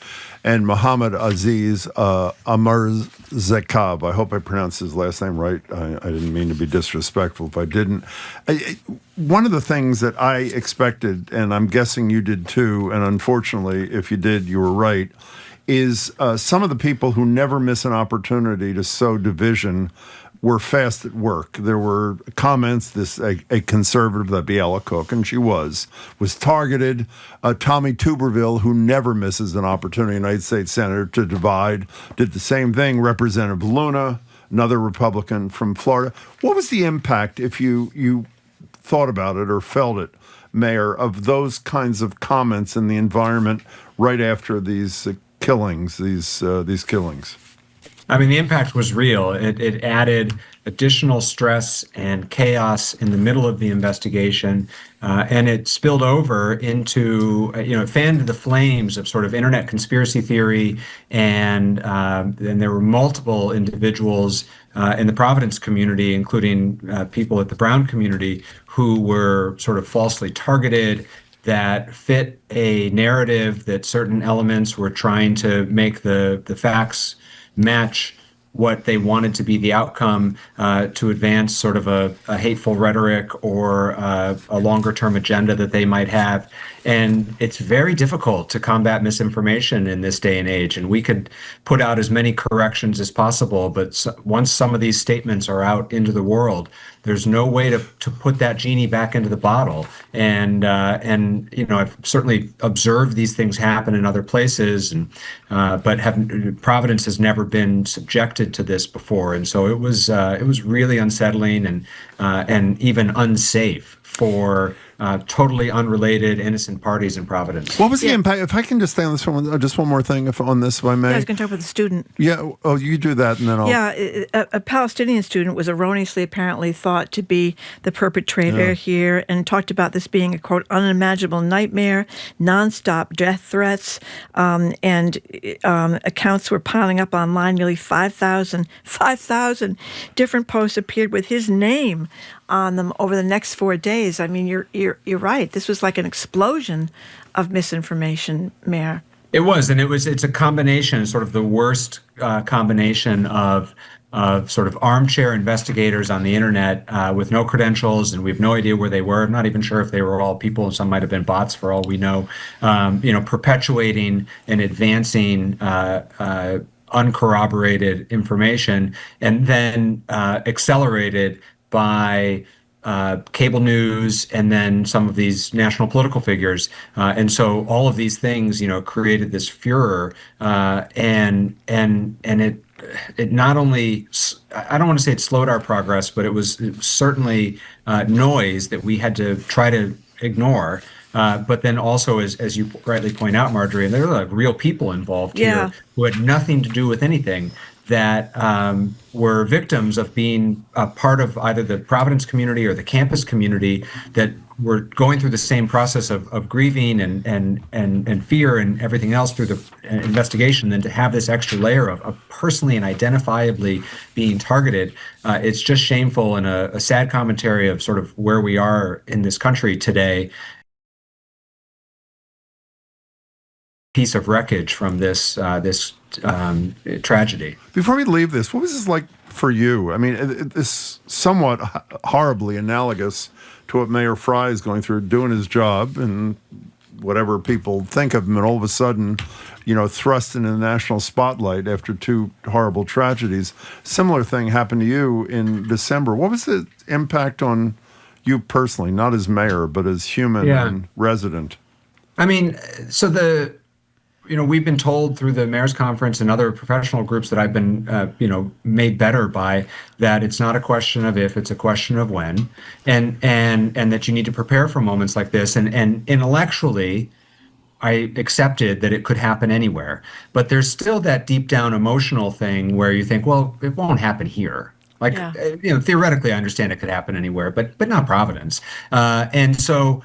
and Muhammad Aziz Amarzekab. I hope I pronounced his last name right. I didn't mean to be disrespectful if I didn't. One of the things that I expected, and I'm guessing you did too, and unfortunately, if you did, you were right, is some of the people who never miss an opportunity to sow division were fast at work. There were comments, a conservative, that'd be Ella Cook, and she was targeted. Tommy Tuberville, who never misses an opportunity, United States Senator, to divide, did the same thing. Representative Luna, another Republican from Florida. What was the impact, if you thought about it or felt it, Mayor, of those kinds of comments in the environment right after these killings? I mean, the impact was real. It added additional stress and chaos in the middle of the investigation, and it spilled over into, it fanned the flames of sort of internet conspiracy theory, and there were multiple individuals in the Providence community, including people at the Brown community, who were sort of falsely targeted, that fit a narrative that certain elements were trying to make the facts match what they wanted to be the outcome, to advance sort of a hateful rhetoric or a longer term agenda that they might have. And it's very difficult to combat misinformation in this day and age. And we could put out as many corrections as possible, but once some of these statements are out into the world, there's no way to put that genie back into the bottle. And I've certainly observed these things happen in other places, but Providence has never been subjected to this before, and so it was really unsettling and even unsafe for totally unrelated, innocent parties in Providence. What was the impact? If I can just stay on this one, just one more thing on this, if I may. Yeah, I was going to talk about the student. Yeah. Oh, you do that, and then I'll. Yeah, a Palestinian student was erroneously apparently thought to be the perpetrator here, and talked about this being a, quote, unimaginable nightmare, nonstop death threats, and accounts were piling up online. Nearly 5,000 different posts appeared with his name on them over the next 4 days. I mean, you're right. This was like an explosion of misinformation, Mayor. It was, and it's a combination, sort of the worst combination of sort of armchair investigators on the internet with no credentials, and we have no idea where they were. I'm not even sure if they were all people, and some might have been bots for all we know. Perpetuating and advancing uncorroborated information, and then accelerated by cable news and then some of these national political figures. And so all of these things, created this furor, and it not only, I don't want to say it slowed our progress, but it was certainly noise that we had to try to ignore. But then also, as you rightly point out, Marjorie, there were real people involved here who had nothing to do with anything, that were victims of being a part of either the Providence community or the campus community, that were going through the same process of grieving and fear and everything else through the investigation. Then to have this extra layer of personally and identifiably being targeted, it's just shameful, and a sad commentary of sort of where we are in this country today. Piece of wreckage from this tragedy. Before we leave this, what was this like for you? I mean, it's somewhat horribly analogous to what Mayor Fry is going through, doing his job, and whatever people think of him, and all of a sudden, thrust into the national spotlight after two horrible tragedies. Similar thing happened to you in December. What was the impact on you personally, not as mayor, but as human and resident? I mean, so we've been told through the mayor's conference and other professional groups that I've been, made better by, that it's not a question of if, it's a question of when, and that you need to prepare for moments like this. And intellectually, I accepted that it could happen anywhere, but there's still that deep down emotional thing where you think, well, it won't happen here. Theoretically, I understand it could happen anywhere, but not Providence. And so,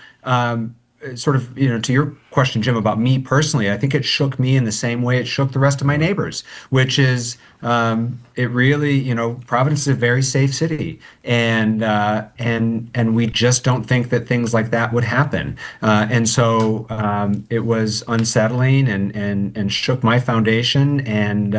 sort of, to your question, Jim, about me personally, I think it shook me in the same way it shook the rest of my neighbors, which is it really, Providence is a very safe city, and we just don't think that things like that would happen. And so it was unsettling and shook my foundation, and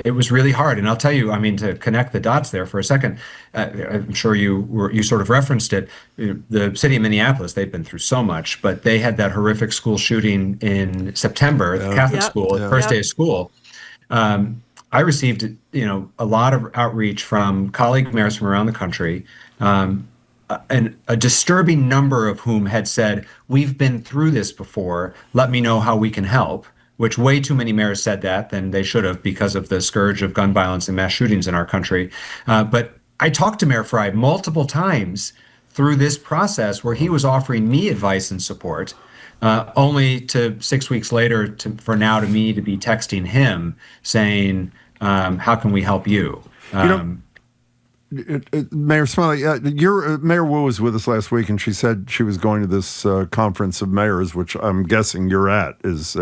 it was really hard. And I'll tell you, I mean, to connect the dots there for a second, I'm sure you sort of referenced it. The city of Minneapolis, they've been through so much, but they had that horrific school shooting in September, the Catholic school, the first day of school. I received, a lot of outreach from colleague mayors from around the country, and a disturbing number of whom had said, "We've been through this before. Let me know how we can help." Which way too many mayors said that than they should have, because of the scourge of gun violence and mass shootings in our country. But I talked to Mayor Fry multiple times through this process where he was offering me advice and support, only to 6 weeks later for me to be texting him saying, how can we help you? Mayor Smiley, Mayor Wu was with us last week, and she said she was going to this conference of mayors, which I'm guessing you're at, is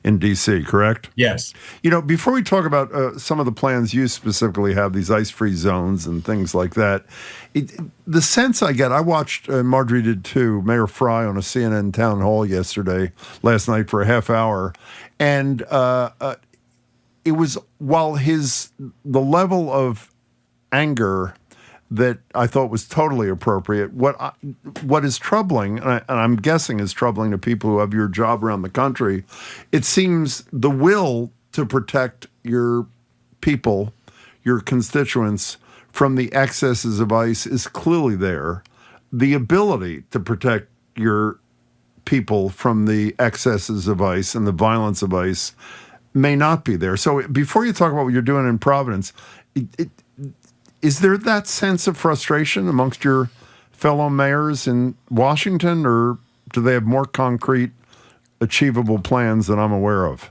in D.C., correct? Yes. Before we talk about some of the plans you specifically have, these ice-free zones and things like that, the sense I get, I watched, Marjorie did too, Mayor Fry on a CNN town hall last night for a half hour, and it was, while the level of anger that I thought was totally appropriate. What is troubling, and I'm guessing is troubling to people who have your job around the country, it seems the will to protect your people, your constituents, from the excesses of ICE is clearly there. The ability to protect your people from the excesses of ICE and the violence of ICE may not be there. So before you talk about what you're doing in Providence, is there that sense of frustration amongst your fellow mayors in Washington, or do they have more concrete, achievable plans that I'm aware of?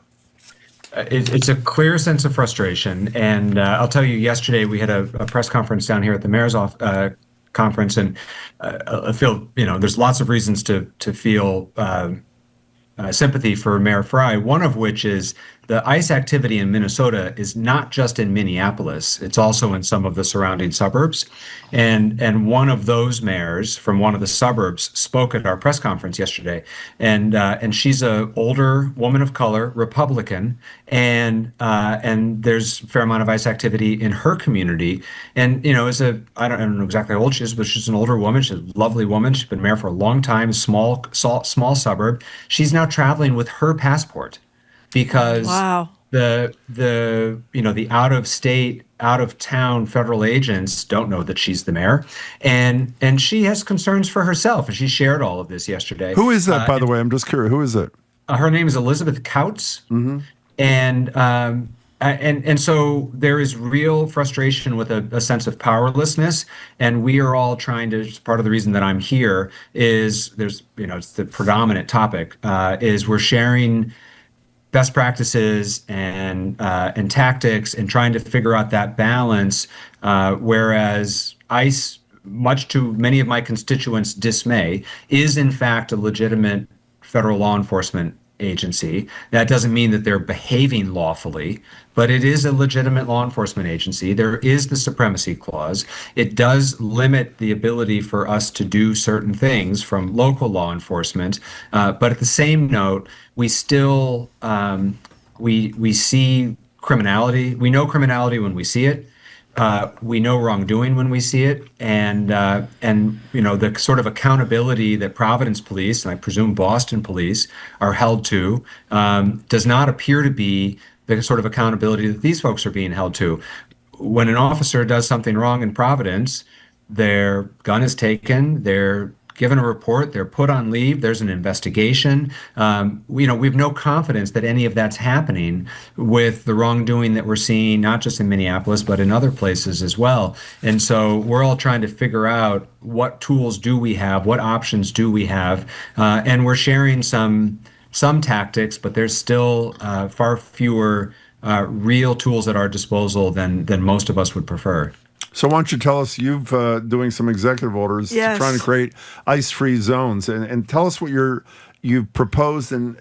It's a clear sense of frustration. And I'll tell you, yesterday we had a press conference down here at the mayor's conference, and I feel, there's lots of reasons to feel sympathy for Mayor Frey, one of which is the ICE activity in Minnesota is not just in Minneapolis, it's also in some of the surrounding suburbs. And one of those mayors from one of the suburbs spoke at our press conference yesterday. And she's an older woman of color, Republican, and there's a fair amount of ICE activity in her community. And, I don't know exactly how old she is, but she's an older woman. She's a lovely woman. She's been mayor for a long time, small suburb. She's now traveling with her passport because the out of state, out of town federal agents don't know that she's the mayor, and she has concerns for herself, and she shared all of this yesterday. Who is that, by the way? I'm just curious. Who is it? Her name is Elizabeth Kautz, and so there is real frustration with a sense of powerlessness, and we are all trying to. Part of the reason that I'm here is it's the predominant topic is we're sharing best practices and tactics and trying to figure out that balance, whereas ICE, much to many of my constituents' dismay, is in fact a legitimate federal law enforcement agency. That doesn't mean that they're behaving lawfully, but it is a legitimate law enforcement agency. There is the supremacy clause. It does limit the ability for us to do certain things from local law enforcement. But at the same note, we still we see criminality. We know criminality when we see it. We know wrongdoing when we see it, and the sort of accountability that Providence police, and I presume Boston police, are held to does not appear to be the sort of accountability that these folks are being held to. When an officer does something wrong in Providence, their gun is taken, they're given a report, they're put on leave, there's an investigation. We have no confidence that any of that's happening with the wrongdoing that we're seeing, not just in Minneapolis, but in other places as well. And so we're all trying to figure out what tools do we have, what options do we have, and we're sharing some tactics, but there's still far fewer real tools at our disposal than most of us would prefer. So why don't you tell us, you've doing some executive orders trying to create ICE-free zones, and tell us what you've proposed in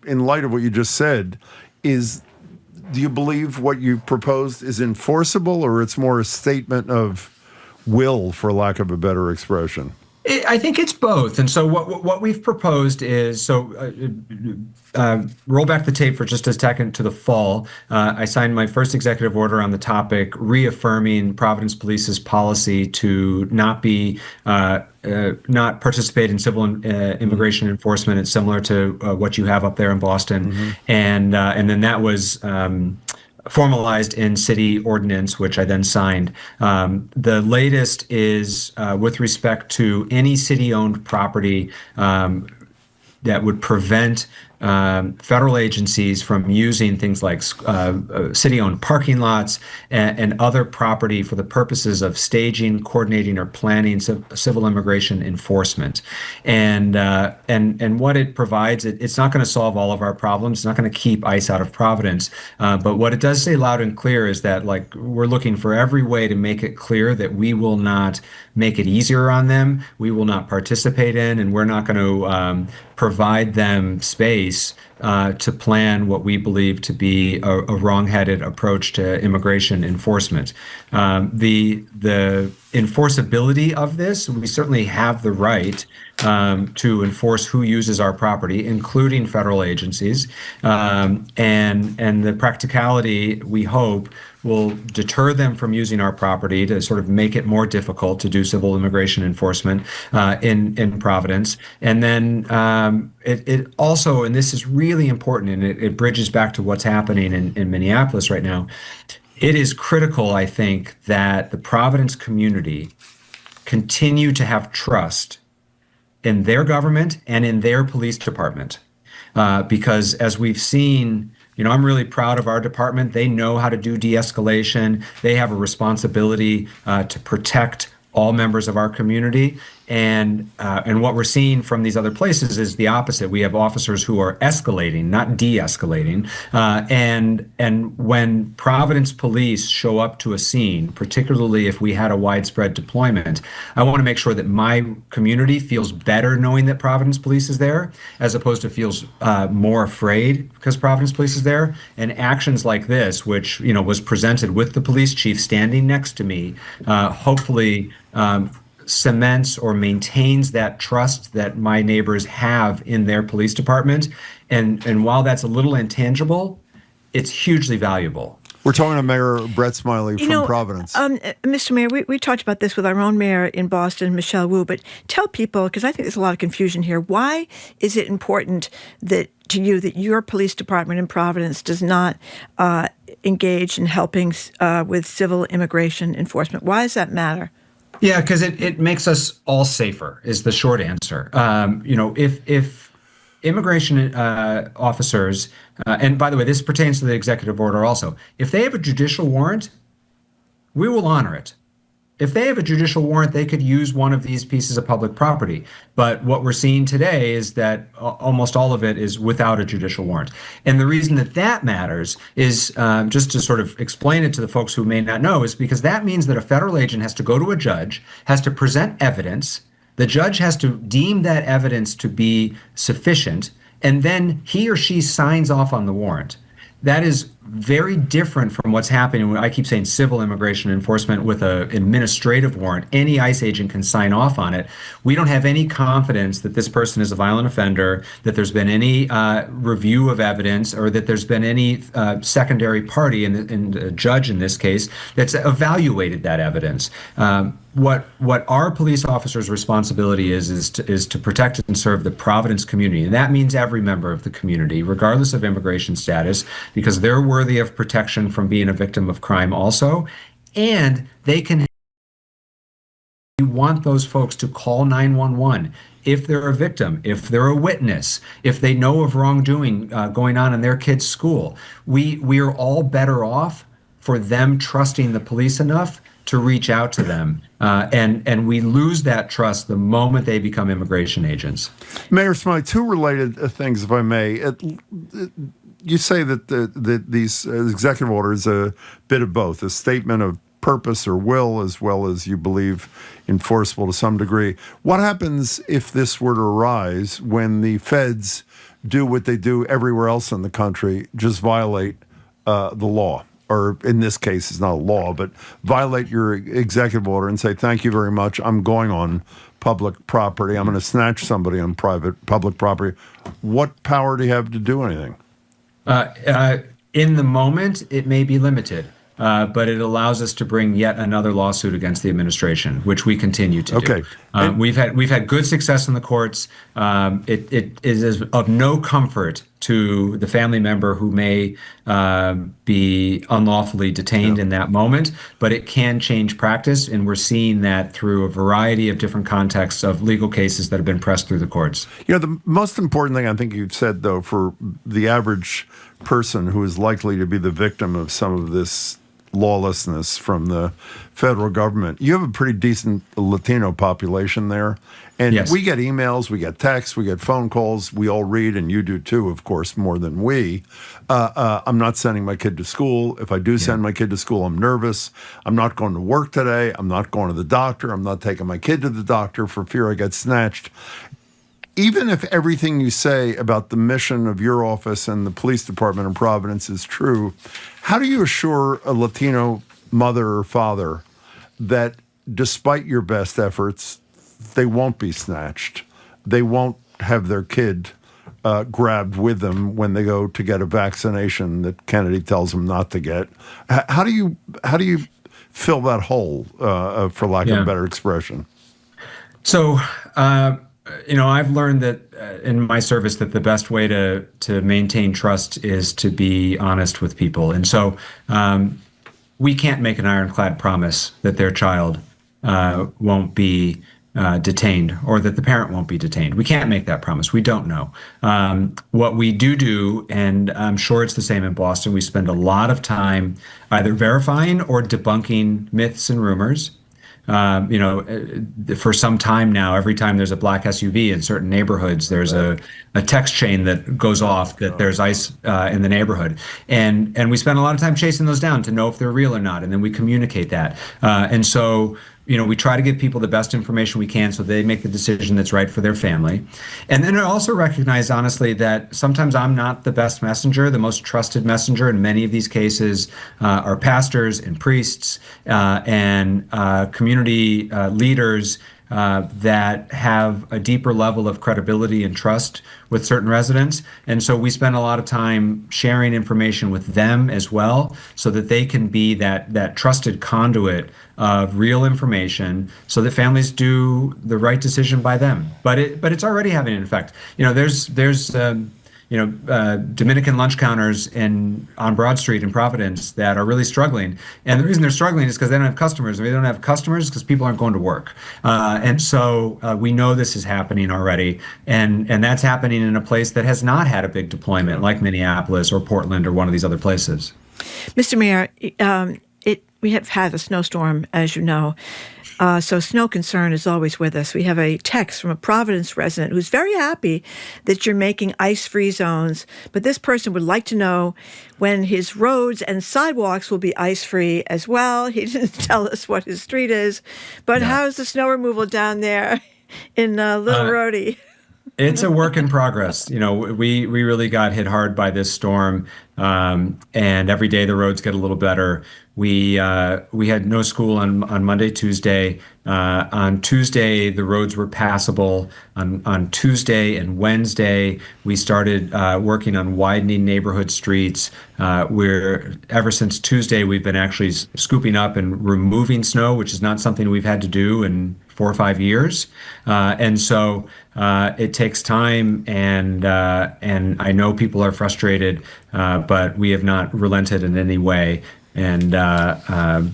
light of what you just said. Do you believe what you proposed is enforceable, or it's more a statement of will, for lack of a better expression? I think it's both. And so what we've proposed is, roll back the tape for just a second to the fall. I signed my first executive order on the topic, reaffirming Providence Police's policy to not participate in civil immigration enforcement. It's similar to what you have up there in Boston. And then that was formalized in city ordinance, which I then signed. The latest is with respect to any city-owned property that would prevent federal agencies from using things like city-owned parking lots and other property for the purposes of staging, coordinating, or planning civil immigration enforcement. And what it provides, it's not going to solve all of our problems. It's not going to keep ICE out of Providence. But what it does say loud and clear is that, we're looking for every way to make it clear that we will not make it easier on them. We will not participate in, and we're not going to provide them space to plan what we believe to be a wrong-headed approach to immigration enforcement. The enforceability of this, we certainly have the right to enforce who uses our property, including federal agencies, and the practicality, we hope, will deter them from using our property to sort of make it more difficult to do civil immigration enforcement in Providence. And then it also, and this is really important, and it bridges back to what's happening in Minneapolis right now, it is critical, I think, that the Providence community continue to have trust in their government and in their police department. Because as we've seen, I'm really proud of our department. They know how to do de-escalation. They have a responsibility to protect all members of our community. And what we're seeing from these other places is the opposite. We have officers who are escalating, not de-escalating. And when Providence police show up to a scene, particularly if we had a widespread deployment, I want to make sure that my community feels better knowing that Providence police is there, as opposed to feels more afraid because Providence police is there. And actions like this, which was presented with the police chief standing next to me, hopefully cements or maintains that trust that my neighbors have in their police department. And while that's a little intangible, it's hugely valuable. We're talking to Mayor Brett Smiley from Providence. Mr. Mayor, we talked about this with our own mayor in Boston, Michelle Wu, but tell people, because I think there's a lot of confusion here, why is it important to you that your police department in Providence does not engage in helping with civil immigration enforcement? Why does that matter? Yeah, because it makes us all safer is the short answer. If immigration officers, and by the way, this pertains to the executive order also, if they have a judicial warrant, we will honor it. If they have a judicial warrant, they could use one of these pieces of public property. But what we're seeing today is that almost all of it is without a judicial warrant. And the reason that matters is, just to sort of explain it to the folks who may not know, is because that means that a federal agent has to go to a judge, has to present evidence. The judge has to deem that evidence to be sufficient, and then he or she signs off on the warrant. That is very different from what's happening when I keep saying civil immigration enforcement with an administrative warrant. Any ICE agent can sign off on it. We don't have any confidence that this person is a violent offender, that there's been any review of evidence, or that there's been any secondary party, in the judge in this case, that's evaluated that evidence. What our police officers' responsibility is to protect and serve the Providence community. And that means every member of the community, regardless of immigration status, because they're worthy of protection from being a victim of crime also. And we want those folks to call 911 if they're a victim, if they're a witness, if they know of wrongdoing going on in their kid's school. We are all better off for them trusting the police enough to reach out to them. And we lose that trust the moment they become immigration agents. Mayor Smiley, two related things, if I may. You say that these executive orders are a bit of both, a statement of purpose or will, as well as you believe enforceable to some degree. What happens if this were to arise when the feds do what they do everywhere else in the country, just violate the law? Or in this case, it's not a law, but violate your executive order and say, thank you very much, I'm going on public property. I'm going to snatch somebody on public property. What power do you have to do anything? In the moment, it may be limited, but it allows us to bring yet another lawsuit against the administration, which we continue to do. We've had good success in the courts. It is of no comfort to the family member who may be unlawfully detained in that moment, but it can change practice, and we're seeing that through a variety of different contexts of legal cases that have been pressed through the courts. The most important thing I think you've said, though, for the average person who is likely to be the victim of some of this lawlessness from the federal government, you have a pretty decent Latino population there. And yes, we get emails, we get texts, we get phone calls, we all read, and you do too, of course, more than we. I'm not sending my kid to school. If I do send my kid to school, I'm nervous. I'm not going to work today. I'm not going to the doctor. I'm not taking my kid to the doctor for fear I get snatched. Even if everything you say about the mission of your office and the police department in Providence is true, how do you assure a Latino mother or father that despite your best efforts, they won't be snatched? They won't have their kid grabbed with them when they go to get a vaccination that Kennedy tells them not to get. How do you fill that hole, for lack of a better expression? So, I've learned that in my service that the best way to maintain trust is to be honest with people. And so we can't make an ironclad promise that their child won't be detained or that the parent won't be detained. We can't make that promise. We don't know. What we do, and I'm sure it's the same in Boston, we spend a lot of time either verifying or debunking myths and rumors. For some time now, every time there's a black SUV in certain neighborhoods, there's a text chain that goes off that there's ICE in the neighborhood. And we spend a lot of time chasing those down to know if they're real or not. And then we communicate that. And so we try to give people the best information we can so they make the decision that's right for their family. And then I also recognize, honestly, that sometimes I'm not the best messenger. The most trusted messenger in many of these cases are pastors and priests and community leaders that have a deeper level of credibility and trust with certain residents. And so we spend a lot of time sharing information with them as well so that they can be that trusted conduit of real information so that families do the right decision by them. But it's already having an effect. There's Dominican lunch counters on Broad Street in Providence that are really struggling. And the reason they're struggling is because they don't have customers. And they don't have customers because people aren't going to work. And so we know this is happening already. And that's happening in a place that has not had a big deployment like Minneapolis or Portland or one of these other places. Mr. Mayor, we have had a snowstorm, as you know. So snow concern is always with us. We have a text from a Providence resident who's very happy that you're making ice-free zones, but this person would like to know when his roads and sidewalks will be ice-free as well. He didn't tell us what his street is, but how's the snow removal down there in Little Rhodey? It's a work in progress. We really got hit hard by this storm, and every day the roads get a little better. We had no school on Monday, Tuesday. On Tuesday, the roads were passable. On Tuesday and Wednesday, we started working on widening neighborhood streets. Ever since Tuesday, we've been actually scooping up and removing snow, which is not something we've had to do in 4 or 5 years. And so it takes time, and I know people are frustrated, but we have not relented in any way. And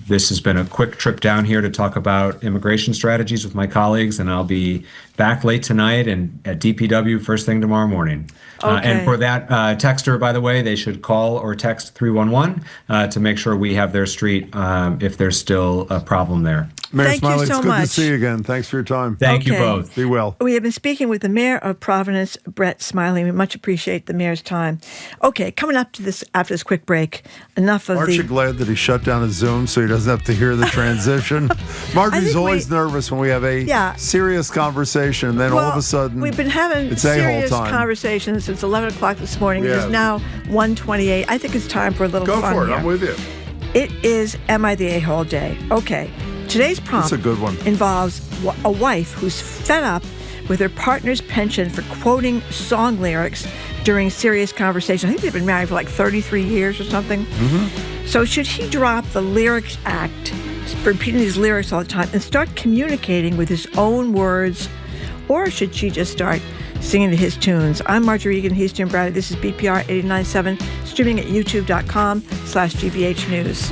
this has been a quick trip down here to talk about immigration strategies with my colleagues, and I'll be back late tonight and at DPW first thing tomorrow morning. Okay. And for that texter, by the way, they should call or text 311 to make sure we have their street if there's still a problem there. Mayor Thank Smiley, you so it's good much. to see you again. Thanks for your time. Thank you both. Be well. We have been speaking with the mayor of Providence, Brett Smiley. We much appreciate the mayor's time. Okay, coming up to this after this quick break, enough of Aren't you glad that he shut down his Zoom so he doesn't have to hear the transition? Marjorie's always nervous when we have a serious conversation, and then all of a sudden we've been having serious conversations since 11 o'clock this morning. It is now 1:28. I think it's time for a little fun. Go for it. Here. I'm with you. It is Am I the A-Hole Day? Okay. Today's prompt That's a good one. involves a wife who's fed up with her partner's penchant for quoting song lyrics during serious conversation. I think they've been married for like 33 years or something. Mm-hmm. So should he drop the lyrics act, repeating these lyrics all the time, and start communicating with his own words? Or should she just start singing to his tunes? I'm Marjorie Egan. He's Jim Bradley. This is BPR 89.7, streaming at youtube.com/GBH News.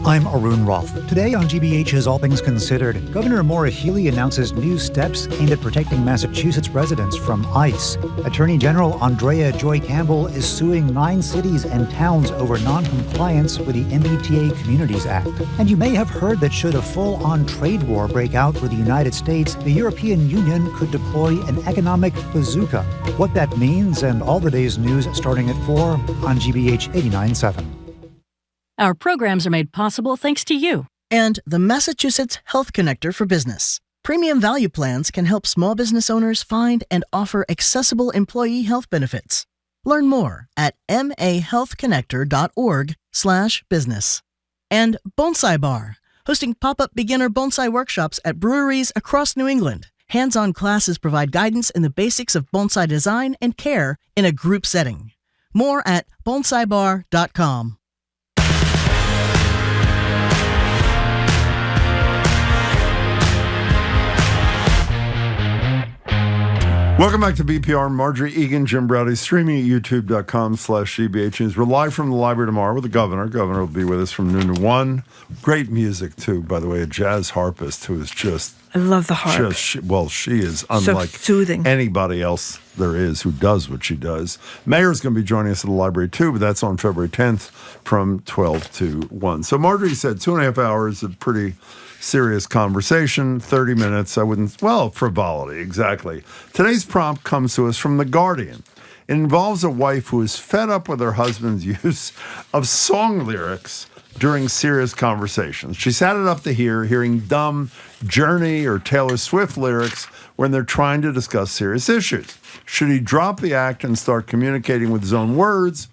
I'm Arun Rolfe. Today on GBH's All Things Considered, Governor Maura Healey announces new steps aimed at protecting Massachusetts residents from ICE. Attorney General Andrea Joy Campbell is suing 9 cities and towns over non-compliance with the MBTA Communities Act. And you may have heard that should a full-on trade war break out with the United States, the European Union could deploy an economic bazooka. What that means and all the day's news starting at 4 on GBH 89.7. Our programs are made possible thanks to you. And the Massachusetts Health Connector for Business. Premium value plans can help small business owners find and offer accessible employee health benefits. Learn more at mahealthconnector.org/business. And Bonsai Bar, hosting pop-up beginner bonsai workshops at breweries across New England. Hands-on classes provide guidance in the basics of bonsai design and care in a group setting. More at bonsaibar.com. Welcome back to BPR. Marjorie Egan, Jim Browdy, streaming at youtube.com/GBH News. We're live from the library tomorrow with the governor. Governor will be with us from noon to 1. Great music, too, by the way. A jazz harpist who is just... I love the harp. She is unlike soothing. Anybody else there is who does what she does. Mayor's going to be joining us at the library, too, but that's on February 10th from 12 to 1. So Marjorie said 2.5 hours of pretty... serious conversation, 30 minutes. Frivolity, exactly. Today's prompt comes to us from The Guardian. It involves a wife who is fed up with her husband's use of song lyrics during serious conversations. She's had it up to hearing dumb Journey or Taylor Swift lyrics when they're trying to discuss serious issues. Should he drop the act and start communicating with his own words?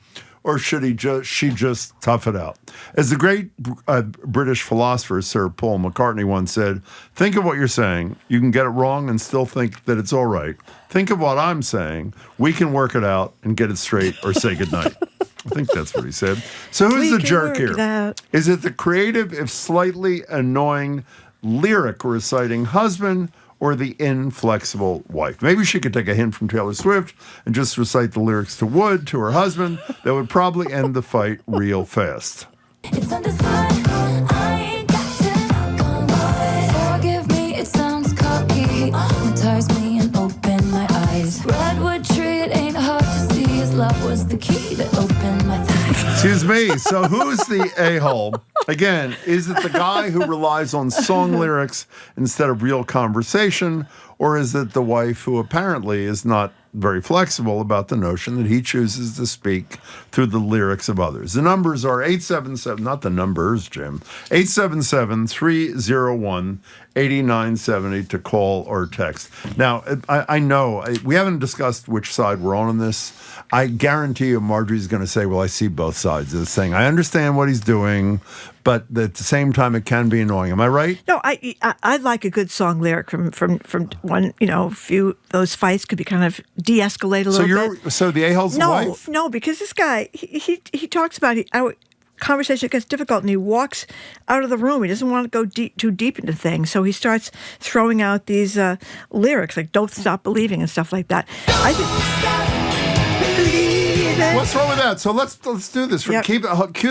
Or should she just tough it out? As the great British philosopher Sir Paul McCartney once said, think of what you're saying. You can get it wrong and still think that it's all right. Think of what I'm saying. We can work it out and get it straight or say goodnight. I think that's what he said. So who's the jerk here? Is it the creative, if slightly annoying, lyric reciting husband, or the inflexible wife? Maybe she could take a hint from Taylor Swift and just recite the lyrics to Wood to her husband. That would probably end the fight real fast. It's undisputed. I ain't got to come by. Forgive me, it sounds cocky. Ties me and open my eyes. Redwood tree, it ain't hard to see. His love was the key that opened my thighs. Excuse me. So who's the a-hole? Again, is it the guy who relies on song lyrics instead of real conversation, or is it the wife who apparently is not very flexible about the notion that he chooses to speak through the lyrics of others? The numbers are 877, not the numbers, Jim, 877-301-8970 to call or text. Now, I know we haven't discussed which side we're on this. I guarantee you Marjorie's going to say, well, I see both sides of this thing. I understand what he's doing, but at the same time, it can be annoying. Am I right? No, I like a good song lyric from one, few, those fights could be kind of de-escalate a little bit. So the a-hole's the wife? No, because this guy, he talks about conversation gets difficult and he walks out of the room. He doesn't want to go too deep into things. So he starts throwing out these lyrics like "Don't Stop Believing" and stuff like that. What's wrong with that? So let's do this. Yep. Cue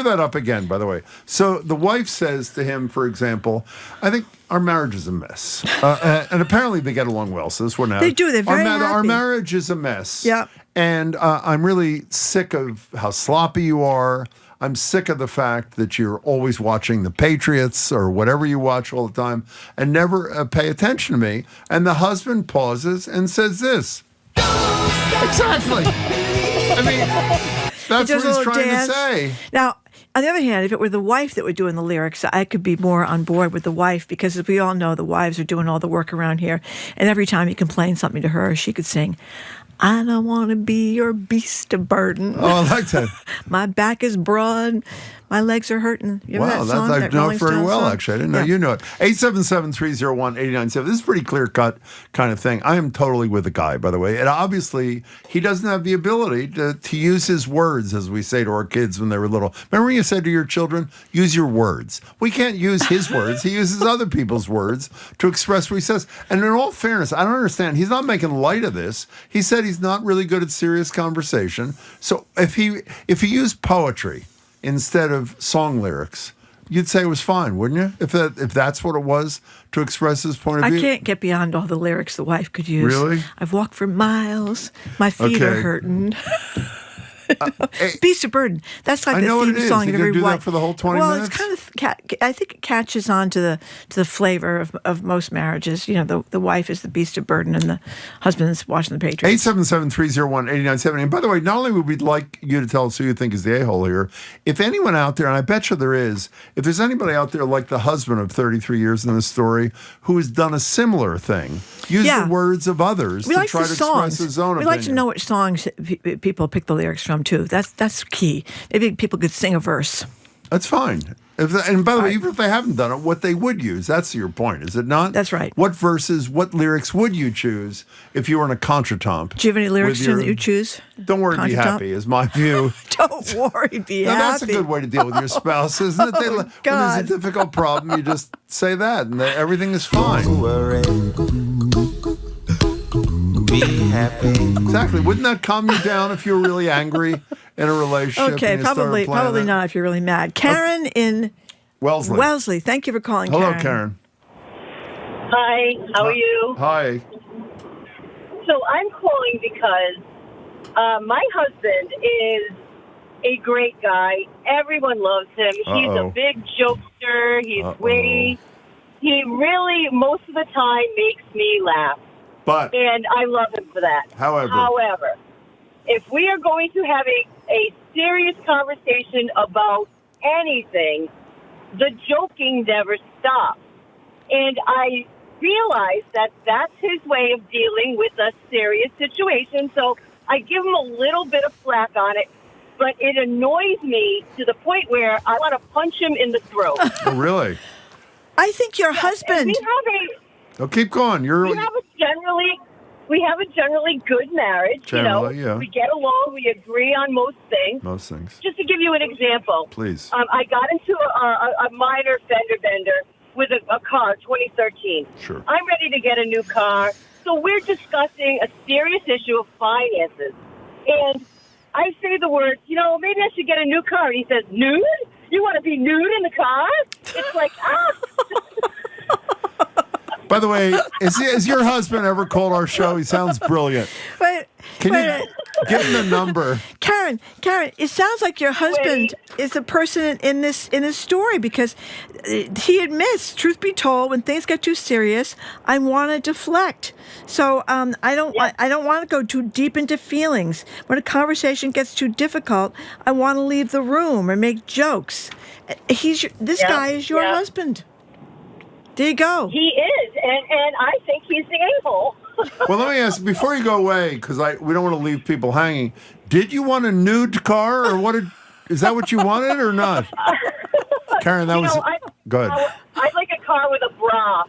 that up again, by the way. So the wife says to him, for example, I think our marriage is a mess. And apparently they get along well, so this wouldn't happen. They do. They're very happy. Our marriage is a mess. Yeah. And I'm really sick of how sloppy you are. I'm sick of the fact that you're always watching the Patriots or whatever you watch all the time and never pay attention to me. And the husband pauses and says this. Exactly. I mean, that's what he's trying to say. Now, on the other hand, if it were the wife that were doing the lyrics, I could be more on board with the wife because, as we all know, the wives are doing all the work around here. And every time you complain something to her, she could sing, I don't want to be your beast of burden. Oh, I like that. My back is broad. My legs are hurting. You wow, that song, I know it very well, song? actually. I didn't know you know it. 877-301-8970. This is a pretty clear-cut kind of thing. I am totally with the guy, by the way. And obviously, he doesn't have the ability to use his words, as we say to our kids when they were little. Remember when you said to your children, use your words. We can't use his words. He uses other people's words to express what he says. And in all fairness, I don't understand. He's not making light of this. He said he's not really good at serious conversation. So if he used poetry instead of song lyrics, you'd say it was fine, wouldn't you? If that's what it was to express his point of view. I can't get beyond all the lyrics the wife could use. Really? I've walked for miles. My feet are hurting. Beast of Burden. That's like the theme song of every wife. Do that for the whole 20 minutes? Well, it's kind of. I think it catches on to the flavor of most marriages. The wife is the beast of burden, and the husband's watching the Patriots. 877-301-8970. And by the way, not only would we like you to tell us who you think is the a-hole here, if anyone out there, and I bet you there is, if there's anybody out there like the husband of 33 years in this story who has done a similar thing, use the words of others to try to express his own opinion. We like to know which songs people pick the lyrics from too. That's key. Maybe people could sing a verse. That's fine. And by the way, even if they haven't done it, what they would use, that's your point, is it not? That's right. What verses, what lyrics would you choose if you were in a contretemps? Do you have any lyrics that you choose? Don't worry, be happy, is my view. Don't worry, be happy. That's a good way to deal with your spouse, isn't it? When there's a difficult problem, you just say that, and everything is fine. be happy. Exactly. Wouldn't that calm you down if you were really angry in a relationship? Okay, and you started playing probably that? not if you're really mad. Karen in Wellesley. Thank you for calling, Hello, Karen. Karen. Hi, how are you? Hi. So I'm calling because my husband is a great guy. Everyone loves him. He's a big jokester. He's witty. He really, most of the time, makes me laugh. And I love him for that. However, if we are going to have a serious conversation about anything, the joking never stops. And I realize that that's his way of dealing with a serious situation. So I give him a little bit of flack on it, but it annoys me to the point where I want to punch him in the throat. Oh, really? I think your husband. Oh, keep going. We have a generally good marriage. Generally, yeah. We get along. We agree on most things. Most things. Just to give you an example. Please. I got into a minor fender bender with a car, 2013. Sure. I'm ready to get a new car. So we're discussing a serious issue of finances. And I say the words, maybe I should get a new car. And he says, nude? You want to be nude in the car? It's like, By the way, has your husband ever called our show? He sounds brilliant. Can you give him the number? Karen, it sounds like your husband is the person in this story because he admits, truth be told, when things get too serious, I want to deflect. So I don't want to go too deep into feelings. When a conversation gets too difficult, I want to leave the room or make jokes. This guy is your husband. There you go. He is, and I think he's the a-hole. Well, let me ask, before you go away, because we don't want to leave people hanging, did you want a nude car, or is that what you wanted, or not? Karen, that was... Go ahead. I'd like a car with a bra.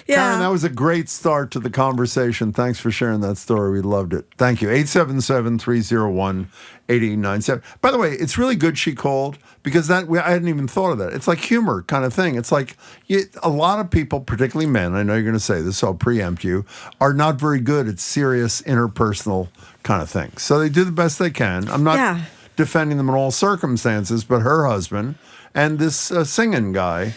Karen, that was a great start to the conversation. Thanks for sharing that story. We loved it. Thank you. 877-301-8897. By the way, it's really good she called because I hadn't even thought of that. It's like humor kind of thing. It's like a lot of people, particularly men, I know you're going to say this, so I'll preempt you, are not very good at serious interpersonal kind of things. So they do the best they can. I'm not defending them in all circumstances, but her husband and this singing guy...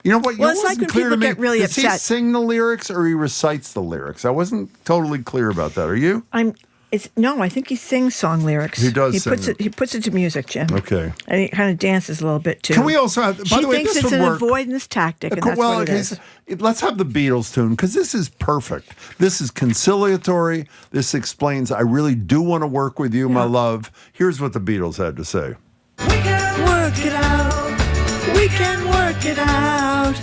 You know what? It's like when people get really upset. Does he sing the lyrics or he recites the lyrics? I wasn't totally clear about that. Are you? I think he sings song lyrics. He does sing He puts it to music, Jim. Okay. And he kind of dances a little bit, too. Can we also have... By the way, she thinks it's an avoidance tactic, and that's what it is. Let's have the Beatles tune, because this is perfect. This is conciliatory. This explains, I really do want to work with you, my love. Here's what the Beatles had to say. We can work it out. We can work it out.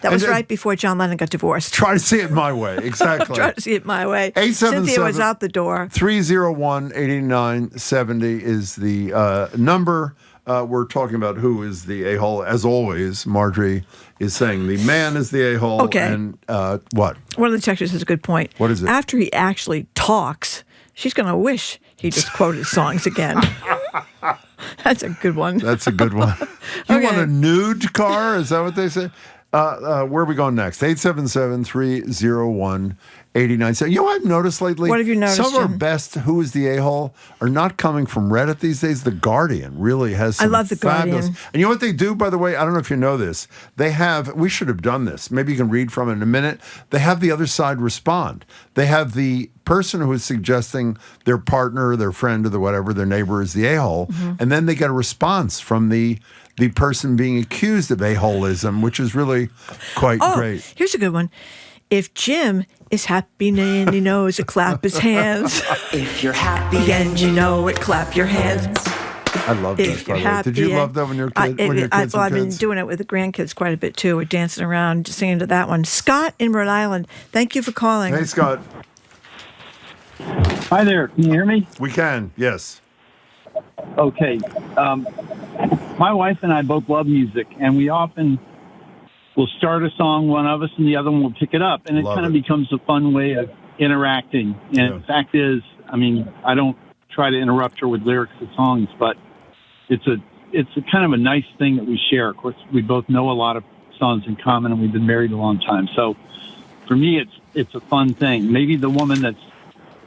That was right before John Lennon got divorced. Try to see it my way. Exactly. Try to see it my way. 877 Cynthia was out the door. 301-8970 is the number. We're talking about who is the a-hole. As always, Marjorie is saying the man is the a-hole. Okay. And what? One of the texters has a good point. What is it? After he actually talks, she's going to wish he just quoted songs again. That's a good one. That's a good one. You want a nude car? Is that what they say? Where are we going next? 877-301-8970. You know what I've noticed lately? What have you noticed, Some of our Jim? best Who is the A-hole are not coming from Reddit these days. The Guardian really has some I love the fabulous... Guardian. And you know what they do, by the way? I don't know if you know this. They have... We should have done this. Maybe you can read from it in a minute. They have the other side respond. They have the person who is suggesting their partner, their friend, or whatever, their neighbor is the a-hole, and then they get a response from the person being accused of a-holism, which is really quite great. Here's a good one. If Jim is happy and he knows it, clap his hands. If you're happy and you know it, clap your hands. I love that. If you're By the way. Did you love that when your kids were I've been kids? doing it with the grandkids quite a bit too. We're dancing around, singing to that one. Scott in Rhode Island, thank you for calling. Hey, Scott. Hi there. Can you hear me? We can, yes. Okay. My wife and I both love music, and we often will start a song, one of us, and the other one will pick it up. And it kind of becomes a fun way of interacting. And the fact is, I mean, I don't try to interrupt her with lyrics of songs, but it's a kind of a nice thing that we share. Of course, we both know a lot of songs in common, and we've been married a long time. So for me, it's a fun thing. Maybe the woman that's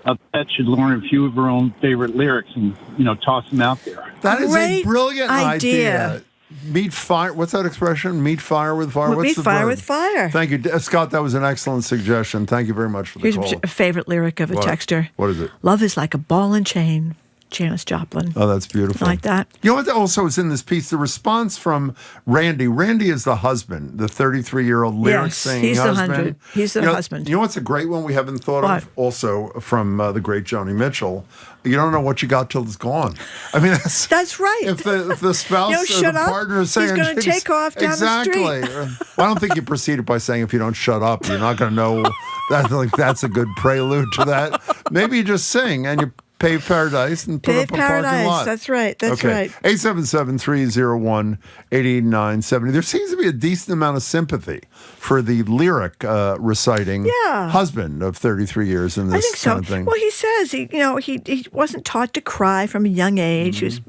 upset should learn a few of her own favorite lyrics and, toss them out there. That is Great a brilliant idea. Meet fire. What's that expression? Meet fire with fire. Well, What's meet the fire verb? with fire. Thank you, Scott. That was an excellent suggestion. Thank you very much for the Here's call. a favorite lyric of a What? texter. What is it? Love is like a ball and chain. Janis Joplin. Oh, that's beautiful. Like that. You know what also is in this piece? The response from Randy. Randy is the husband, the 33-year-old lyric singing he's husband. He's the husband. You know what's a great one we haven't thought of? Also from the great Joni Mitchell. You don't know what you got till it's gone. I mean, that's right. If the spouse or shut the up. partner is saying He's going to take off down exactly. the street. Well, I don't think you proceed it by saying if you don't shut up, you're not going to know. That's a good prelude to that. Maybe you just sing and you pave paradise and put up a parking lot. That's right. That's right. 877-301-8970. There seems to be a decent amount of sympathy for the lyric reciting husband of 33 years in this I think so. kind of thing. Well, he says he wasn't taught to cry from a young age. He was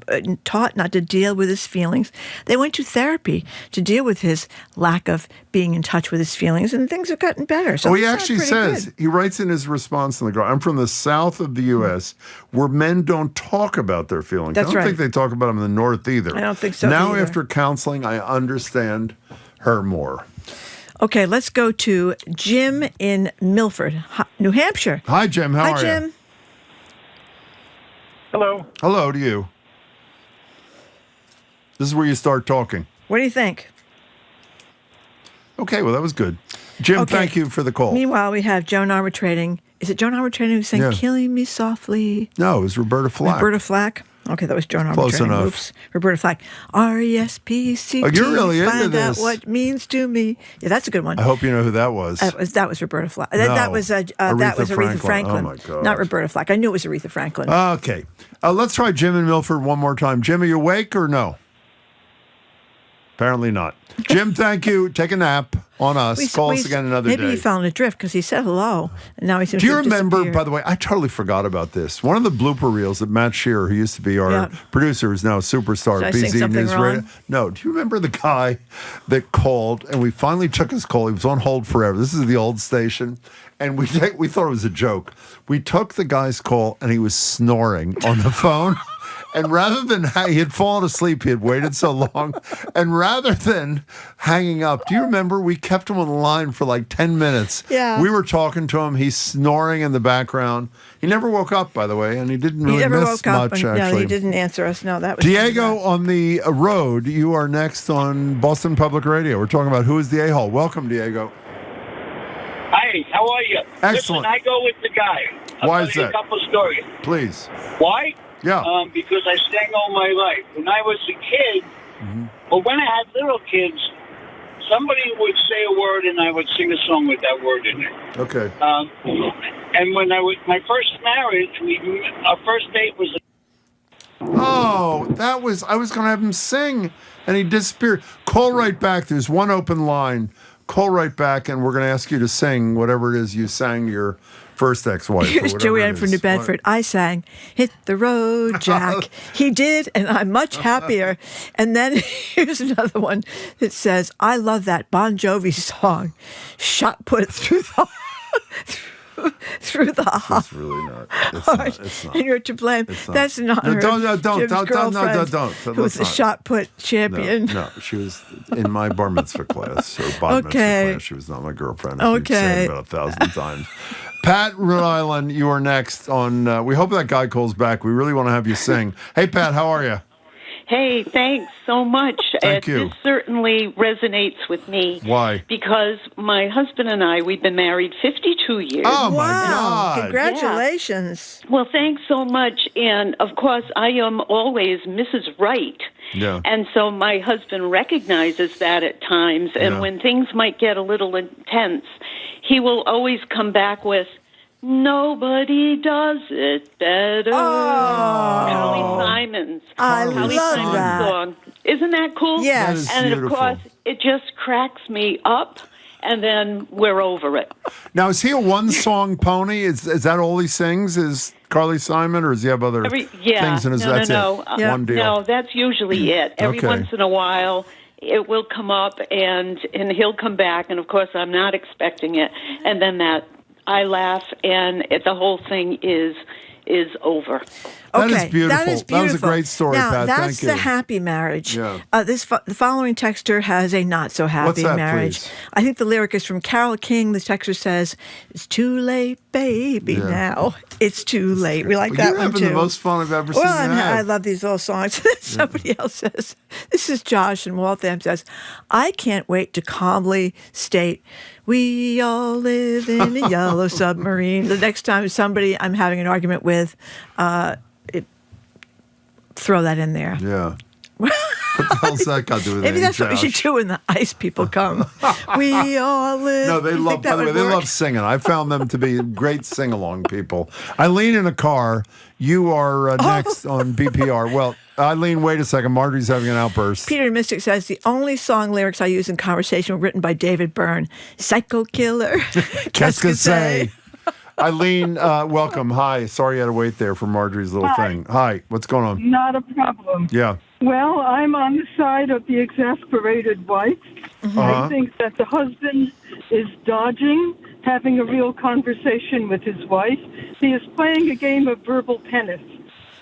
taught not to deal with his feelings. They went to therapy to deal with his lack of being in touch with his feelings, and things have gotten better. So he actually says, he writes in his response in the I'm from the south of the U.S., where men don't talk about their feelings. That's I don't right. think they talk about them in the North either. I don't think so Now, either. after counseling, I understand her more. Okay, let's go to Jim in Milford, New Hampshire. Hi, Jim. How are Hi, Jim. you? Hello. Hello to you. This is where you start talking. What do you think? Okay, well, that was good. Jim, thank you for the call. Meanwhile, we have Joan Armatrading. Is it Joan Armatrading who sang Yeah. Killing Me Softly? No, it was Roberta Flack. Roberta Flack? Okay, that was Joan Armatrading. Close enough. Oops. Roberta Flack. R-E-S-P-C-T. Oh, you're really into Find out this. what it means to me. Yeah, that's a good one. I hope you know who that was. That was Roberta Flack. No, that was Aretha Franklin. Oh, my God. Not Roberta Flack. I knew it was Aretha Franklin. Okay. Let's try Jim in Milford one more time. Jim, are you awake or no? Apparently not. Jim, thank you. Take a nap on us. Call us again another day. Maybe he fell in a drift because he said hello, and now he seems Do you to have remember, disappeared. by the way, I totally forgot about this. One of the blooper reels that Matt Shearer, who used to be our producer, who's now a superstar Did at I sing BZ something News wrong? Radio. No, do you remember the guy that called, and we finally took his call. He was on hold forever. This is the old station. And we thought it was a joke. We took the guy's call, and he was snoring on the phone. And rather than, he had fallen asleep, he had waited so long. And rather than hanging up, do you remember we kept him on the line for like 10 minutes? Yeah. We were talking to him. He's snoring in the background. He never woke up, by the way, and he didn't really He never miss woke up. much, And, no, actually. he didn't answer us. No, that was Diego on the road. You are next on Boston Public Radio. We're talking about who is the a-hole. Welcome, Diego. Hi, how are you? Excellent. Listen, I go with the guy. Why I'll is tell you that? a couple stories. Please. Why? Yeah. Because I sang all my life. When I was a kid, or when I had little kids, somebody would say a word and I would sing a song with that word in it. Okay. And when I was my first marriage, our first date was. Oh, I was going to have him sing, and he disappeared. Call right back. There's one open line. Call right back, and we're going to ask you to sing whatever it is you sang to your first ex-wife. Here's Joanne from New Bedford. I sang "Hit the Road, Jack." He did, and I'm much happier. And then here's another one that says, "I love that Bon Jovi song, shot put through the." Through the heart. It's really not. It's not. And you're to blame. That's not her. Don't. Jim's girlfriend, who was the shot put champion. No, she was in my bar mitzvah class or bat mitzvah class. She was not my girlfriend. I've said it about 1,000 times. Pat, Rhode Island, you are next on. We hope that guy calls back. We really want to have you sing. Hey, Pat, how are you? Hey, thanks so much. Thank you. This certainly resonates with me. Why? Because my husband and I, we've been married 52 years. Oh, my God. Congratulations. Yeah. Well, thanks so much. And, of course, I am always Mrs. Right. Yeah. And so my husband recognizes that at times. And Yeah. when things might get a little intense, he will always come back with, "Nobody does it better." Carly Simon's. I Carly love Simon's that. song. Isn't that cool? Yes. That is and beautiful. of course, it just cracks me up, and then we're over it. Now, is he a one-song pony? Is that all he sings? Is Carly Simon, or does he have other things in his? No, That's no. it. One deal. No, that's usually it. Every Okay. once in a while, it will come up, and he'll come back, and of course, I'm not expecting it, and then that I laugh, and the whole thing is over. That is beautiful. That was a great story, now, Pat. That's Thank you. the happy marriage. Yeah. The following texter has a not so happy What's that, marriage. please? I think the lyric is from Carole King. The texter says, "It's too late, baby. Yeah. Now it's too late." We like that You're one having too. the most fun I've ever seen Well, you have. I love these little songs. Somebody else says, "This is Josh in Waltham." Says, "I can't wait to calmly state we all live in a yellow submarine." The next time somebody I'm having an argument with, throw that in there. Yeah. What the hell's that got to do with Maybe anything, that's what we should Josh? do when the ICE people come. We all live. No, they You love. think that By the way, would they work? love singing. I found them to be great sing-along people. Eileen in a car. You are next on BPR. Well, Eileen, wait a second. Marjorie's having an outburst. Peter Mystic says the only song lyrics I use in conversation were written by David Byrne. Psycho killer. Qu'est-ce que c'est? Eileen, welcome. Hi. Sorry you had to wait there for Marjorie's little Hi. thing. Hi. What's going on? Not a problem. Yeah. Well, I'm on the side of the exasperated wife. I think that the husband is dodging having a real conversation with his wife. He is playing a game of verbal tennis.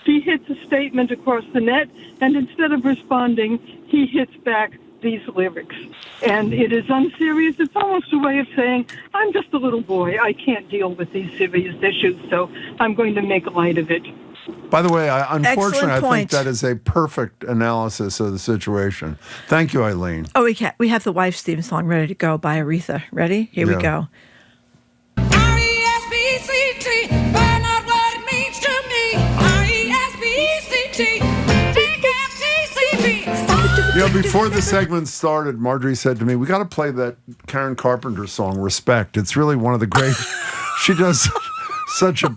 She hits a statement across the net, and instead of responding, he hits back these lyrics. And it is unserious. It's almost a way of saying, I'm just a little boy. I can't deal with these serious issues, so I'm going to make light of it. By the way, unfortunately, I think point. that is a perfect analysis of the situation. Thank you, Eileen. Oh, we have the wife's theme song ready to go by Aretha. Ready? Here we go. R-E-S-P-C-T, find out what it means to me. R-E-S-P-C-T, T-F-T-C-P. You know, before the segment started, Marjorie said to me, we got to play that Karen Carpenter song, Respect. It's really one of the great... She did such a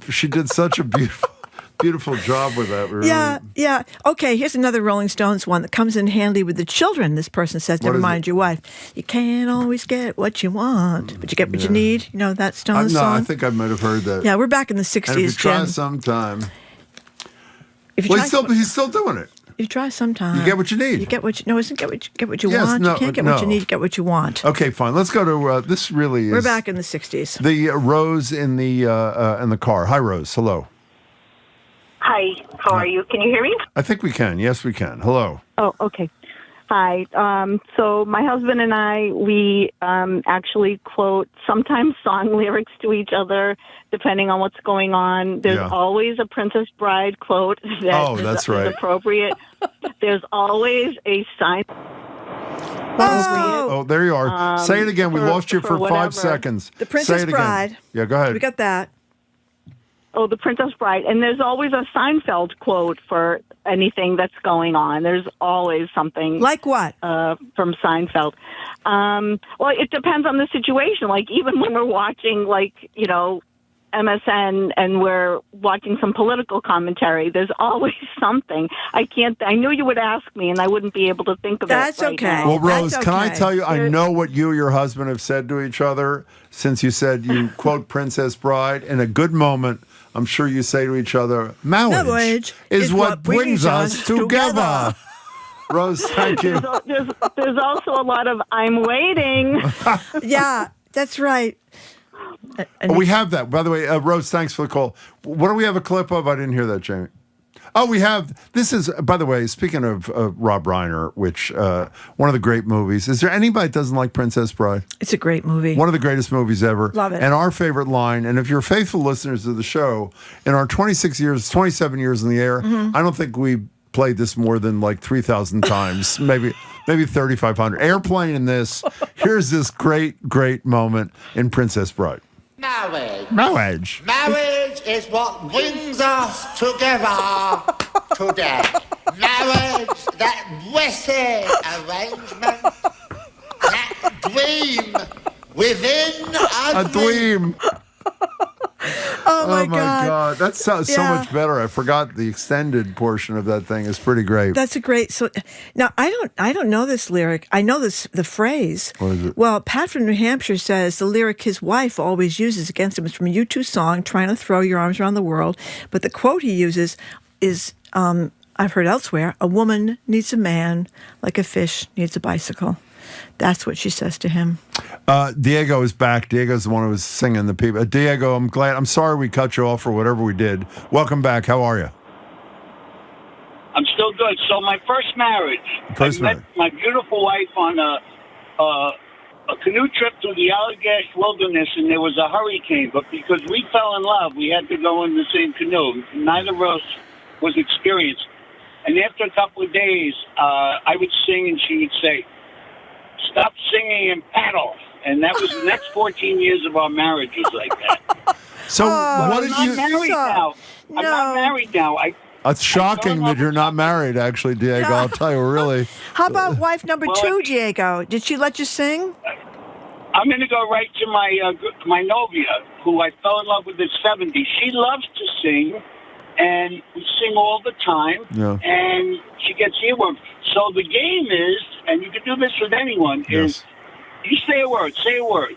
beautiful job with that. Really. Yeah. Okay, here's another Rolling Stones one that comes in handy with the children. This person says, never mind your wife. You can't always get what you want, but you get what you need. You know that Stones song? No, I think I might have heard that. Yeah, we're back in the 60s, and if you try Jim. sometime... If you he's still doing it. You try sometime. You get what you need. You get what you... No, isn't get what you Yes, want. no, You can't get what you no. need, you get what you want. Okay, fine. Let's go to... this really is... We're back in the 60s. The Rose in the car. Hi, Rose. Hello. Hi, how are you? Can you hear me? I think we can. Yes, we can. Hello. Oh, okay. Hi. So my husband and I, we actually quote sometimes song lyrics to each other, depending on what's going on. There's always a Princess Bride quote that that's right. is appropriate. There's always a sign. Oh, there you are. Say it again. We lost you for 5 seconds. The Princess Say it again. Bride. Yeah, go ahead. We got that. Oh, the Princess Bride. And there's always a Seinfeld quote for anything that's going on. There's always something. Like what? From Seinfeld. Well, it depends on the situation. Like, even when we're watching, MSN and we're watching some political commentary, there's always something. I knew you would ask me, and I wouldn't be able to think of it right now. Well, Rose, can I tell you, I know what you and your husband have said to each other since you said you quote Princess Bride. In a good moment, I'm sure you say to each other, marriage is what brings us together. Rose, thank you. There's also a lot of I'm waiting. Yeah, that's right. We have that. By the way, Rose, thanks for the call. What do we have a clip of? I didn't hear that, Jamie. Oh, we have. This is, by the way, speaking of Rob Reiner, which one of the great movies. Is there anybody that doesn't like Princess Bride? It's a great movie. One of the greatest movies ever. Love it. And our favorite line, and if you're faithful listeners of the show, in our 27 years in the air, I don't think we played this more than like 3,000 times, maybe 3,500. Airplane in this. Here's this great moment in Princess Bride. Marriage. Marriage is what brings us together today. Marriage, that blessed arrangement, that dream within A dream. Oh my God. That sounds so much better. I forgot the extended portion of that thing is pretty great. That's a great. So now I don't know this lyric. I know the phrase. What is it? Well, Pat from New Hampshire says the lyric his wife always uses against him is from a U2 song, "Trying to Throw Your Arms Around the World." But the quote he uses is, I've heard elsewhere, "A woman needs a man like a fish needs a bicycle." That's what she says to him. Diego is back. Diego's the one who was singing the people. Diego, I'm sorry we cut you off or whatever we did. Welcome back. How are you? I'm still good. So my first marriage, I met my beautiful wife on a canoe trip through the Allagash Wilderness, and there was a hurricane. But because we fell in love, we had to go in the same canoe. Neither of us was experienced. And after a couple of days, I would sing, and she would say, "Stop singing and paddle." And that was the next 14 years of our marriage was like that. So what did you... I'm not married now. It's shocking that you're not married, actually, Diego. No. I'll tell you, really. How about wife number 2, Diego? Did she let you sing? I'm going to go right to my novia, who I fell in love with at 70. She loves to sing, and we sing all the time, and she gets earworms. So the game is, and you can do this with anyone, is you say a word.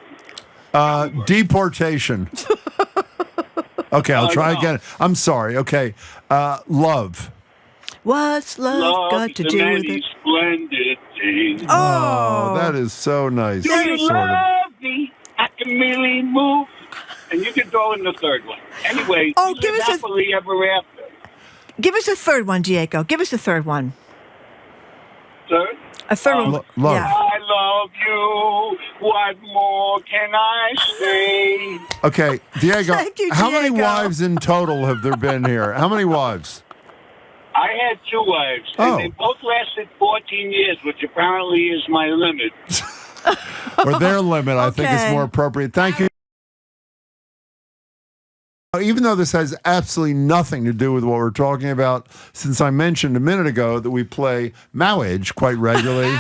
Deportation. Okay, I'll try again. I'm sorry. Okay. Love. What's love got to do with it? Splendid thing. Oh, that is so nice. Do you love me? I can really move. And you can throw in the third one. Anyway, give us happily ever after. Give us a third one, Diego. Give us a third one. Third? A third one. Love. Yeah. I love you. What more can I say? Okay, Diego, Thank you, how many Diego. wives in total have there been here? How many wives? I had 2 wives, and they both lasted 14 years, which apparently is my limit. Or their limit, I think is more appropriate. Thank you. Even though this has absolutely nothing to do with what we're talking about, since I mentioned a minute ago that we play marriage quite regularly.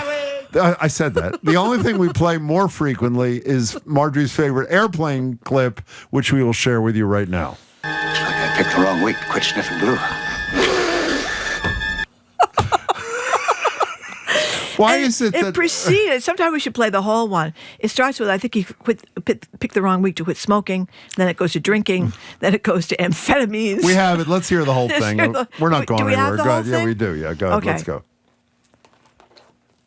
I said that. The only thing we play more frequently is Marjorie's favorite airplane clip, which we will share with you right now. Looks like I picked the wrong week to quit sniffing glue. Why is it that... It preceded... Sometimes we should play the whole one. It starts with, I think you picked the wrong week to quit smoking. Then it goes to drinking. Then it goes to amphetamines. We have it. Let's hear the whole thing. We're not going do we anywhere. have the Go whole ahead. Yeah, thing? we do. Yeah, go ahead. Okay. Let's go.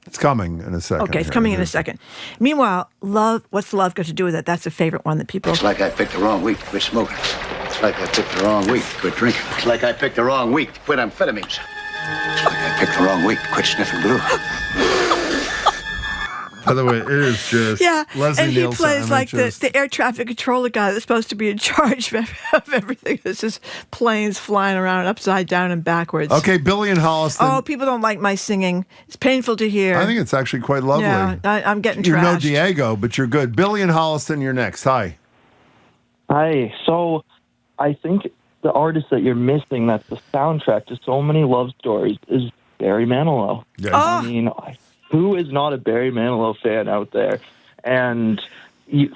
It's coming in a second. Okay, it's coming in a second. Meanwhile, love, what's love got to do with it? That's a favorite one that people... Looks like I picked the wrong week to quit smoking. Looks like I picked the wrong week to quit drinking. Looks like I picked the wrong week to quit amphetamines. Looks like I picked the wrong week to quit sniffing glue. By the way, it is just Leslie and he Nielsen. plays like the air traffic controller guy that's supposed to be in charge of everything. It's just planes flying around upside down and backwards. Okay, Billy and Holliston. Oh, people don't like my singing. It's painful to hear. I think it's actually quite lovely. Yeah, I'm getting You're no trashed. Diego, but you're good. Billy and Holliston, you're next. Hi. Hi. So I think the artist that you're missing that's the soundtrack to so many love stories is Barry Manilow. Yes. I mean, who is not a Barry Manilow fan out there? And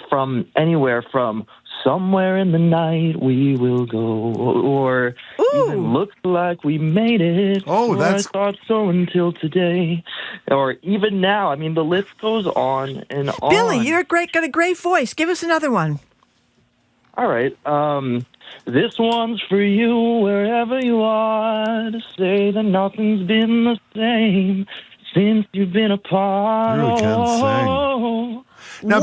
from anywhere from Somewhere in the Night We Will Go, or even Looks Like We Made It. Oh, that's... I thought so until today. Or even now. I mean, the list goes on and on. Billy, you're got a great voice. Give us another one. All right. This one's for you wherever you are, to say that nothing's been the same since you've been apart. You really can sing. Now,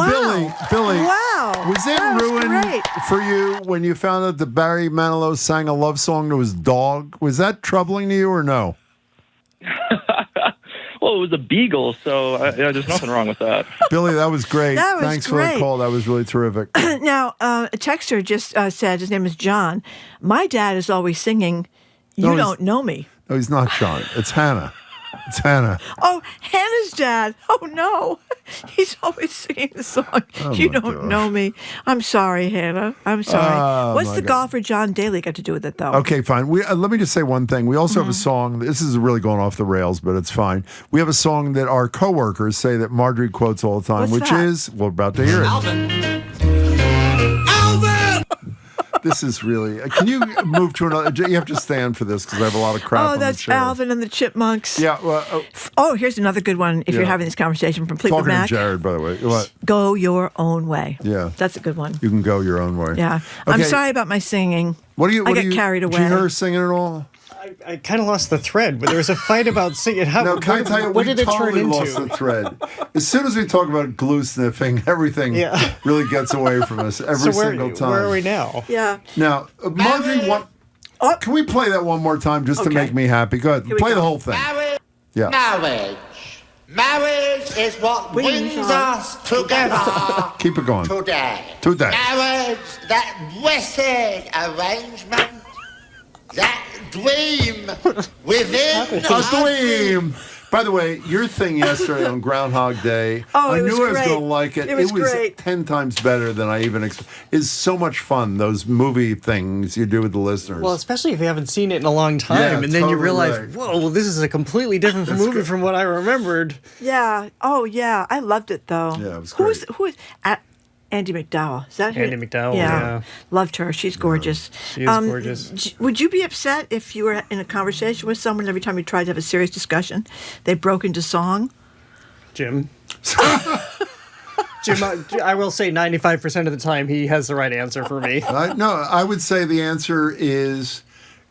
Billy, was it ruined for you when you found out that Barry Manilow sang a love song to his dog? Was that troubling to you or no? Well, it was a beagle, so there's nothing wrong with that. Billy, that was great. That was Thanks for great. the call. That was really terrific. Now, a texter just said, his name is John, my dad is always singing, You Don't Know Me. No, he's not John. It's Hannah. It's Hannah. Oh, Hannah's dad. Oh, no. He's always singing the song, You Don't Know Me. I'm sorry, Hannah. I'm sorry. What's the golfer John Daly got to do with it, though? Okay, fine. Let me just say one thing. We also have a song. This is really going off the rails, but it's fine. We have a song that our coworkers say that Marjorie quotes all the time, What's which that? is, we're about to hear it. Alvin! This is really... Can you move to another... You have to stand for this because I have a lot of crap on the that's chair. Alvin and the Chipmunks. Yeah. Well, oh, here's another good one if you're having this conversation from Fleetwood talking Mac. to Jared, by the way. What? Go your own way. Yeah. That's a good one. You can go your own way. Yeah. Okay. I'm sorry about my singing. What do you... I get carried away. Did you hear her singing at all? I I kind of lost the thread, but there was a fight about singing. Can I tell you, what did it turn into? lost the thread. As soon as we talk about glue sniffing, everything really gets away from us every single time. Where are we now? Yeah. Now, Marjorie, can we play that one more time just to make me happy? Go ahead, play the whole thing. Marriage is what brings us together. Keep it going. Today. Marriage, that blessed arrangement, that dream within us. A dream. By the way, your thing yesterday on Groundhog Day, I knew I was going to like it. It was great. 10 times better than I even expected. It's so much fun, those movie things you do with the listeners. Well, especially if you haven't seen it in a long time, and then you realize, whoa, well, this is a completely different movie from what I remembered. Yeah. Oh, yeah. I loved it, though. Yeah, it was great. Who is Andy McDowell? Is that Andy McDowell, yeah. Loved her. She's gorgeous. She is gorgeous. Would you be upset if you were in a conversation with someone every time you tried to have a serious discussion, they broke into song? Jim, I will say 95% of the time he has the right answer for me. I would say the answer is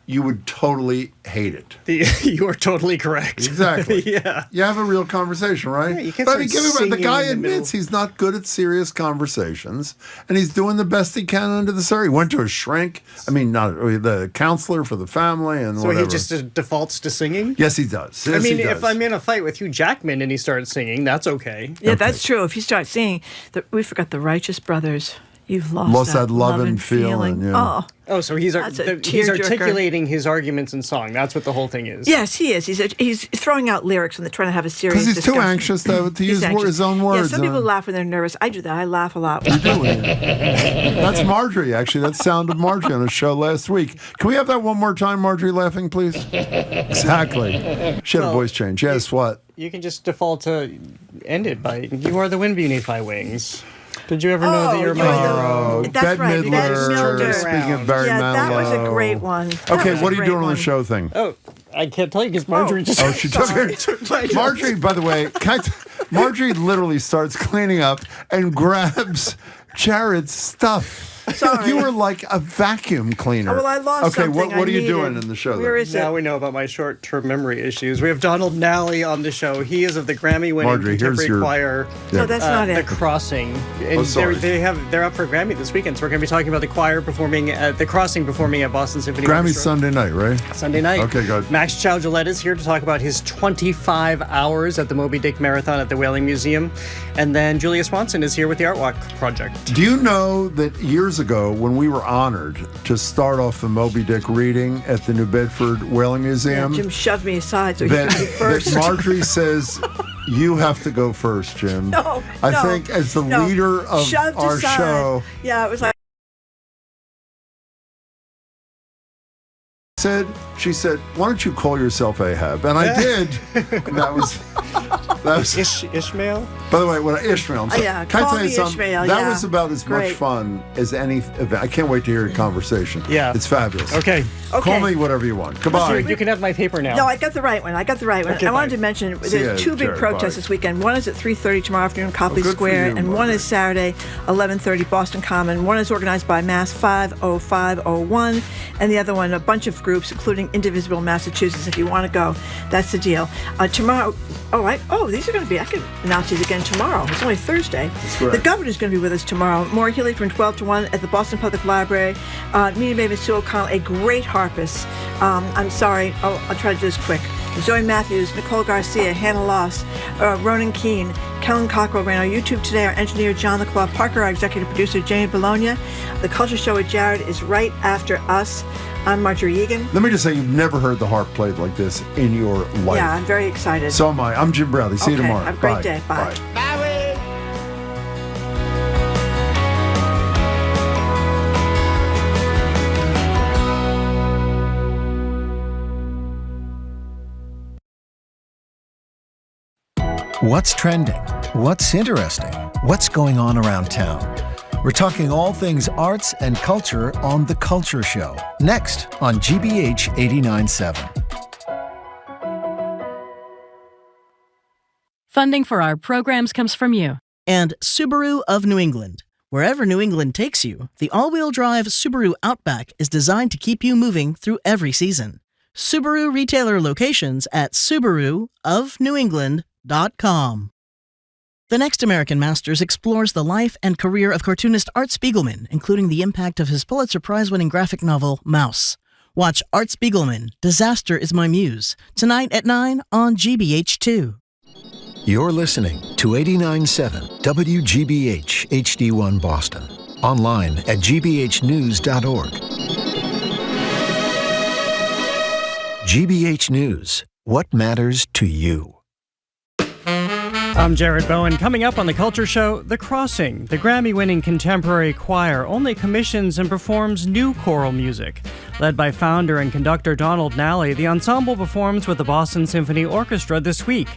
you would totally hate it. You are totally correct. Exactly. Yeah. You have a real conversation, right? Yeah, you can't but start the guy singing in the admits he's not good at serious conversations, and he's doing the best he can under the sun. He went to a shrink. I mean, not the counselor for the family and so whatever. He just defaults to singing? Yes, he does. I mean, if I'm in a fight with Hugh Jackman and he starts singing, that's okay. Yeah, that's true. If you start singing, we forgot the Righteous Brothers. You've lost that love and feeling. Yeah. Oh, so he's articulating his arguments in song. That's what the whhole thing is. Yes, he is. He's throwing out lyrics when they're trying to have a serious discussion. Because he's too anxious to use his own words. Yeah, some people laugh when they're nervous. I do that. I laugh a lot. You do. That's Marjorie, actually. That's sound of Marjorie on a show last week. Can we have that one more time, Marjorie laughing, please? Exactly. She had a voice change. Yes, what? You can just default to end it by, you are the wind beneath my wings. Did you ever know that you're my hero? That's right. Bette Midler. Speaking of Barry Manilow. That was a great one. Okay, what are you doing on the show thing? Oh, I can't tell you because Marjorie just... Oh, she took it. Marjorie, by the way, Marjorie literally starts cleaning up and grabs Jared's stuff. Sorry. You were like a vacuum cleaner. Oh, well, I lost something. Okay, what are you doing in the show? Where is it? Now we know about my short-term memory issues. We have Donald Nally on the show. He is of the Grammy-winning contemporary choir. No, that's not it. The Crossing. And they're up for a Grammy this weekend, so we're going to be talking about the choir performing at the Crossing, performing at Boston Symphony Grammy Orchestra. Sunday night, right? Sunday night. Okay, good. Max Chow-Gillette is here to talk about his 25 hours at the Moby Dick Marathon at the Whaling Museum. And then Julia Swanson is here with the Art Walk Project. Do you know that years ago, when we were honored to start off the Moby Dick reading at the New Bedford Whaling Museum, Jim shoved me aside so he could be first. That Marjorie says, you have to go first, Jim. I think as the leader of our show. Yeah, it was like. She said, why don't you call yourself Ahab? And I did. And that was Ishmael? By the way, Ishmael. Yeah, can I tell you something? Ishmael, that was about as much fun as any event. I can't wait to hear your conversation. Yeah. It's fabulous. Okay. Call me whatever you want. Goodbye. You can have my paper now. No, I got the right one. Okay, I wanted to mention there's two big protests this weekend. One is at 3:30 tomorrow afternoon, Copley Square, and one is Saturday, 11:30, Boston Common. One is organized by Mass 50501, and the other one, a bunch of groups, including Indivisible Massachusetts. If you want to go, that's the deal. Tomorrow, these are going to be, I could announce these again tomorrow. It's only Thursday. The governor's going to be with us tomorrow. Maura Healey from 12 to 1 at the Boston Public Library. Media Maven Sue O'Connell, a great harpist. I'm sorry, I'll try to do this quick. Zoe Matthews, Nicole Garcia, Hannah Loss, Ronan Keene, Kellen Cockrell ran our YouTube today, our engineer John LaClaw Parker, our executive producer Jamie Bologna. The Culture Show with Jared is right after us. I'm Marjorie Egan. Let me just say, you've never heard the harp played like this in your life. Yeah, I'm very excited. So am I. I'm Jim Bradley. See you tomorrow. Have a great day. Bye. What's trending? What's interesting? What's going on around town? We're talking all things arts and culture on The Culture Show, next on GBH 89.7. Funding for our programs comes from you. And Subaru of New England. Wherever New England takes you, the all-wheel drive Subaru Outback is designed to keep you moving through every season. Subaru retailer locations at SubaruofNewEngland.com. The Next American Masters explores the life and career of cartoonist Art Spiegelman, including the impact of his Pulitzer Prize-winning graphic novel, Mouse. Watch Art Spiegelman, Disaster is My Muse, tonight at 9 on GBH2. You're listening to 89.7 WGBH HD1 Boston. Online at gbhnews.org. GBH News. What matters to you? I'm Jared Bowen. Coming up on The Culture Show, The Crossing. The Grammy-winning contemporary choir only commissions and performs new choral music. Led by founder and conductor Donald Nally, the ensemble performs with the Boston Symphony Orchestra this week.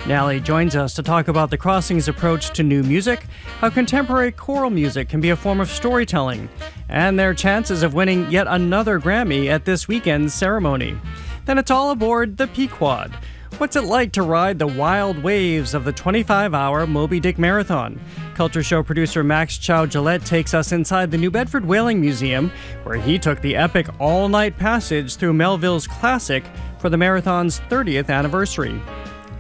Nally joins us to talk about The Crossing's approach to new music, how contemporary choral music can be a form of storytelling, and their chances of winning yet another Grammy at this weekend's ceremony. Then it's all aboard the Pequod. What's it like to ride the wild waves of the 25-hour Moby Dick Marathon? Culture Show producer Max Chow-Gillette takes us inside the New Bedford Whaling Museum, where he took the epic all-night passage through Melville's Classic for the marathon's 30th anniversary.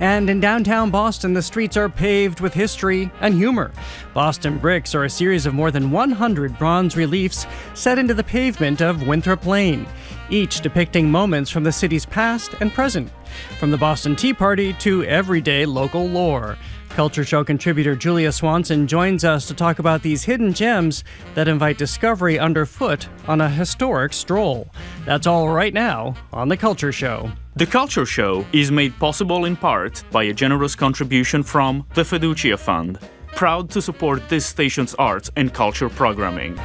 And in downtown Boston, the streets are paved with history and humor. Boston bricks are a series of more than 100 bronze reliefs set into the pavement of Winthrop Lane, each depicting moments from the city's past and present, from the Boston Tea Party to everyday local lore. Culture Show contributor Julia Swanson joins us to talk about these hidden gems that invite discovery underfoot on a historic stroll. That's all right now on The Culture Show. The Culture Show is made possible in part by a generous contribution from the Fiducia Fund, proud to support this station's arts and culture programming.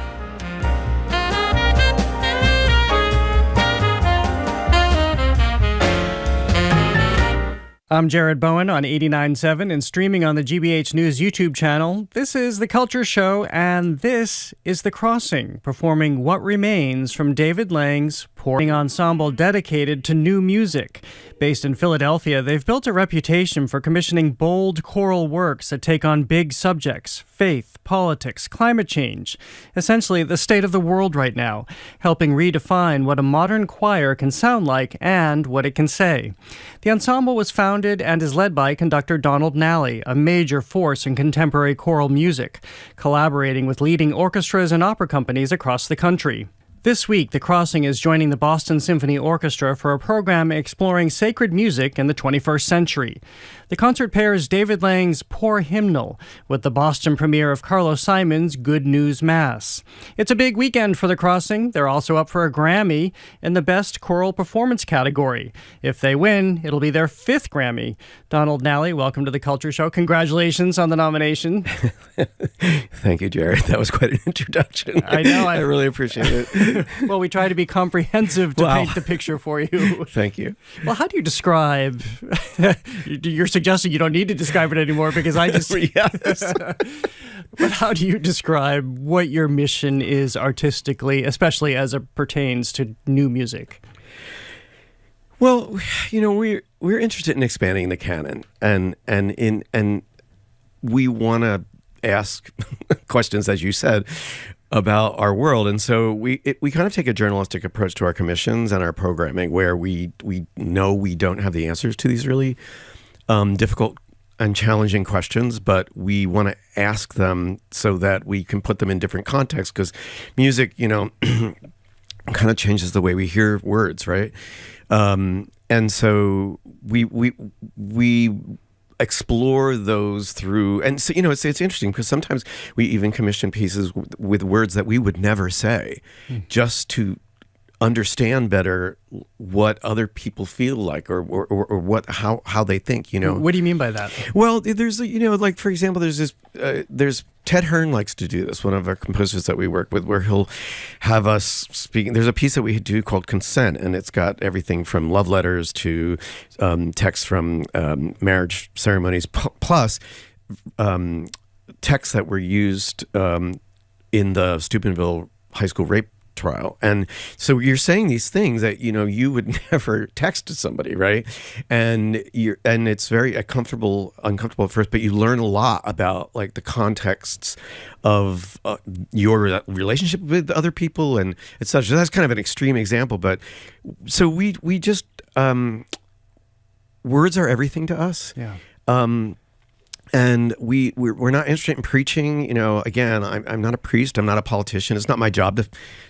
I'm Jared Bowen on 89.7 and streaming on the GBH News YouTube channel. This is The Culture Show, and this is The Crossing, performing What Remains from David Lang's pouring ensemble dedicated to new music. Based in Philadelphia, they've built a reputation for commissioning bold choral works that take on big subjects: faith, politics, climate change, essentially the state of the world right now, helping redefine what a modern choir can sound like and what it can say. The ensemble was founded and is led by conductor Donald Nally, a major force in contemporary choral music, collaborating with leading orchestras and opera companies across the country. This week, The Crossing is joining the Boston Symphony Orchestra for a program exploring sacred music in the 21st century. The concert pairs David Lang's Poor Hymnal with the Boston premiere of Carlos Simon's Good News Mass. It's a big weekend for The Crossing. They're also up for a Grammy in the Best Choral Performance category. If they win, it'll be their 5th Grammy. Donald Nally, welcome to The Culture Show. Congratulations on the nomination. Thank you, Jared. That was quite an introduction. I know. I really appreciate it. Well, we try to be comprehensive to paint the picture for you. Thank you. Well, how do you describe... You're suggesting you don't need to describe it anymore because I just... Yes. But how do you describe what your mission is artistically, especially as it pertains to new music? Well, you know, we're interested in expanding the canon, and we want to ask questions, as you said, about our world. And so we kind of take a journalistic approach to our commissions and our programming, where we know we don't have the answers to these really difficult and challenging questions, but we want to ask them so that we can put them in different contexts, because music, you know, kind of changes the way we hear words, right? And so we explore those through, and so, you know, it's interesting because sometimes we even commission pieces with words that we would never say, just to understand better what other people feel like, or what how they think, you know. What do you mean by that? Well, there's, you know, like, for example, there's Ted Hearn likes to do this, one of our composers that we work with, where he'll have us speaking. There's a piece that we do called Consent, and it's got everything from love letters to texts from marriage ceremonies, plus texts that were used in the Steubenville High School rape trial. And so you're saying these things that, you would never text to somebody, right? And it's very uncomfortable at first, but you learn a lot about like the contexts of your relationship with other people and et cetera. So that's kind of an extreme example, but so we just words are everything to us. Yeah. And we're not interested in preaching. Again, I'm not a priest. I'm not a politician. It's not my job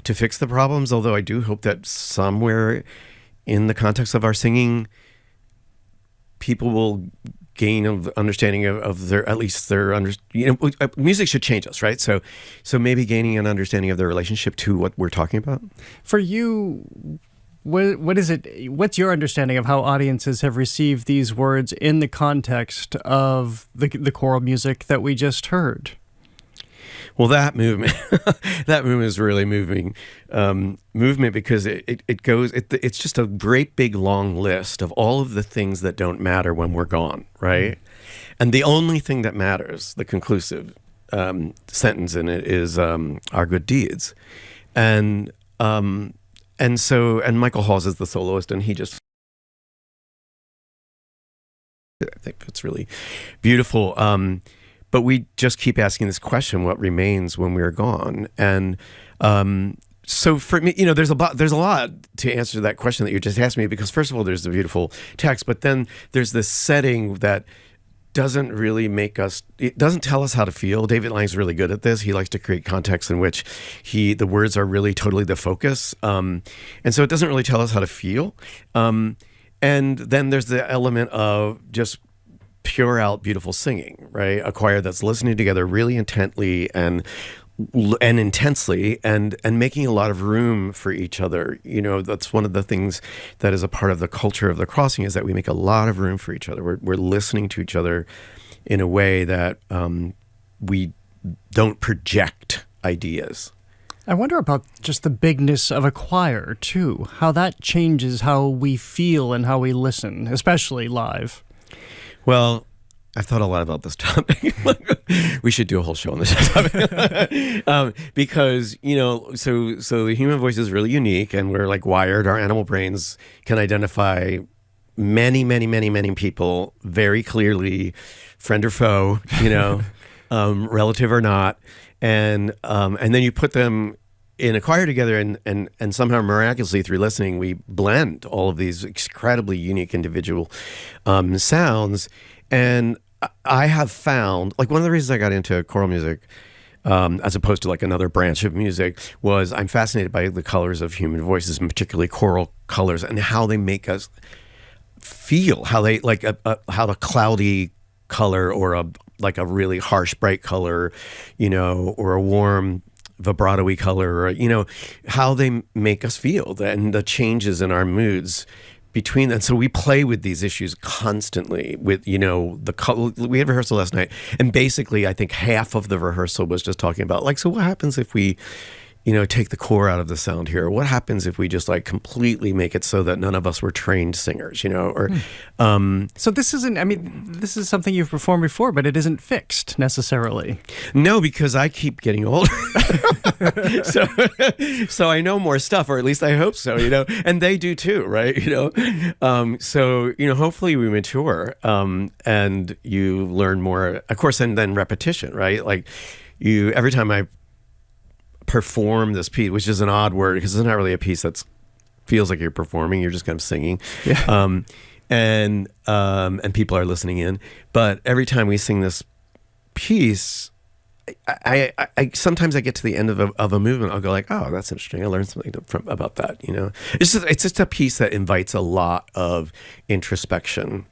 to fix the problems. Although I do hope that somewhere in the context of our singing, people will gain an understanding of their, at least their music should change us, right? So maybe gaining an understanding of their relationship to what we're talking about. For you, what is it? What's your understanding of how audiences have received these words in the context of the choral music that we just heard? Well, that movement is really moving movement because it's just a great big long list of all of the things that don't matter when we're gone, right? And the only thing that matters, the conclusive sentence in it, is our good deeds, and Michael Hawes is the soloist, and I think it's really beautiful. But we just keep asking this question: what remains when we are gone? And so for me, there's a lot to answer that question that you just asked me, because first of all, there's the beautiful text, but then there's this setting that doesn't really it doesn't tell us how to feel. David Lang's really good at this. He likes to create context in which the words are really totally the focus. And so it doesn't really tell us how to feel. And then there's the element of just pure out beautiful singing, right? A choir that's listening together really intently and intensely and making a lot of room for each other. That's one of the things that is a part of the culture of the crossing, is that we make a lot of room for each other. We're listening to each other in a way that we don't project ideas. I wonder about just the bigness of a choir too, how that changes how we feel and how we listen, especially live. Well, I've thought a lot about this topic. We should do a whole show on this topic. Because, so the human voice is really unique, and we're like wired. Our animal brains can identify many, many, many, many people very clearly, friend or foe, relative or not. And then you put them in a choir together, and somehow miraculously through listening, we blend all of these incredibly unique individual sounds. And I have found, like, one of the reasons I got into choral music, as opposed to like another branch of music, was I'm fascinated by the colors of human voices, and particularly choral colors, and how they make us feel, how they like how a cloudy color or a really harsh bright color, or a warm vibrato-y color, or how they make us feel, and the changes in our moods between them. So we play with these issues constantly with, the color. We had rehearsal last night, and basically I think half of the rehearsal was just talking about so what happens if we, take the core out of the sound here? What happens if we just completely make it so that none of us were trained singers, or... So this isn't, this is something you've performed before, but it isn't fixed necessarily. No, because I keep getting older. so I know more stuff, or at least I hope so, and they do too, right? So, hopefully we mature, and you learn more, of course, and then repetition, right? Every time I perform this piece, which is an odd word because it's not really a piece that feels like you're performing, you're just kind of singing. Yeah. And people are listening in. But every time we sing this piece, I sometimes I get to the end of a movement, I'll go oh, that's interesting. I learned something about that. It's just a piece that invites a lot of introspection.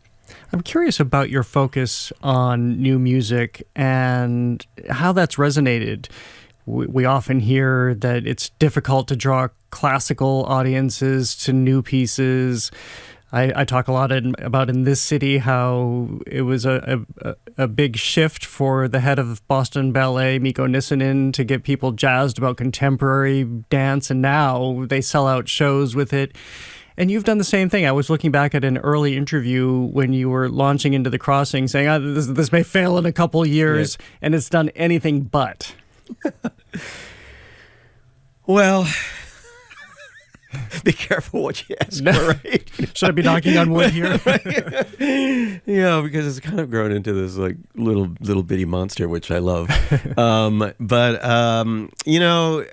I'm curious about your focus on new music and how that's resonated. We often hear that it's difficult to draw classical audiences to new pieces. I talk a lot about in this city how it was a big shift for the head of Boston Ballet, Mikko Nissinen, to get people jazzed about contemporary dance, and now they sell out shows with it. And you've done the same thing. I was looking back at an early interview when you were launching into the crossing, saying, this may fail in a couple years, right. And it's done anything but. Well, be careful what you ask for, right? Should I be knocking on wood here? Yeah, because it's kind of grown into this like little bitty monster, which I love. You know,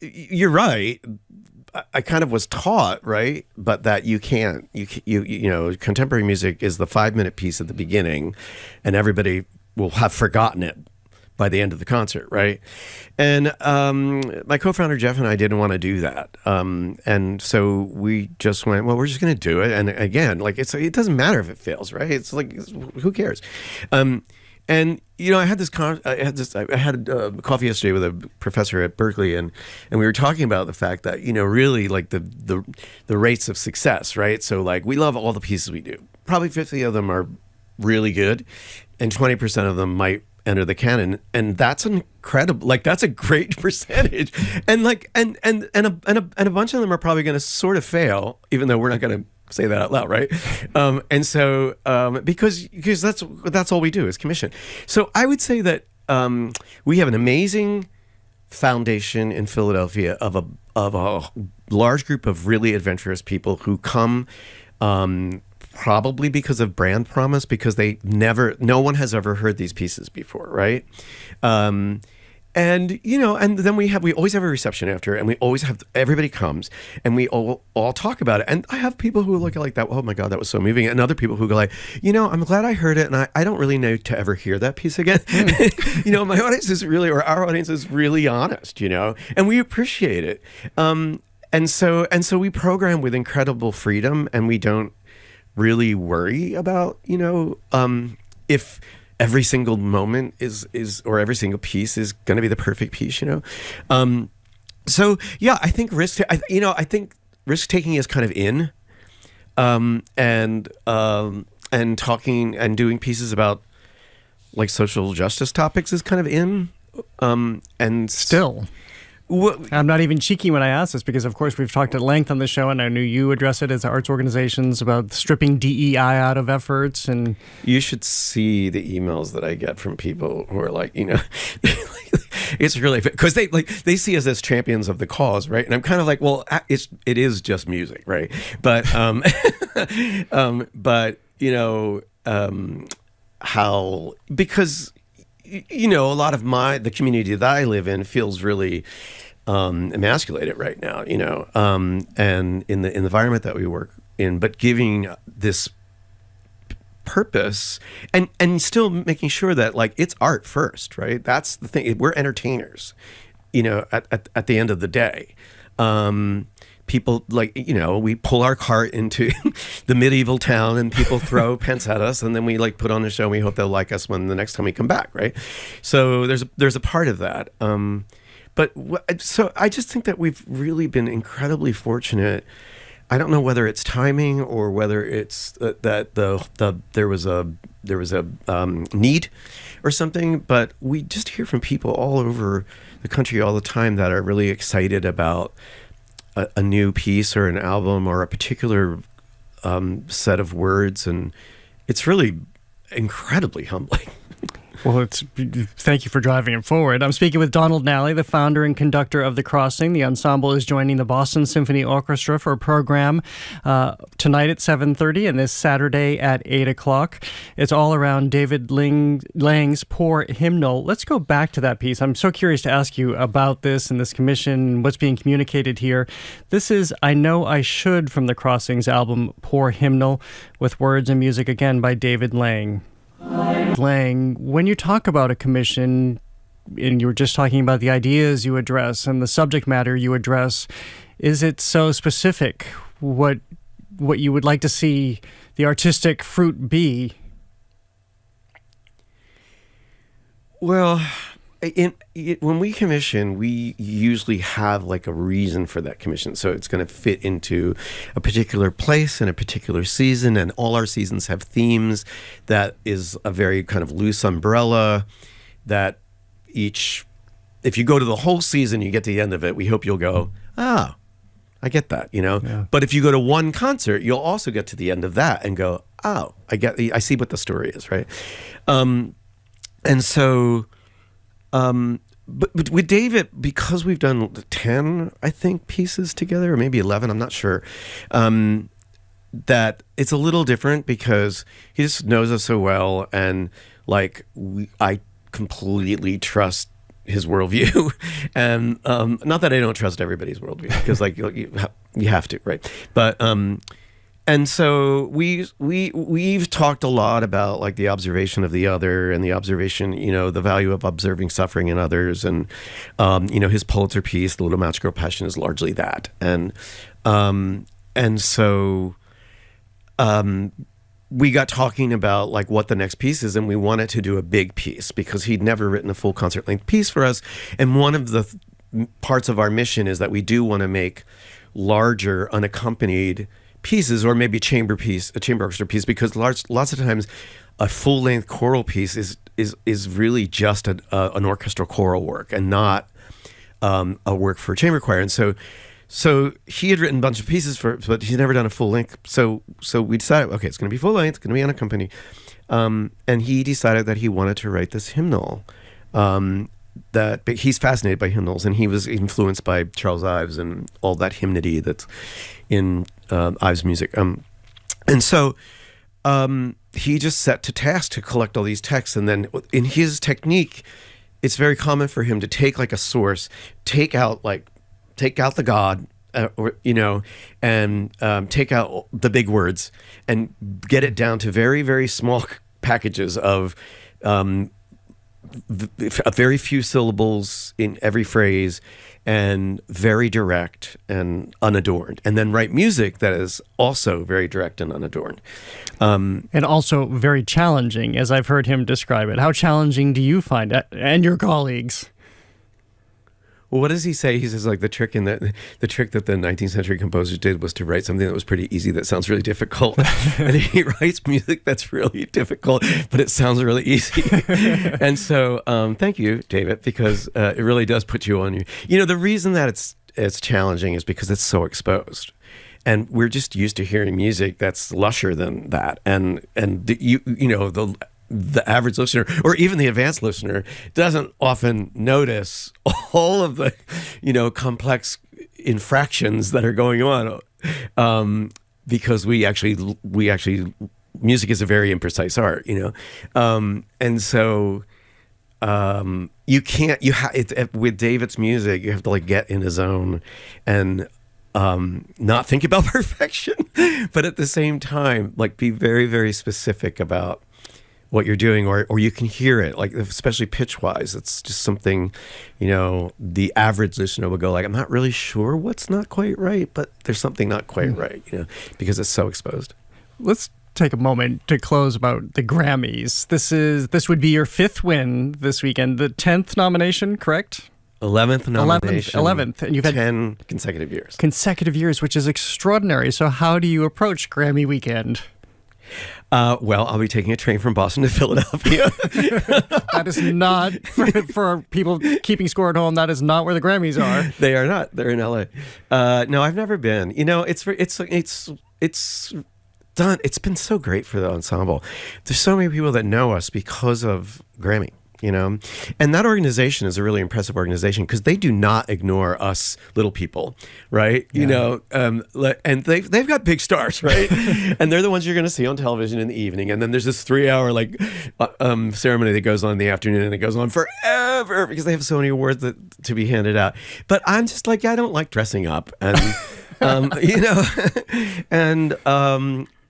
you're right. I kind of was taught, right, but that you can't. You know, contemporary music is the 5-minute piece at the beginning, and everybody will have forgotten it by the end of the concert, right? And my co-founder Jeff and I didn't want to do that, and so we just went, well, we're just going to do it. And again, like it doesn't matter if it fails, right? It's like who cares? And you know, I had coffee yesterday with a professor at Berkeley, and we were talking about the fact that, you know, really like the rates of success, right? So like we love all the pieces we do. Probably 50 of them are really good, and 20% of them might enter the canon, and that's incredible. Like that's a great percentage, and like and a bunch of them are probably going to sort of fail, even though we're not going to say that out loud, right? And so because that's all we do is commission. So I would say that we have an amazing foundation in Philadelphia of a large group of really adventurous people who come probably because of brand promise, because no one has ever heard these pieces before, right? And you know, and then we always have a reception after, and we always have, everybody comes and we all talk about it. And I have people who look at like that, oh my God, that was so moving, and other people who go like, you know, I'm glad I heard it, and I don't really know to ever hear that piece again. You know, my audience is really, or our audience is really honest, you know, and we appreciate it. And so we program with incredible freedom, and we don't really worry about, you know, if every single moment is or every single piece is going to be the perfect piece, you know. So yeah, I think I think risk taking is kind of in, and talking and doing pieces about like social justice topics is kind of in, and still. I'm not even cheeky when I ask this, because of course we've talked at length on the show, and I know you address it as arts organizations about stripping DEI out of efforts. And you should see the emails that I get from people who are like, you know, it's really, because they see us as champions of the cause, right? And I'm kind of like, well, it is just music, right? But but you know, how, because you know, a lot of the community that I live in feels really emasculated right now, you know, and in the environment that we work in, but giving this purpose and still making sure that like it's art first, right? That's the thing. We're entertainers, you know, at the end of the day. People, like, you know, we pull our cart into the medieval town and people throw pence at us, and then we like put on a show and we hope they'll like us when the next time we come back, right? So there's a part of that. So I just think that we've really been incredibly fortunate. I don't know whether it's timing or whether it's that there was a need or something, but we just hear from people all over the country all the time that are really excited about a new piece or an album or a particular set of words, and it's really incredibly humbling. Well, thank you for driving it forward. I'm speaking with Donald Nally, the founder and conductor of The Crossing. The ensemble is joining the Boston Symphony Orchestra for a program tonight at 7:30 and this Saturday at 8 o'clock. It's all around David Lang's Poor Hymnal. Let's go back to that piece. I'm so curious to ask you about this and this commission, what's being communicated here. This is I Know I Should from The Crossing's album Poor Hymnal, with words and music again by David Lang. Lang, when you talk about a commission, and you were just talking about the ideas you address and the subject matter you address, is it so specific what you would like to see the artistic fruit be? Well, when we commission, we usually have like a reason for that commission. So it's going to fit into a particular place and a particular season, and all our seasons have themes. That is a very kind of loose umbrella that if you go to the whole season, you get to the end of it, we hope you'll go, I get that, you know? Yeah. But if you go to one concert, you'll also get to the end of that and go, I see what the story is, right? And so but with David, because we've done 10, I think, pieces together, or maybe 11, I'm not sure, that it's a little different because he just knows us so well, and like I completely trust his worldview, and not that I don't trust everybody's worldview, because like you have to, right? But and so we've talked a lot about like the observation of the other, and the observation, the value of observing suffering in others, and his Pulitzer piece, The Little Match Girl Passion, is largely that, and so we got talking about like what the next piece is, and we wanted to do a big piece because he'd never written a full concert length piece for us, and one of the parts of our mission is that we do want to make larger unaccompanied pieces, or maybe a chamber orchestra piece, because lots of times a full-length choral piece is really just an orchestral choral work and not a work for a chamber choir. And so he had written a bunch of pieces but he'd never done a full length. So we decided, okay, it's going to be full length, it's going to be unaccompanied. And he decided that he wanted to write this hymnal. But he's fascinated by hymnals, and he was influenced by Charles Ives and all that hymnody that's in Ives' music. And so he just set to task to collect all these texts, and then in his technique, it's very common for him to take like a source, take out the God, and take out the big words, and get it down to very, very small packages of very few syllables in every phrase, and very direct and unadorned, and then write music that is also very direct and unadorned. And also very challenging, as I've heard him describe it. How challenging do you find it, and your colleagues? Well, what does he say? He says like the trick that the 19th century composers did was to write something that was pretty easy that sounds really difficult, and he writes music that's really difficult but it sounds really easy. And so, thank you, David, because it really does put you on your. The reason that it's challenging is because it's so exposed, and we're just used to hearing music that's lusher than that, and the average listener, or even the advanced listener, doesn't often notice all of the, complex infractions that are going on, because we actually, music is a very imprecise art, and so you can't, with David's music, you have to like get in his zone and not think about perfection, but at the same time, like be very, very specific about what you're doing, or you can hear it, like especially pitch wise. It's just something, the average listener will go like, I'm not really sure what's not quite right, but there's something not quite right, because it's so exposed. Let's take a moment to close about the Grammys. This would be your 5th win this weekend, the 10th nomination, correct? 11th nomination. 11th, and you've had 10 consecutive years, which is extraordinary. So how do you approach Grammy weekend? Well, I'll be taking a train from Boston to Philadelphia. That is not, for people keeping score at home, that is not where the Grammys are. They are not. They're in LA. No, I've never been. It's done. It's been so great for the ensemble. There's so many people that know us because of Grammy. And that organization is a really impressive organization because they do not ignore us little people, right? Yeah. And they've got big stars, right? And they're the ones you're going to see on television in the evening. And then there's this 3-hour ceremony that goes on in the afternoon, and it goes on forever because they have so many awards to be handed out. But I'm just like, I don't like dressing up, and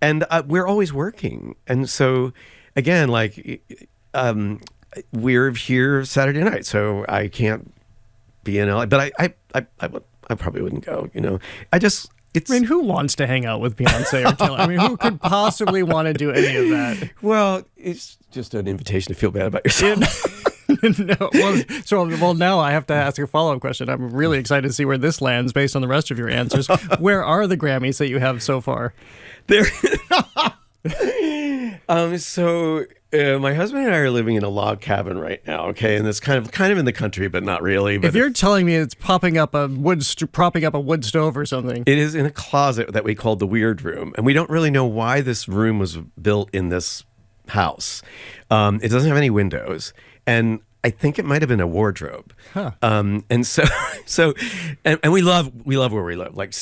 and we're always working, and so again, we're here Saturday night, so I can't be in LA. But I probably wouldn't go. Who wants to hang out with Beyonce or Taylor? Who could possibly want to do any of that? Well, it's just an invitation to feel bad about yourself. Well, now I have to ask a follow-up question. I'm really excited to see where this lands based on the rest of your answers. Where are the Grammys that you have so far? My husband and I are living in a log cabin right now, okay, and it's kind of in the country, but not really. But if you're telling me it's propping up a wood stove or something, it is in a closet that we call the weird room, and we don't really know why this room was built in this house. It doesn't have any windows, and I think it might have been a wardrobe. Huh. And we love where we live. Like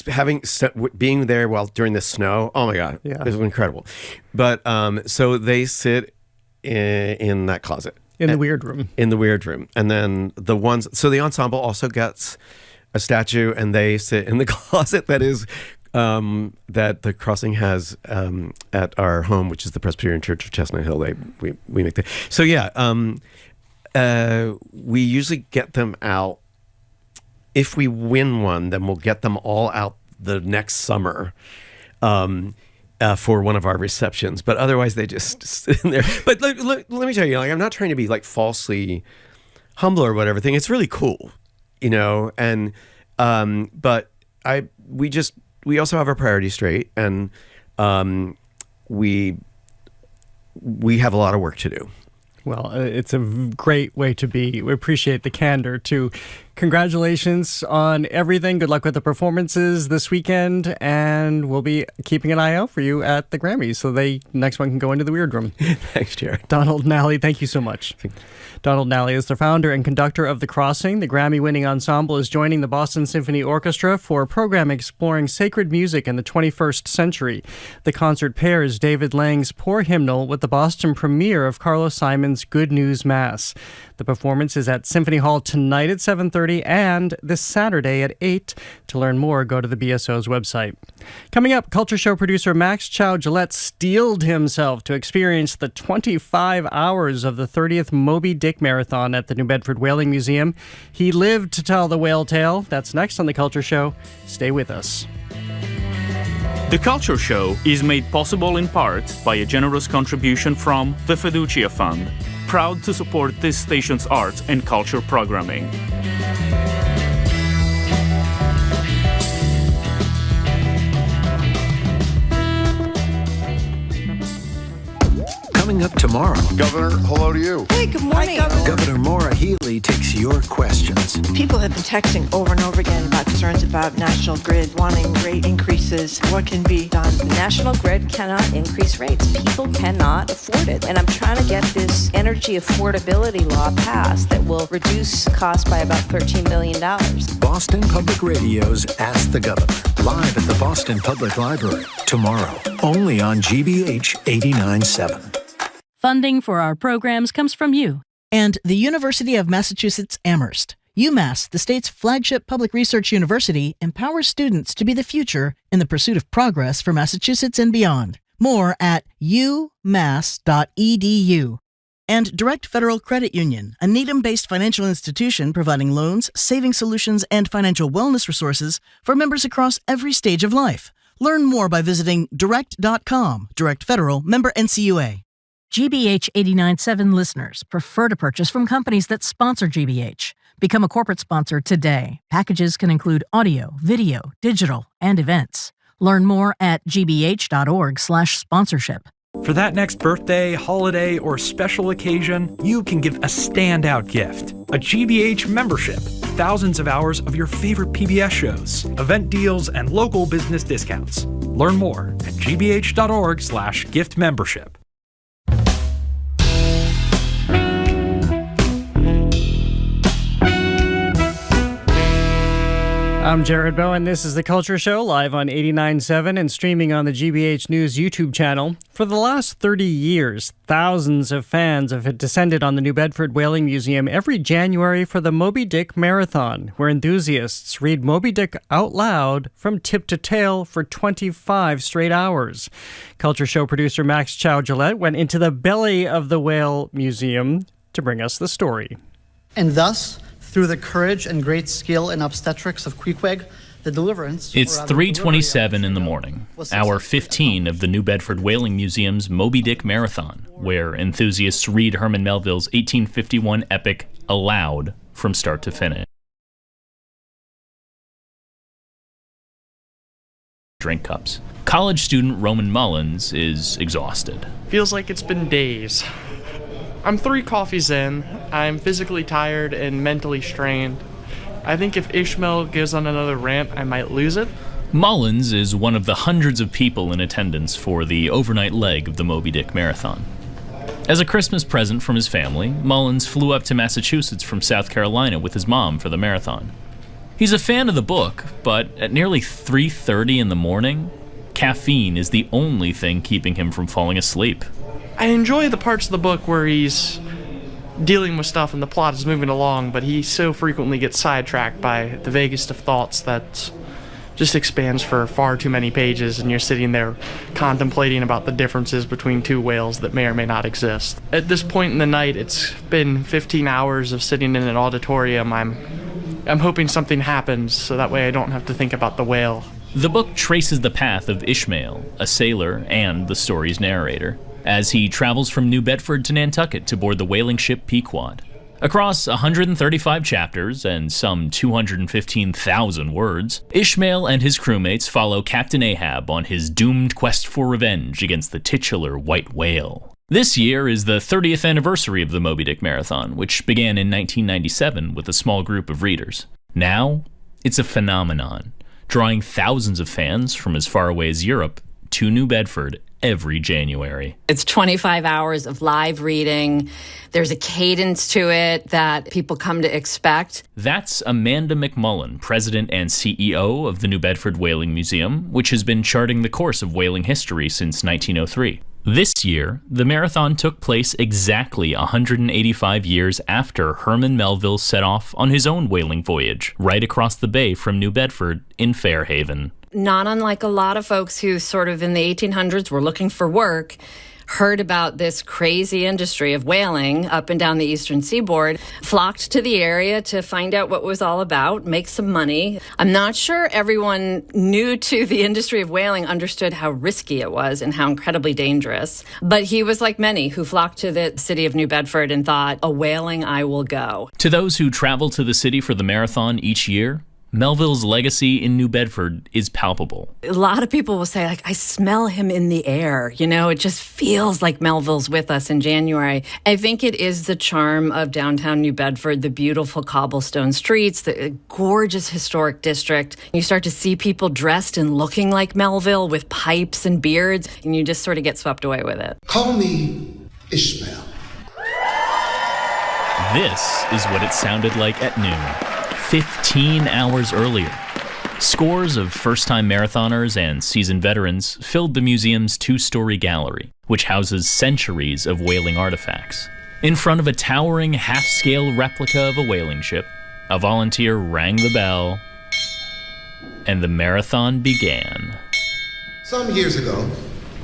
being there during the snow. Oh my God, it was incredible. But so they sit in that closet in the weird room. In the weird room, and then the ensemble also gets a statue, and they sit in the closet that is. That the Crossing has at our home, which is the Presbyterian Church of Chestnut Hill. We make that. So we usually get them out. If we win one, then we'll get them all out the next summer for one of our receptions. But otherwise, they just sit in there. But let me tell you, like, I'm not trying to be like falsely humble or whatever thing. It's really cool, and but we also have our priorities straight, and we have a lot of work to do. Well, it's a great way to be. We appreciate the candor, too. Congratulations on everything. Good luck with the performances this weekend, and we'll be keeping an eye out for you at the Grammys so next one can go into the weird room. Thanks, Jared. Donald Nally, thank you so much. Donald Nally is the founder and conductor of The Crossing. The Grammy-winning ensemble is joining the Boston Symphony Orchestra for a program exploring sacred music in the 21st century. The concert pairs David Lang's Poor Hymnal with the Boston premiere of Carlos Simon's Good News Mass. The performance is at Symphony Hall tonight at 7:30 and this Saturday at 8. To learn more, go to the BSO's website. Coming up, Culture Show producer Max Chow-Gillette steeled himself to experience the 25 hours of the 30th Moby Dick Marathon at the New Bedford Whaling Museum. He lived to tell the whale tale. That's next on The Culture Show. Stay with us. The Culture Show is made possible in part by a generous contribution from the Fiducia Fund, proud to support this station's arts and culture programming. Coming up tomorrow. Governor, hello to you. Hey, good morning. Hi, Governor Maura Healey takes your questions. People have been texting over and over again about concerns about National Grid wanting rate increases. What can be done? The National Grid cannot increase rates. People cannot afford it. And I'm trying to get this energy affordability law passed that will reduce costs by about $13 billion. Boston Public Radio's Ask the Governor, live at the Boston Public Library tomorrow, only on GBH 89.7. Funding for our programs comes from you. And the University of Massachusetts Amherst. UMass, the state's flagship public research university, empowers students to be the future in the pursuit of progress for Massachusetts and beyond. More at umass.edu. And Direct Federal Credit Union, a Needham-based financial institution providing loans, saving solutions, and financial wellness resources for members across every stage of life. Learn more by visiting direct.com. Direct Federal, member NCUA. GBH 89.7 listeners prefer to purchase from companies that sponsor GBH. Become a corporate sponsor today. Packages can include audio, video, digital, and events. Learn more at gbh.org/sponsorship. For that next birthday, holiday, or special occasion, you can give a standout gift. A GBH membership. Thousands of hours of your favorite PBS shows, event deals, and local business discounts. Learn more at gbh.org/gift membership. I'm Jared Bowen. This is The Culture Show, live on 89.7 and streaming on the GBH News YouTube channel. For the last 30 years, thousands of fans have descended on the New Bedford Whaling Museum every January for the Moby Dick Marathon, where enthusiasts read Moby Dick out loud from tip to tail for 25 straight hours. Culture Show producer Max Chow-Gillette went into the belly of the Whale Museum to bring us the story. And thus, through the courage and great skill in obstetrics of Queequeg, the deliverance... It's 3:27 in the morning, hour 15 of the New Bedford Whaling Museum's Moby Dick Marathon, where enthusiasts read Herman Melville's 1851 epic aloud from start to finish. Drink cups. College student Roman Mullins is exhausted. Feels like it's been days. I'm 3 coffees in. I'm physically tired and mentally strained. I think if Ishmael goes on another rant, I might lose it. Mullins is one of the hundreds of people in attendance for the overnight leg of the Moby Dick Marathon. As a Christmas present from his family, Mullins flew up to Massachusetts from South Carolina with his mom for the marathon. He's a fan of the book, but at nearly 3:30 in the morning, caffeine is the only thing keeping him from falling asleep. I enjoy the parts of the book where he's dealing with stuff and the plot is moving along, but he so frequently gets sidetracked by the vaguest of thoughts that just expands for far too many pages, and you're sitting there contemplating about the differences between two whales that may or may not exist. At this point in the night, it's been 15 hours of sitting in an auditorium. I'm hoping something happens so that way I don't have to think about the whale. The book traces the path of Ishmael, a sailor and the story's narrator, as he travels from New Bedford to Nantucket to board the whaling ship Pequod. Across 135 chapters and some 215,000 words, Ishmael and his crewmates follow Captain Ahab on his doomed quest for revenge against the titular white whale. This year is the 30th anniversary of the Moby Dick Marathon, which began in 1997 with a small group of readers. Now, it's a phenomenon, drawing thousands of fans from as far away as Europe to New Bedford every January. It's 25 hours of live reading. There's a cadence to it that people come to expect. That's Amanda McMullen, president and CEO of the New Bedford Whaling Museum, which has been charting the course of whaling history since 1903. This year, the marathon took place exactly 185 years after Herman Melville set off on his own whaling voyage, right across the bay from New Bedford in Fairhaven. Not unlike a lot of folks who sort of in the 1800s were looking for work, heard about this crazy industry of whaling up and down the eastern seaboard, flocked to the area to find out what it was all about, make some money. I'm not sure everyone new to the industry of whaling understood how risky it was and how incredibly dangerous. But he was like many who flocked to the city of New Bedford and thought, a whaling I will go. To those who travel to the city for the marathon each year, Melville's legacy in New Bedford is palpable. A lot of people will say, I smell him in the air. You know, it just feels like Melville's with us in January. I think it is the charm of downtown New Bedford, the beautiful cobblestone streets, the gorgeous historic district. You start to see people dressed and looking like Melville with pipes and beards, and you just sort of get swept away with it. Call me Ishmael. This is what it sounded like at noon. 15 hours earlier. Scores of first-time marathoners and seasoned veterans filled the museum's two-story gallery, which houses centuries of whaling artifacts. In front of a towering half-scale replica of a whaling ship, a volunteer rang the bell, and the marathon began. Some years ago,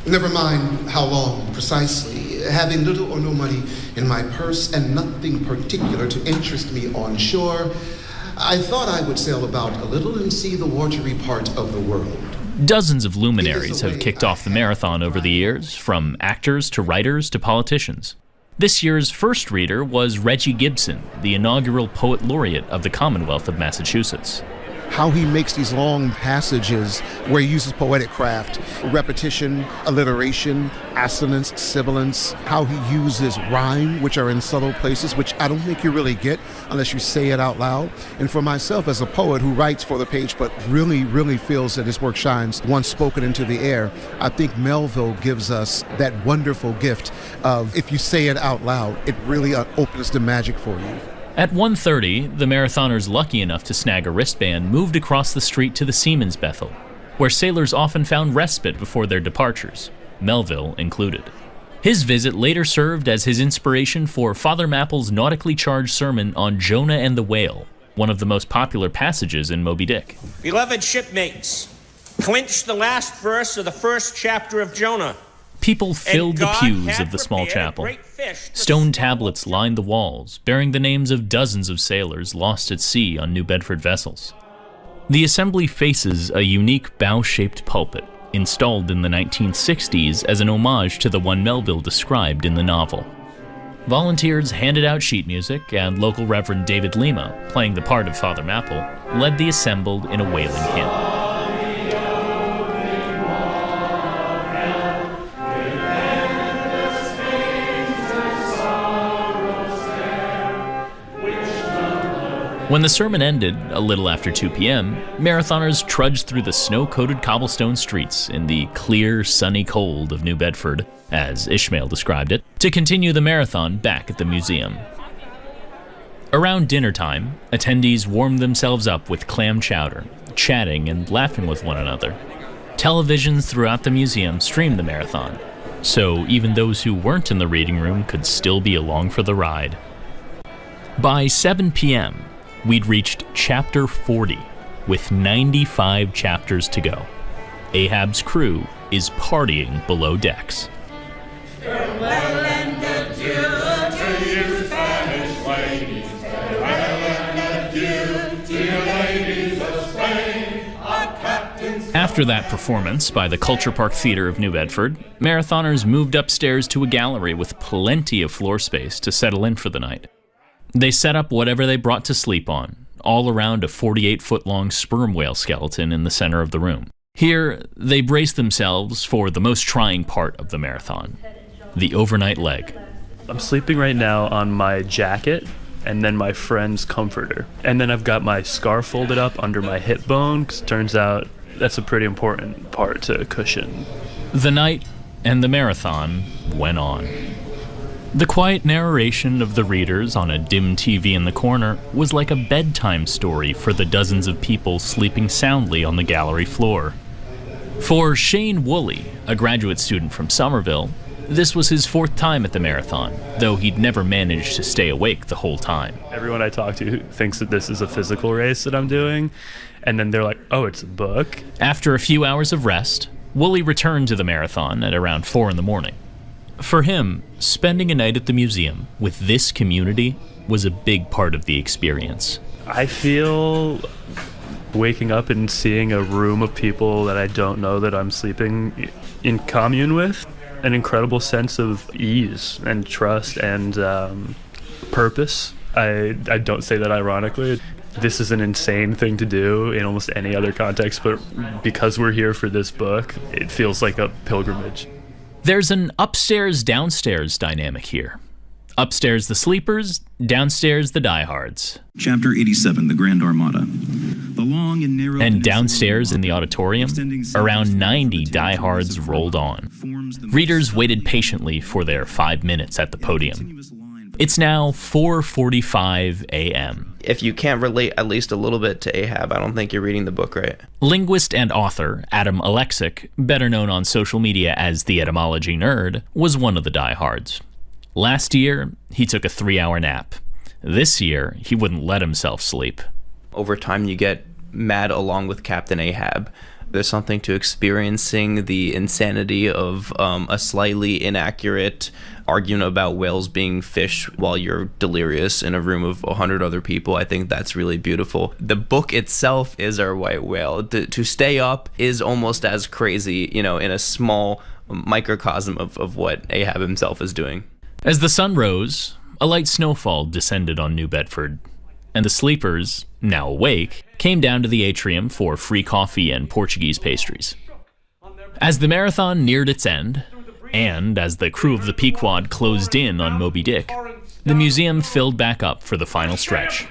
never mind how long precisely, having little or no money in my purse and nothing particular to interest me on shore, I thought I would sail about a little and see the watery part of the world. Dozens of luminaries have kicked off the marathon over the years, from actors to writers to politicians. This year's first reader was Reggie Gibson, the inaugural poet laureate of the Commonwealth of Massachusetts. How he makes these long passages where he uses poetic craft, repetition, alliteration, assonance, sibilance, how he uses rhyme, which are in subtle places, which I don't think you really get unless you say it out loud. And for myself as a poet who writes for the page but really, really feels that his work shines once spoken into the air, I think Melville gives us that wonderful gift of if you say it out loud, it really opens the magic for you. At 1:30, the marathoners lucky enough to snag a wristband moved across the street to the Seamen's Bethel, where sailors often found respite before their departures, Melville included. His visit later served as his inspiration for Father Mapple's nautically charged sermon on Jonah and the Whale, one of the most popular passages in Moby Dick. Beloved shipmates, clinch the last verse of the first chapter of Jonah. People filled the pews of the small chapel. Stone tablets lined the walls, bearing the names of dozens of sailors lost at sea on New Bedford vessels. The assembly faces a unique bow-shaped pulpit, installed in the 1960s as an homage to the one Melville described in the novel. Volunteers handed out sheet music, and local Reverend David Lima, playing the part of Father Mapple, led the assembled in a whaling hymn. When the sermon ended, a little after 2 p.m., marathoners trudged through the snow-coated cobblestone streets in the clear, sunny cold of New Bedford, as Ishmael described it, to continue the marathon back at the museum. Around dinner time, attendees warmed themselves up with clam chowder, chatting and laughing with one another. Televisions throughout the museum streamed the marathon, so even those who weren't in the reading room could still be along for the ride. By 7 p.m., we'd reached chapter 40, with 95 chapters to go. Ahab's crew is partying below decks. Farewell and adieu to you Spanish ladies. Farewell and adieu to you ladies of Spain. Our captains. After that performance by the Culture Park Theater of New Bedford, marathoners moved upstairs to a gallery with plenty of floor space to settle in for the night. They set up whatever they brought to sleep on, all around a 48-foot-long sperm whale skeleton in the center of the room. Here, they braced themselves for the most trying part of the marathon, the overnight leg. I'm sleeping right now on my jacket and then my friend's comforter. And then I've got my scarf folded up under my hip bone, because it turns out that's a pretty important part to cushion. The night and the marathon went on. The quiet narration of the readers on a dim TV in the corner was like a bedtime story for the dozens of people sleeping soundly on the gallery floor. For Shane Woolley, a graduate student from Somerville, this was his 4th time at the marathon, though he'd never managed to stay awake the whole time. Everyone I talk to thinks that this is a physical race that I'm doing, and then they're like, oh, it's a book. After a few hours of rest, Woolley returned to the marathon at around 4 in the morning. For him, spending a night at the museum with this community was a big part of the experience. I feel waking up and seeing a room of people that I don't know that I'm sleeping in commune with, an incredible sense of ease and trust and purpose. I don't say that ironically. This is an insane thing to do in almost any other context, but because we're here for this book, it feels like a pilgrimage. There's an upstairs-downstairs dynamic here. Upstairs the sleepers, downstairs the diehards. Chapter 87, The Grand Armada. The long and narrow... And downstairs in the auditorium, around 90 diehards rolled on. Readers waited patiently for their 5 minutes at the podium. It's now 4:45 a.m. If you can't relate at least a little bit to Ahab, I don't think you're reading the book right. Linguist and author Adam Alexic, better known on social media as the Etymology Nerd, was one of the diehards. Last year, he took a 3-hour nap. This year, he wouldn't let himself sleep. Over time, you get mad along with Captain Ahab. There's something to experiencing the insanity of a slightly inaccurate argument about whales being fish while you're delirious in a room of 100 other people. I think that's really beautiful. The book itself is our white whale. To stay up is almost as crazy, in a small microcosm of what Ahab himself is doing. As the sun rose, a light snowfall descended on New Bedford, and the sleepers, now awake, came down to the atrium for free coffee and Portuguese pastries. As the marathon neared its end, and as the crew of the Pequod closed in on Moby Dick, the museum filled back up for the final stretch.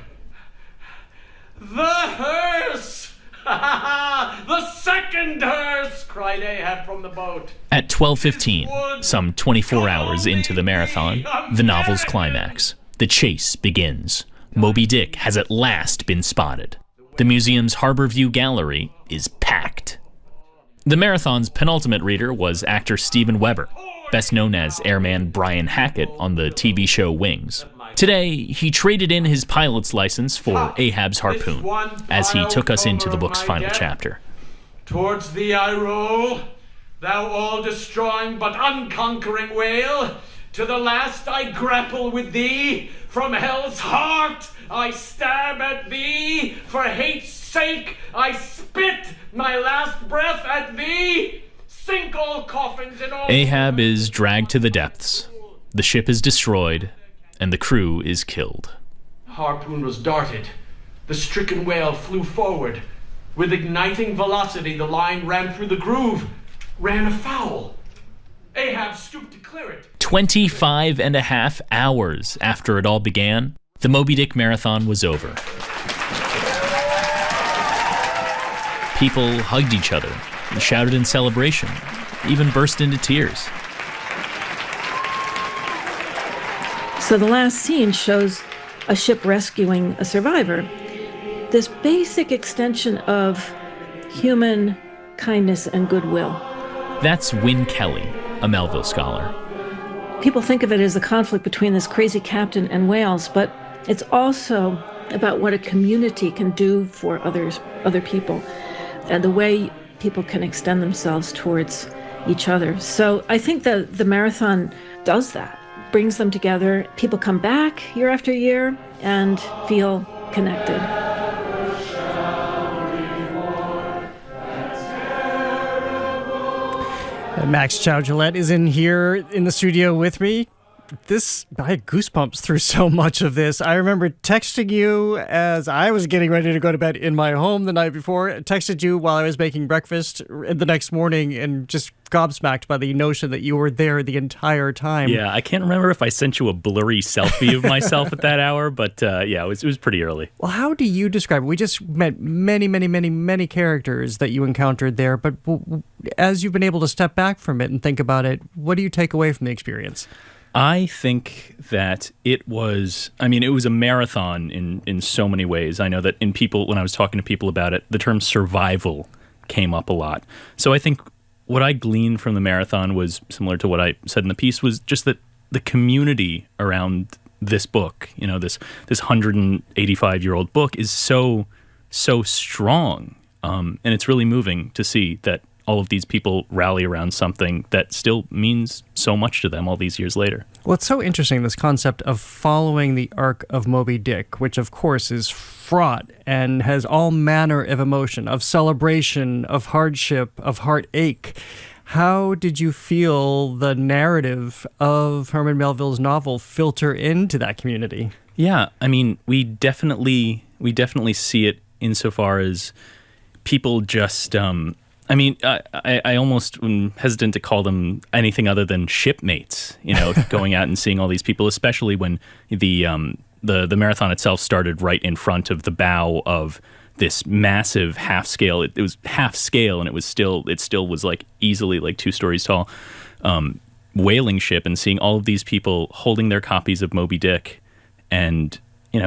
The hearse! The second hearse! Cried Ahab from the boat. At 12:15, some 24 hours into the marathon, the novel's climax. The chase begins. Moby Dick has at last been spotted. The museum's Harbor View Gallery is packed. The marathon's penultimate reader was actor Steven Weber, best known as airman Brian Hackett on the TV show Wings. Today, he traded in his pilot's license for Ahab's harpoon, as he took us into the book's final chapter. Towards thee I roll, thou all-destroying but unconquering whale. To the last I grapple with thee. From hell's heart I stab at thee. For hate's sake I spit my last breath at thee. Sink all coffins in all... Ahab is dragged to the depths. The ship is destroyed, and the crew is killed. Harpoon was darted. The stricken whale flew forward. With igniting velocity, the line ran through the groove, ran afoul. Ahab stooped to clear it. 25.5 hours after it all began, the Moby Dick Marathon was over. People hugged each other and shouted in celebration, even burst into tears. So the last scene shows a ship rescuing a survivor. This basic extension of human kindness and goodwill. That's Wynne Kelly, a Melville scholar. People think of it as a conflict between this crazy captain and whales, but it's also about what a community can do for other people, and the way people can extend themselves towards each other. So I think the marathon does that, brings them together. People come back year after year and feel connected. Max Chow-Gillette is in here in the studio with me. I had goosebumps through so much of this. I remember texting you as I was getting ready to go to bed in my home the night before. I texted you while I was making breakfast the next morning and just gobsmacked by the notion that you were there the entire time. Yeah, I can't remember if I sent you a blurry selfie of myself at that hour, but yeah, it was pretty early. Well, how do you describe it? We just met many characters that you encountered there, but as you've been able to step back from it and think about it, what do you take away from the experience? I think that it was a marathon in so many ways. I know that when I was talking to people about it, the term survival came up a lot. So I think what I gleaned from the marathon was similar to what I said in the piece, was just that the community around this book, this 185-year-old book, is so strong. And it's really moving to see that all of these people rally around something that still means so much to them all these years later. Well, it's so interesting, this concept of following the arc of Moby Dick, which of course is fraught and has all manner of emotion, of celebration, of hardship, of heartache. How did you feel the narrative of Herman Melville's novel filter into that community? Yeah, we definitely see it insofar as people just... I almost am hesitant to call them anything other than shipmates, going out and seeing all these people, especially when the marathon itself started right in front of the bow of this massive half scale. It was half scale, and it still was like easily like 2 stories tall whaling ship, and seeing all of these people holding their copies of Moby Dick and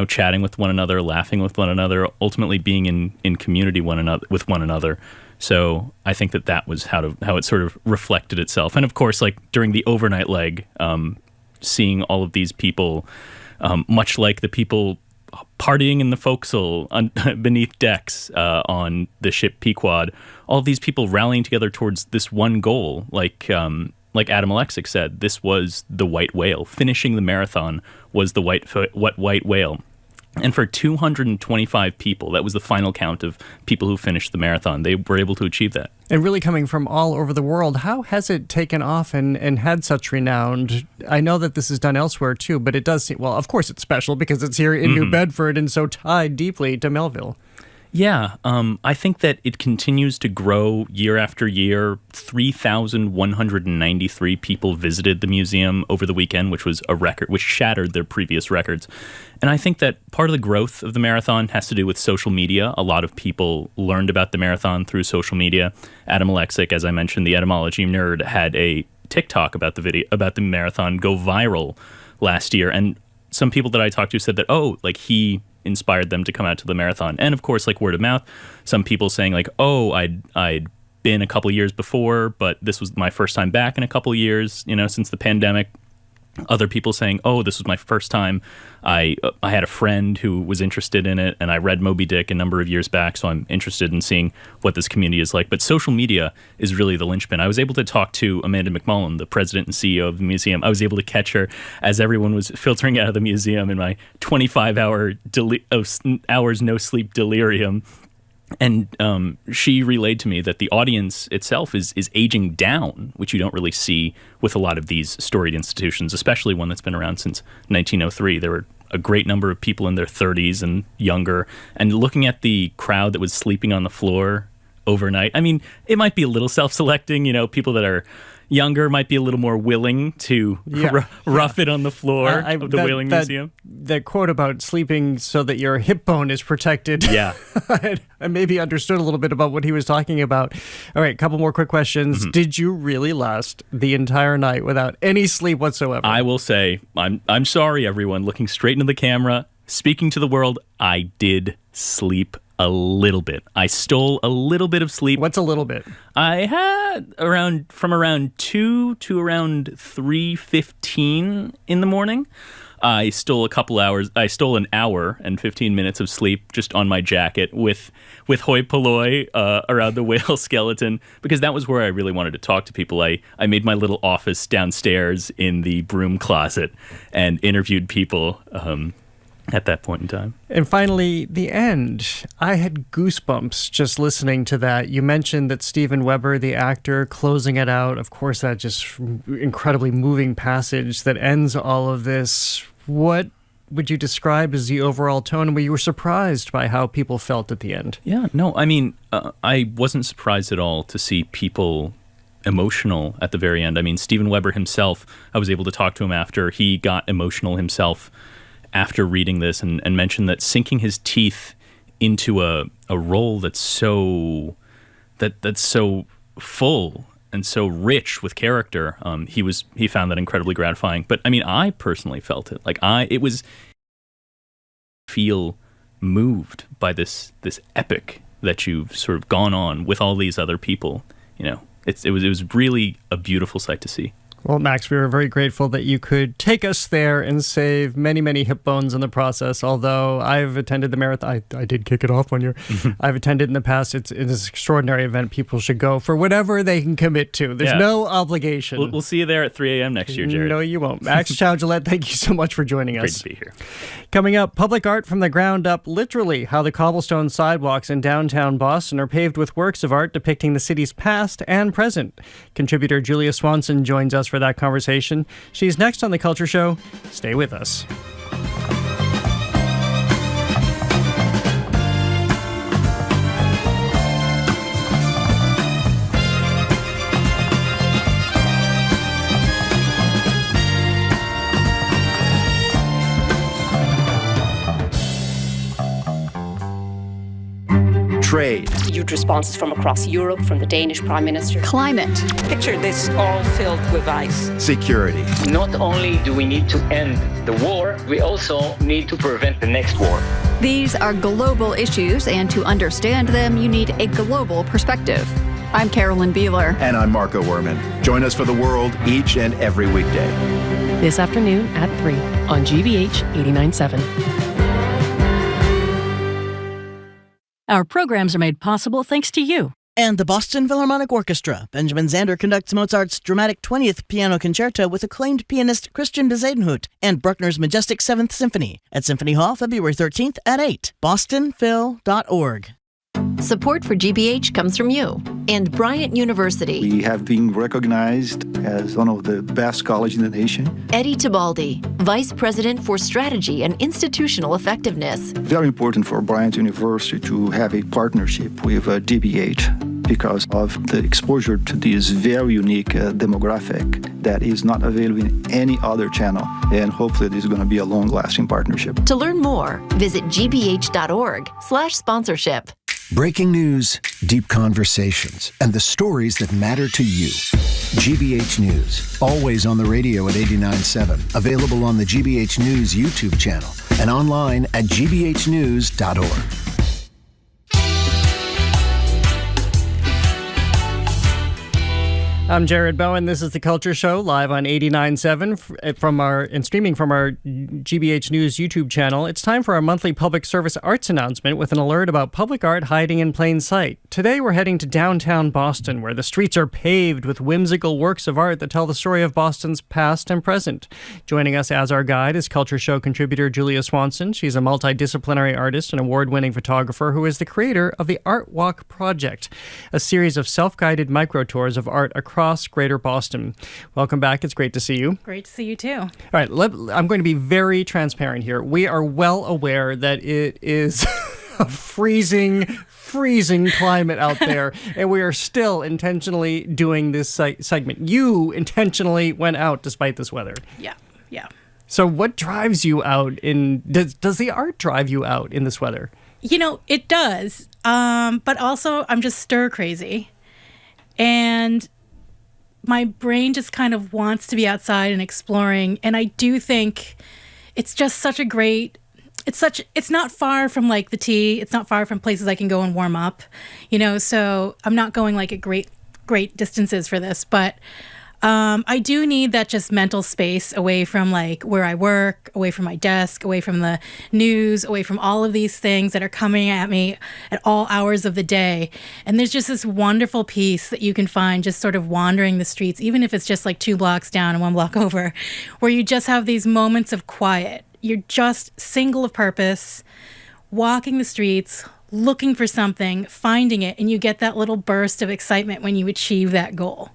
chatting with one another, laughing with one another, ultimately being in community with one another. So I think that was how it sort of reflected itself. And of course, like during the overnight leg, seeing all of these people, much like the people partying in the forecastle beneath decks on the ship Pequod, all of these people rallying together towards this one goal. Like Adam Alexic said, this was the white whale. Finishing the marathon was the white whale. And for 225 people, that was the final count of people who finished the marathon. They were able to achieve that. And really coming from all over the world, how has it taken off and had such renown? I know that this is done elsewhere too, but it does seem, well, of course it's special because it's here in New Bedford and so tied deeply to Melville. Yeah, I think that it continues to grow year after year. 3,193 people visited the museum over the weekend, which was a record, which shattered their previous records. And I think that part of the growth of the marathon has to do with social media. A lot of people learned about the marathon through social media. Adam Alexic, as I mentioned, the etymology nerd, had a TikTok about the marathon go viral last year. And some people that I talked to said that, he inspired them to come out to the marathon. And of course, like word of mouth, some people saying like, I'd been a couple years before, but this was my first time back in a couple years, since the pandemic. Other people saying, this was my first time. I had a friend who was interested in it, and I read Moby Dick a number of years back, so I'm interested in seeing what this community is like. But social media is really the linchpin. I was able to talk to Amanda McMullen, the president and CEO of the museum. I was able to catch her as everyone was filtering out of the museum in my 25-hour hours no sleep delirium. And she relayed to me that the audience itself is aging down, which you don't really see with a lot of these storied institutions, especially one that's been around since 1903. There were a great number of people in their 30s and younger. And looking at the crowd that was sleeping on the floor overnight. I mean, it might be a little self-selecting, people that are younger might be a little more willing to rough it on the floor of the Whaling Museum. That quote about sleeping so that your hip bone is protected. Yeah. I maybe understood a little bit about what he was talking about. All right, a couple more quick questions. Mm-hmm. Did you really last the entire night without any sleep whatsoever? I will say, I'm sorry, everyone, looking straight into the camera, speaking to the world, I did sleep a little bit. I stole a little bit of sleep. What's a little bit? I had from around 2 to around 3:15 in the morning. I stole an hour and 15 minutes of sleep just on my jacket with hoi polloi around the whale skeleton, because that was where I really wanted to talk to people. I made my little office downstairs in the broom closet and interviewed people at that point in time. And finally, the end. I had goosebumps just listening to that. You mentioned that Steven Weber, the actor, closing it out. Of course, that just incredibly moving passage that ends all of this. What would you describe as the overall tone? And were you surprised by how people felt at the end? Yeah, no, I mean, I wasn't surprised at all to see people emotional at the very end. I mean, Steven Weber himself, I was able to talk to him after. He got emotional himself after reading this and mentioned that sinking his teeth into a role that's so full and so rich with character, he found that incredibly gratifying. But I mean, I personally felt it. It was feel moved by this epic that you've sort of gone on with all these other people. It was really a beautiful sight to see. Well, Max, we were very grateful that you could take us there and save many, many hip bones in the process. Although I've attended the marathon, I did kick it off one year. I've attended in the past. It's an extraordinary event. People should go for whatever they can commit to. There's no obligation. We'll see you there at 3 a.m. next year, Jared. No, you won't. Max Chow-Gillette, thank you so much for joining us. Great to be here. Coming up, public art from the ground up, literally how the cobblestone sidewalks in downtown Boston are paved with works of art depicting the city's past and present. Contributor Julia Swanson joins us for that conversation. She's next on The Culture Show. Stay with us. Trade. Huge responses from across Europe, from the Danish Prime Minister. Climate. Picture this all filled with ice. Security. Not only do we need to end the war, we also need to prevent the next war. These are global issues, and to understand them, you need a global perspective. I'm Carolyn Beeler. And I'm Marco Werman. Join us for The World each and every weekday. This afternoon at 3 on GBH 89.7. Our programs are made possible thanks to you. And the Boston Philharmonic Orchestra. Benjamin Zander conducts Mozart's dramatic 20th Piano Concerto with acclaimed pianist Christian de Zaydenhout and Bruckner's majestic 7th Symphony at Symphony Hall, February 13th at 8. bostonphil.org. Support for GBH comes from you and Bryant University. We have been recognized as one of the best colleges in the nation. Eddie Tibaldi, Vice President for Strategy and Institutional Effectiveness. Very important for Bryant University to have a partnership with GBH because of the exposure to this very unique demographic that is not available in any other channel. And hopefully this is going to be a long-lasting partnership. To learn more, visit gbh.org/sponsorship. Breaking news, deep conversations, and the stories that matter to you. GBH News, always on the radio at 89.7, available on the GBH News YouTube channel and online at gbhnews.org. I'm Jared Bowen. This is The Culture Show, live on 89.7 and streaming from our GBH News YouTube channel. It's time for our monthly public service arts announcement with an alert about public art hiding in plain sight. Today we're heading to downtown Boston, where the streets are paved with whimsical works of art that tell the story of Boston's past and present. Joining us as our guide is Culture Show contributor Julia Swanson. She's a multidisciplinary artist and award-winning photographer who is the creator of the Art Walk Project, a series of self-guided micro-tours of art across Greater Boston. Welcome back. It's great to see you. Great to see you too. All right, I'm going to be very transparent here. We are well aware that it is freezing climate out there, and we are still intentionally doing this segment. You intentionally went out despite this weather. Yeah. So what drives you out does the art drive you out in this weather? It does. But also I'm just stir crazy. And my brain just kind of wants to be outside and exploring. And I do think it's just such a great, it's not far from like the tea. It's not far from places I can go and warm up, so I'm not going like at great distances for this, but I do need that just mental space away from like where I work, away from my desk, away from the news, away from all of these things that are coming at me at all hours of the day. And there's just this wonderful peace that you can find just sort of wandering the streets, even if it's just like 2 blocks down and 1 block over, where you just have these moments of quiet. You're just single of purpose, walking the streets, looking for something, finding it, and you get that little burst of excitement when you achieve that goal.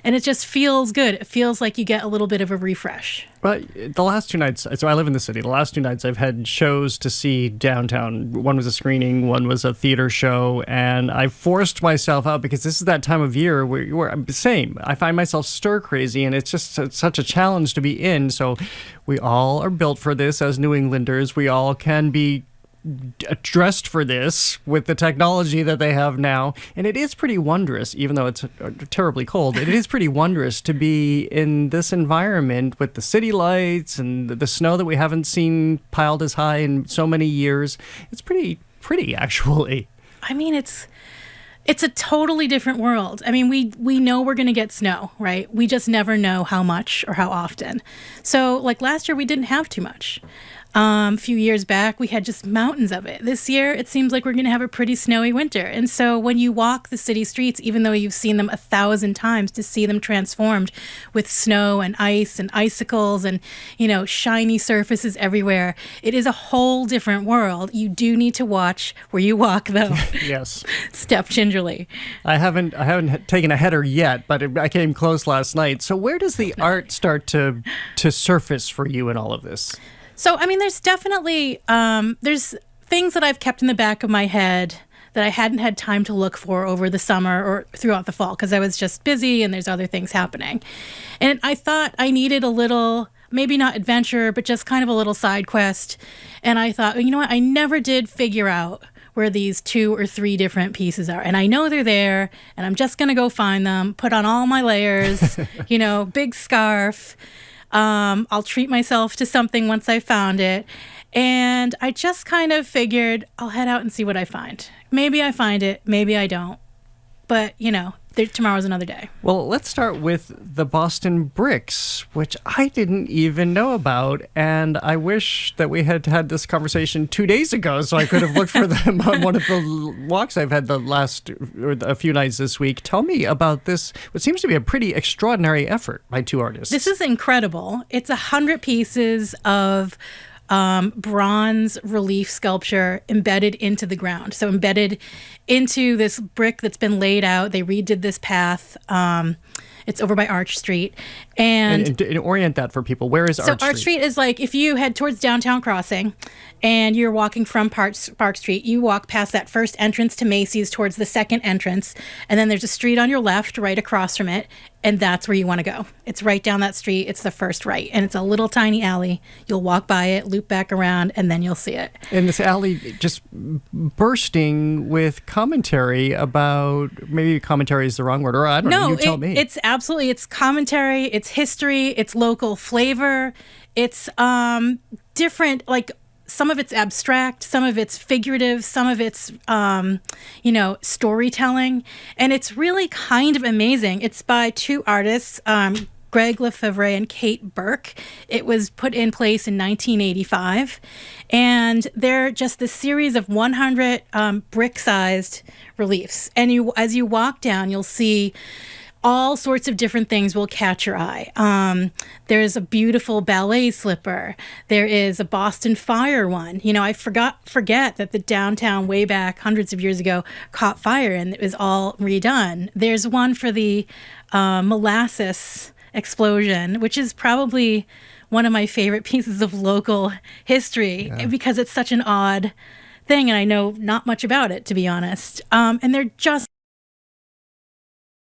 And it just feels good. It feels like you get a little bit of a refresh. Well, the last 2 nights, so I live in the city. The last 2 nights I've had shows to see downtown. One was a screening, one was a theater show, and I forced myself out because this is that time of year where I'm the same. I find myself stir crazy, and it's just such a challenge to be in. So we all are built for this as New Englanders. We all can be dressed for this with the technology that they have now, and it is pretty wondrous, even though it's terribly cold. It is pretty wondrous to be in this environment with the city lights and the snow that we haven't seen piled as high in so many years. It's pretty actually. I mean, it's a totally different world. I mean, we know we're going to get snow, right? We just never know how much or how often. So like last year we didn't have too much. A few years back, we had just mountains of it. This year, it seems like we're going to have a pretty snowy winter. And so when you walk the city streets, even though you've seen them 1,000 times, to see them transformed with snow and ice and icicles and, shiny surfaces everywhere, it is a whole different world. You do need to watch where you walk, though. Yes. Step gingerly. I haven't taken a header yet, but I came close last night. So where does the art start to surface for you in all of this? So, I mean, there's definitely, there's things that I've kept in the back of my head that I hadn't had time to look for over the summer or throughout the fall because I was just busy and there's other things happening. And I thought I needed a little, maybe not adventure, but just kind of a little side quest. And I thought, you know what, I never did figure out where these 2 or 3 different pieces are. And I know they're there, and I'm just going to go find them, put on all my layers, big scarf. I'll treat myself to something once I found it. And I just kind of figured I'll head out and see what I find. Maybe I find it, maybe I don't. But, tomorrow's another day. Well, let's start with the Boston bricks, which I didn't even know about. And I wish that we had had this conversation 2 days ago so I could have looked for them on one of the walks I've had a few nights this week. Tell me about this, what seems to be a pretty extraordinary effort by 2 artists. This is incredible. It's 100 pieces of bronze relief sculpture embedded into the ground. So embedded into this brick that's been laid out. They redid this path. It's over by Arch Street. And orient that for people. Where is Arch Street? So Arch Street is like if you head towards Downtown Crossing and you're walking from Park Street, you walk past that first entrance to Macy's towards the second entrance. And then there's a street on your left right across from it. And that's where you want to go. It's right down that street. It's the first right. And it's a little tiny alley. You'll walk by it, loop back around, and then you'll see it. And this alley just bursting with commentary about, maybe commentary is the wrong word, or I don't know, you tell me. It's absolutely, it's commentary, it's history, it's local flavor, it's different, like some of it's abstract, some of it's figurative, some of it's, storytelling. And it's really kind of amazing. It's by 2 artists, Greg Lefevre and Kate Burke. It was put in place in 1985. And they're just this series of 100 brick-sized reliefs. And as you walk down, you'll see all sorts of different things will catch your eye. There's a beautiful ballet slipper. There is a Boston Fire one. I forget that the downtown way back hundreds of years ago caught fire and it was all redone. There's one for the molasses explosion, which is probably one of my favorite pieces of local history because it's such an odd thing, and I know not much about it, to be honest. And they're just,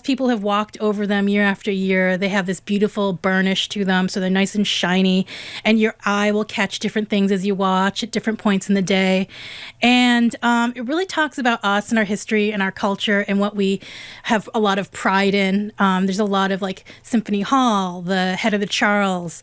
people have walked over them year after year. They have this beautiful burnish to them, so they're nice and shiny, and your eye will catch different things as you watch at different points in the day. And it really talks about us and our history and our culture and what we have a lot of pride in. There's a lot of like Symphony Hall, the head of the Charles,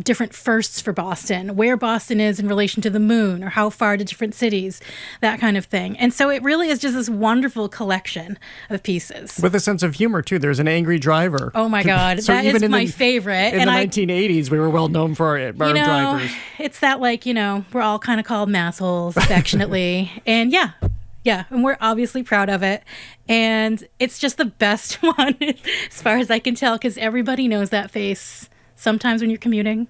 different firsts for Boston, where Boston is in relation to the moon or how far to different cities, that kind of thing. And so it really is just this wonderful collection of pieces. With a sense of humor, too. There's an angry driver. Oh, my God. So that is my favorite. In the 1980s, we were well known for our drivers. It's that, like, we're all kind of called massholes, affectionately. And yeah, and we're obviously proud of it. And it's just the best one, as far as I can tell, because everybody knows that face sometimes when you're commuting.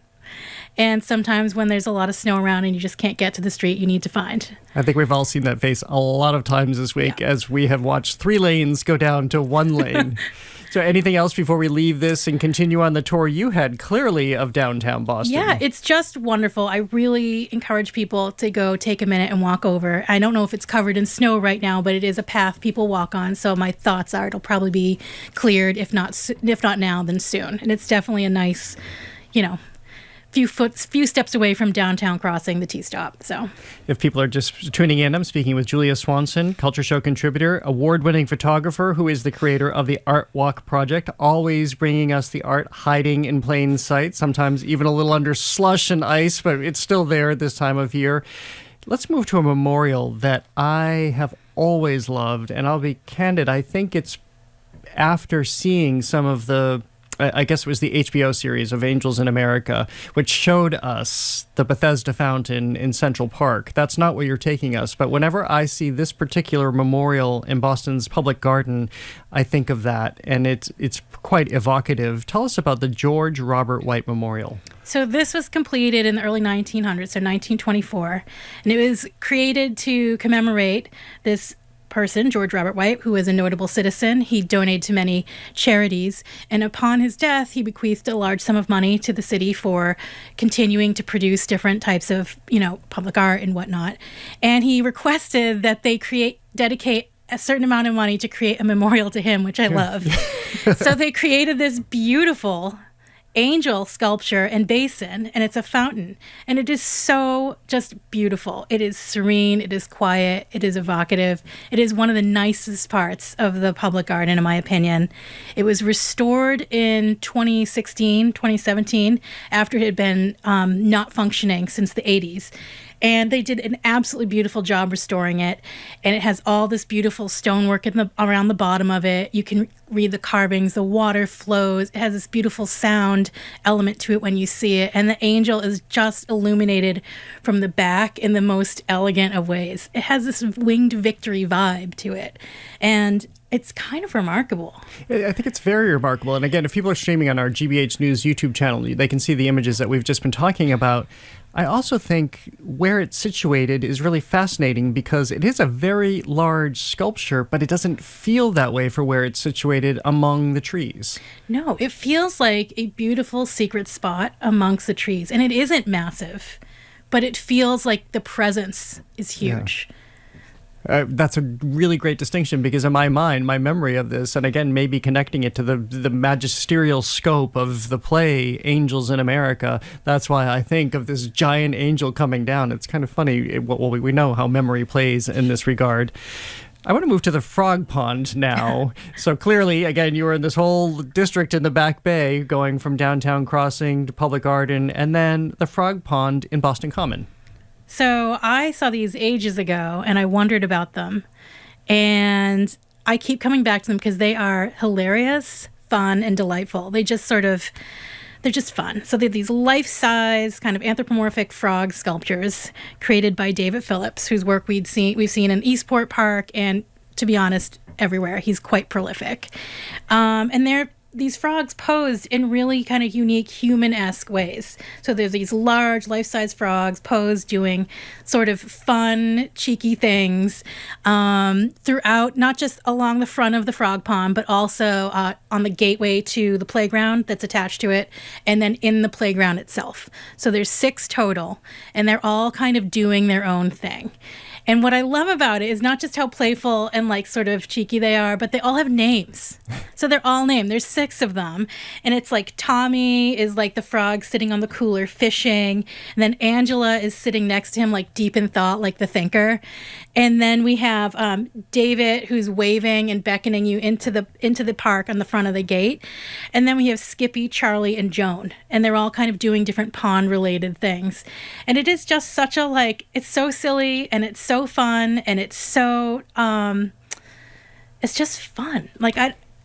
And sometimes when there's a lot of snow around and you just can't get to the street you need to find. I think we've all seen that face a lot of times this week as we have watched 3 lanes go down to 1 lane. So anything else before we leave this and continue on the tour you had clearly of downtown Boston? Yeah, it's just wonderful. I really encourage people to go take a minute and walk over. I don't know if it's covered in snow right now, but it is a path people walk on. So my thoughts are it'll probably be cleared, if not now, then soon. And it's definitely a nice, few steps away from downtown crossing the T-stop. So if people are just tuning in, I'm speaking with Julia Swanson, Culture Show contributor, award-winning photographer who is the creator of the Art Walk Project, always bringing us the art hiding in plain sight, sometimes even a little under slush and ice, but it's still there at this time of year. Let's move to a memorial that I have always loved, and I'll be candid, I think it's after seeing some of the I guess it was the HBO series of Angels in America, which showed us the Bethesda Fountain in Central Park. That's not where you're taking us, but whenever I see this particular memorial in Boston's Public Garden, I think of that, and it's quite evocative. Tell us about the George Robert White Memorial. So this was completed in the early 1900s, so 1924, and it was created to commemorate this person, George Robert White, who was a notable citizen. He donated to many charities, and upon his death, he bequeathed a large sum of money to the city for continuing to produce different types of, public art and whatnot. And he requested that they dedicate a certain amount of money to create a memorial to him, which I love. So they created this beautiful angel sculpture and basin, and it's a fountain, and it is so just beautiful. It is serene, it is quiet, it is evocative. It is one of the nicest parts of the public garden, in my opinion. It was restored in 2017 after it had been not functioning since the 80s. And they did an absolutely beautiful job restoring it. And it has all this beautiful stonework around the bottom of it. You can read the carvings. The water flows. It has this beautiful sound element to it when you see it. And the angel is just illuminated from the back in the most elegant of ways. It has this winged victory vibe to it. And it's kind of remarkable. I think it's very remarkable. And again, if people are streaming on our GBH News YouTube channel, they can see the images that we've just been talking about. I also think where it's situated is really fascinating because it is a very large sculpture, but it doesn't feel that way for where it's situated among the trees. No, it feels like a beautiful secret spot amongst the trees. And it isn't massive, but it feels like the presence is huge. Yeah. That's a really great distinction because in my mind, my memory of this, and again, maybe connecting it to the magisterial scope of the play Angels in America, that's why I think of this giant angel coming down. It's kind of funny. Well, we know how memory plays in this regard. I want to move to the Frog Pond now. So clearly, again, you were in this whole district in the Back Bay, going from Downtown Crossing to Public Garden, and then the Frog Pond in Boston Common. So I saw these ages ago, and I wondered about them. And I keep coming back to them because they are hilarious, fun, and delightful. They're just fun. So they're these life-size, kind of anthropomorphic frog sculptures created by David Phillips, whose work we've seen in Eastport Park, and to be honest, everywhere. He's quite prolific. And they're these frogs posed in really kind of unique human-esque ways. So there's these large life-size frogs posed doing sort of fun, cheeky things throughout, not just along the front of the frog pond, but also on the gateway to the playground that's attached to it, and then in the playground itself. So there's 6 total, and they're all kind of doing their own thing. And what I love about it is not just how playful and like sort of cheeky they are, but they all have names. So they're all named. There's 6 of them. And it's like Tommy is like the frog sitting on the cooler fishing. And then Angela is sitting next to him like deep in thought, like the thinker. And then we have David, who's waving and beckoning you into the park on the front of the gate. And then we have Skippy, Charlie, and Joan. And they're all kind of doing different pond-related things. And it is just such a, like, it's so silly and it's so fun and it's so, it's just fun. Like,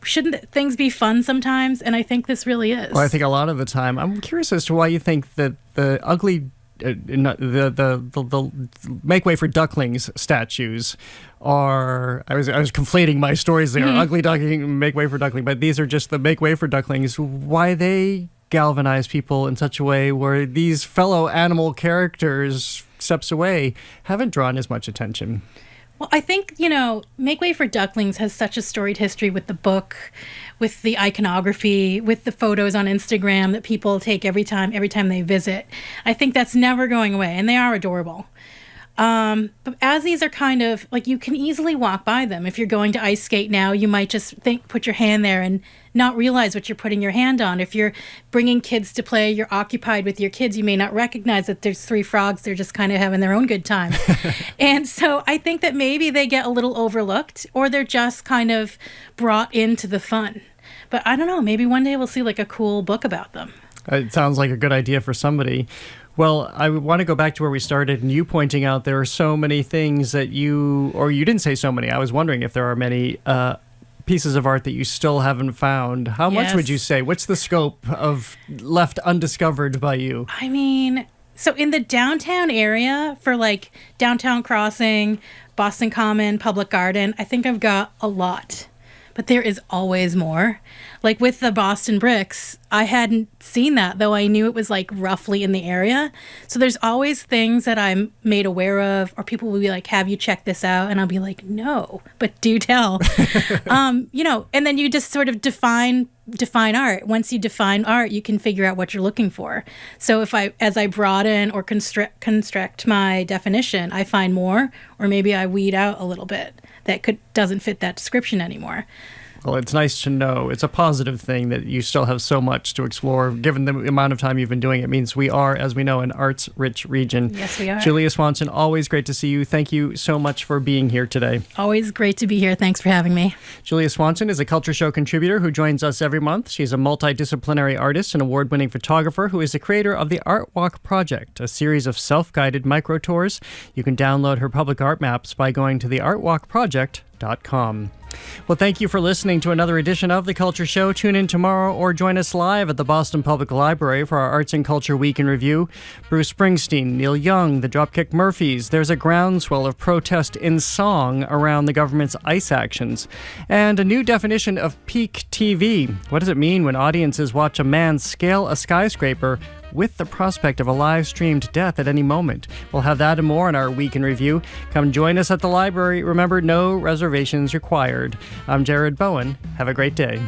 shouldn't things be fun sometimes? And I think this really is. Well, I think a lot of the time. I'm curious as to why you think that the ugly, the Make Way for Ducklings statues are. I was conflating my stories there. Ugly Duckling, Make Way for Duckling, but these are just the Make Way for Ducklings. Why they galvanize people in such a way where these fellow animal characters, steps away, haven't drawn as much attention. Well, I think, Make Way for Ducklings has such a storied history with the book, with the iconography, with the photos on Instagram that people take every time they visit. I think that's never going away, and they are adorable. But as these are kind of, like, you can easily walk by them. If you're going to ice skate now, you might just put your hand there and not realize what you're putting your hand on. If you're bringing kids to play, you're occupied with your kids, you may not recognize that there's 3 frogs. They're just kind of having their own good time. And so I think that maybe they get a little overlooked, or they're just kind of brought into the fun. But I don't know, maybe one day we'll see like a cool book about them. It sounds like a good idea for somebody. Well, I want to go back to where we started and you pointing out there are so many things that you didn't say so many. I was wondering if there are many pieces of art that you still haven't found. How much would you say? What's the scope of left undiscovered by you? I mean, so in the downtown area for like Downtown Crossing, Boston Common, Public Garden, I think I've got a lot. But there is always more. Like with the Boston Bricks, I hadn't seen that, though I knew it was like roughly in the area. So there's always things that I'm made aware of, or people will be like, have you checked this out? And I'll be like, no, but do tell. And then you just sort of define art. Once you define art, you can figure out what you're looking for. So as I broaden or construct my definition, I find more, or maybe I weed out a little bit that doesn't fit that description anymore. Well, it's nice to know. It's a positive thing that you still have so much to explore. Given the amount of time you've been doing it, means we are, as we know, an arts-rich region. Yes, we are. Julia Swanson, always great to see you. Thank you so much for being here today. Always great to be here. Thanks for having me. Julia Swanson is a Culture Show contributor who joins us every month. She's a multidisciplinary artist and award-winning photographer who is the creator of the Art Walk Project, a series of self-guided micro-tours. You can download her public art maps by going to theartwalkproject.com. Well, thank you for listening to another edition of The Culture Show. Tune in tomorrow or join us live at the Boston Public Library for our Arts and Culture Week in Review. Bruce Springsteen, Neil Young, the Dropkick Murphys. There's a groundswell of protest in song around the government's ICE actions. And a new definition of peak TV. What does it mean when audiences watch a man scale a skyscraper with the prospect of a live-streamed death at any moment? We'll have that and more in our Week in Review. Come join us at the library. Remember, no reservations required. I'm Jared Bowen. Have a great day.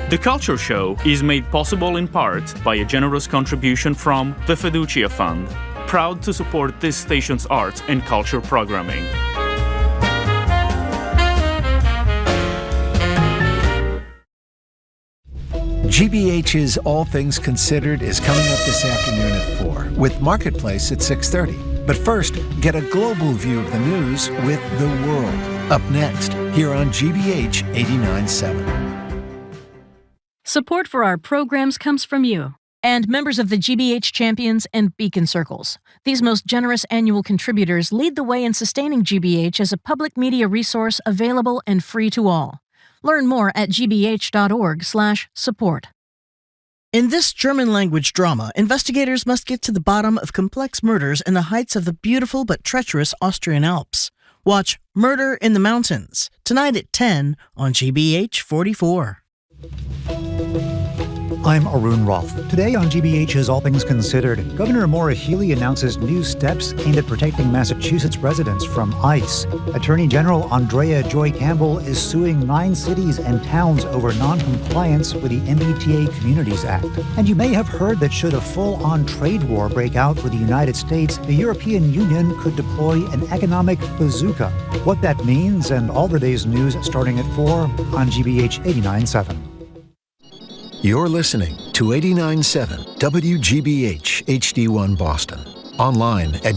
The Culture Show is made possible in part by a generous contribution from the Fiducia Fund, proud to support this station's arts and culture programming. GBH's All Things Considered is coming up this afternoon at 4, with Marketplace at 6:30. But first, get a global view of the news with The World. Up next, here on GBH 89.7. Support for our programs comes from you and members of the GBH Champions and Beacon Circles. These most generous annual contributors lead the way in sustaining GBH as a public media resource available and free to all. Learn more at gbh.org/support. In this German-language drama, investigators must get to the bottom of complex murders in the heights of the beautiful but treacherous Austrian Alps. Watch Murder in the Mountains, tonight at 10 on GBH 44. I'm Arun Rolfe. Today on GBH's All Things Considered, Governor Maura Healey announces new steps aimed at protecting Massachusetts residents from ICE. Attorney General Andrea Joy Campbell is suing 9 cities and towns over non-compliance with the MBTA Communities Act. And you may have heard that should a full-on trade war break out with the United States, the European Union could deploy an economic bazooka. What that means and all the day's news starting at 4 on GBH 89.7. You're listening to 89.7 WGBH HD1 Boston. Online at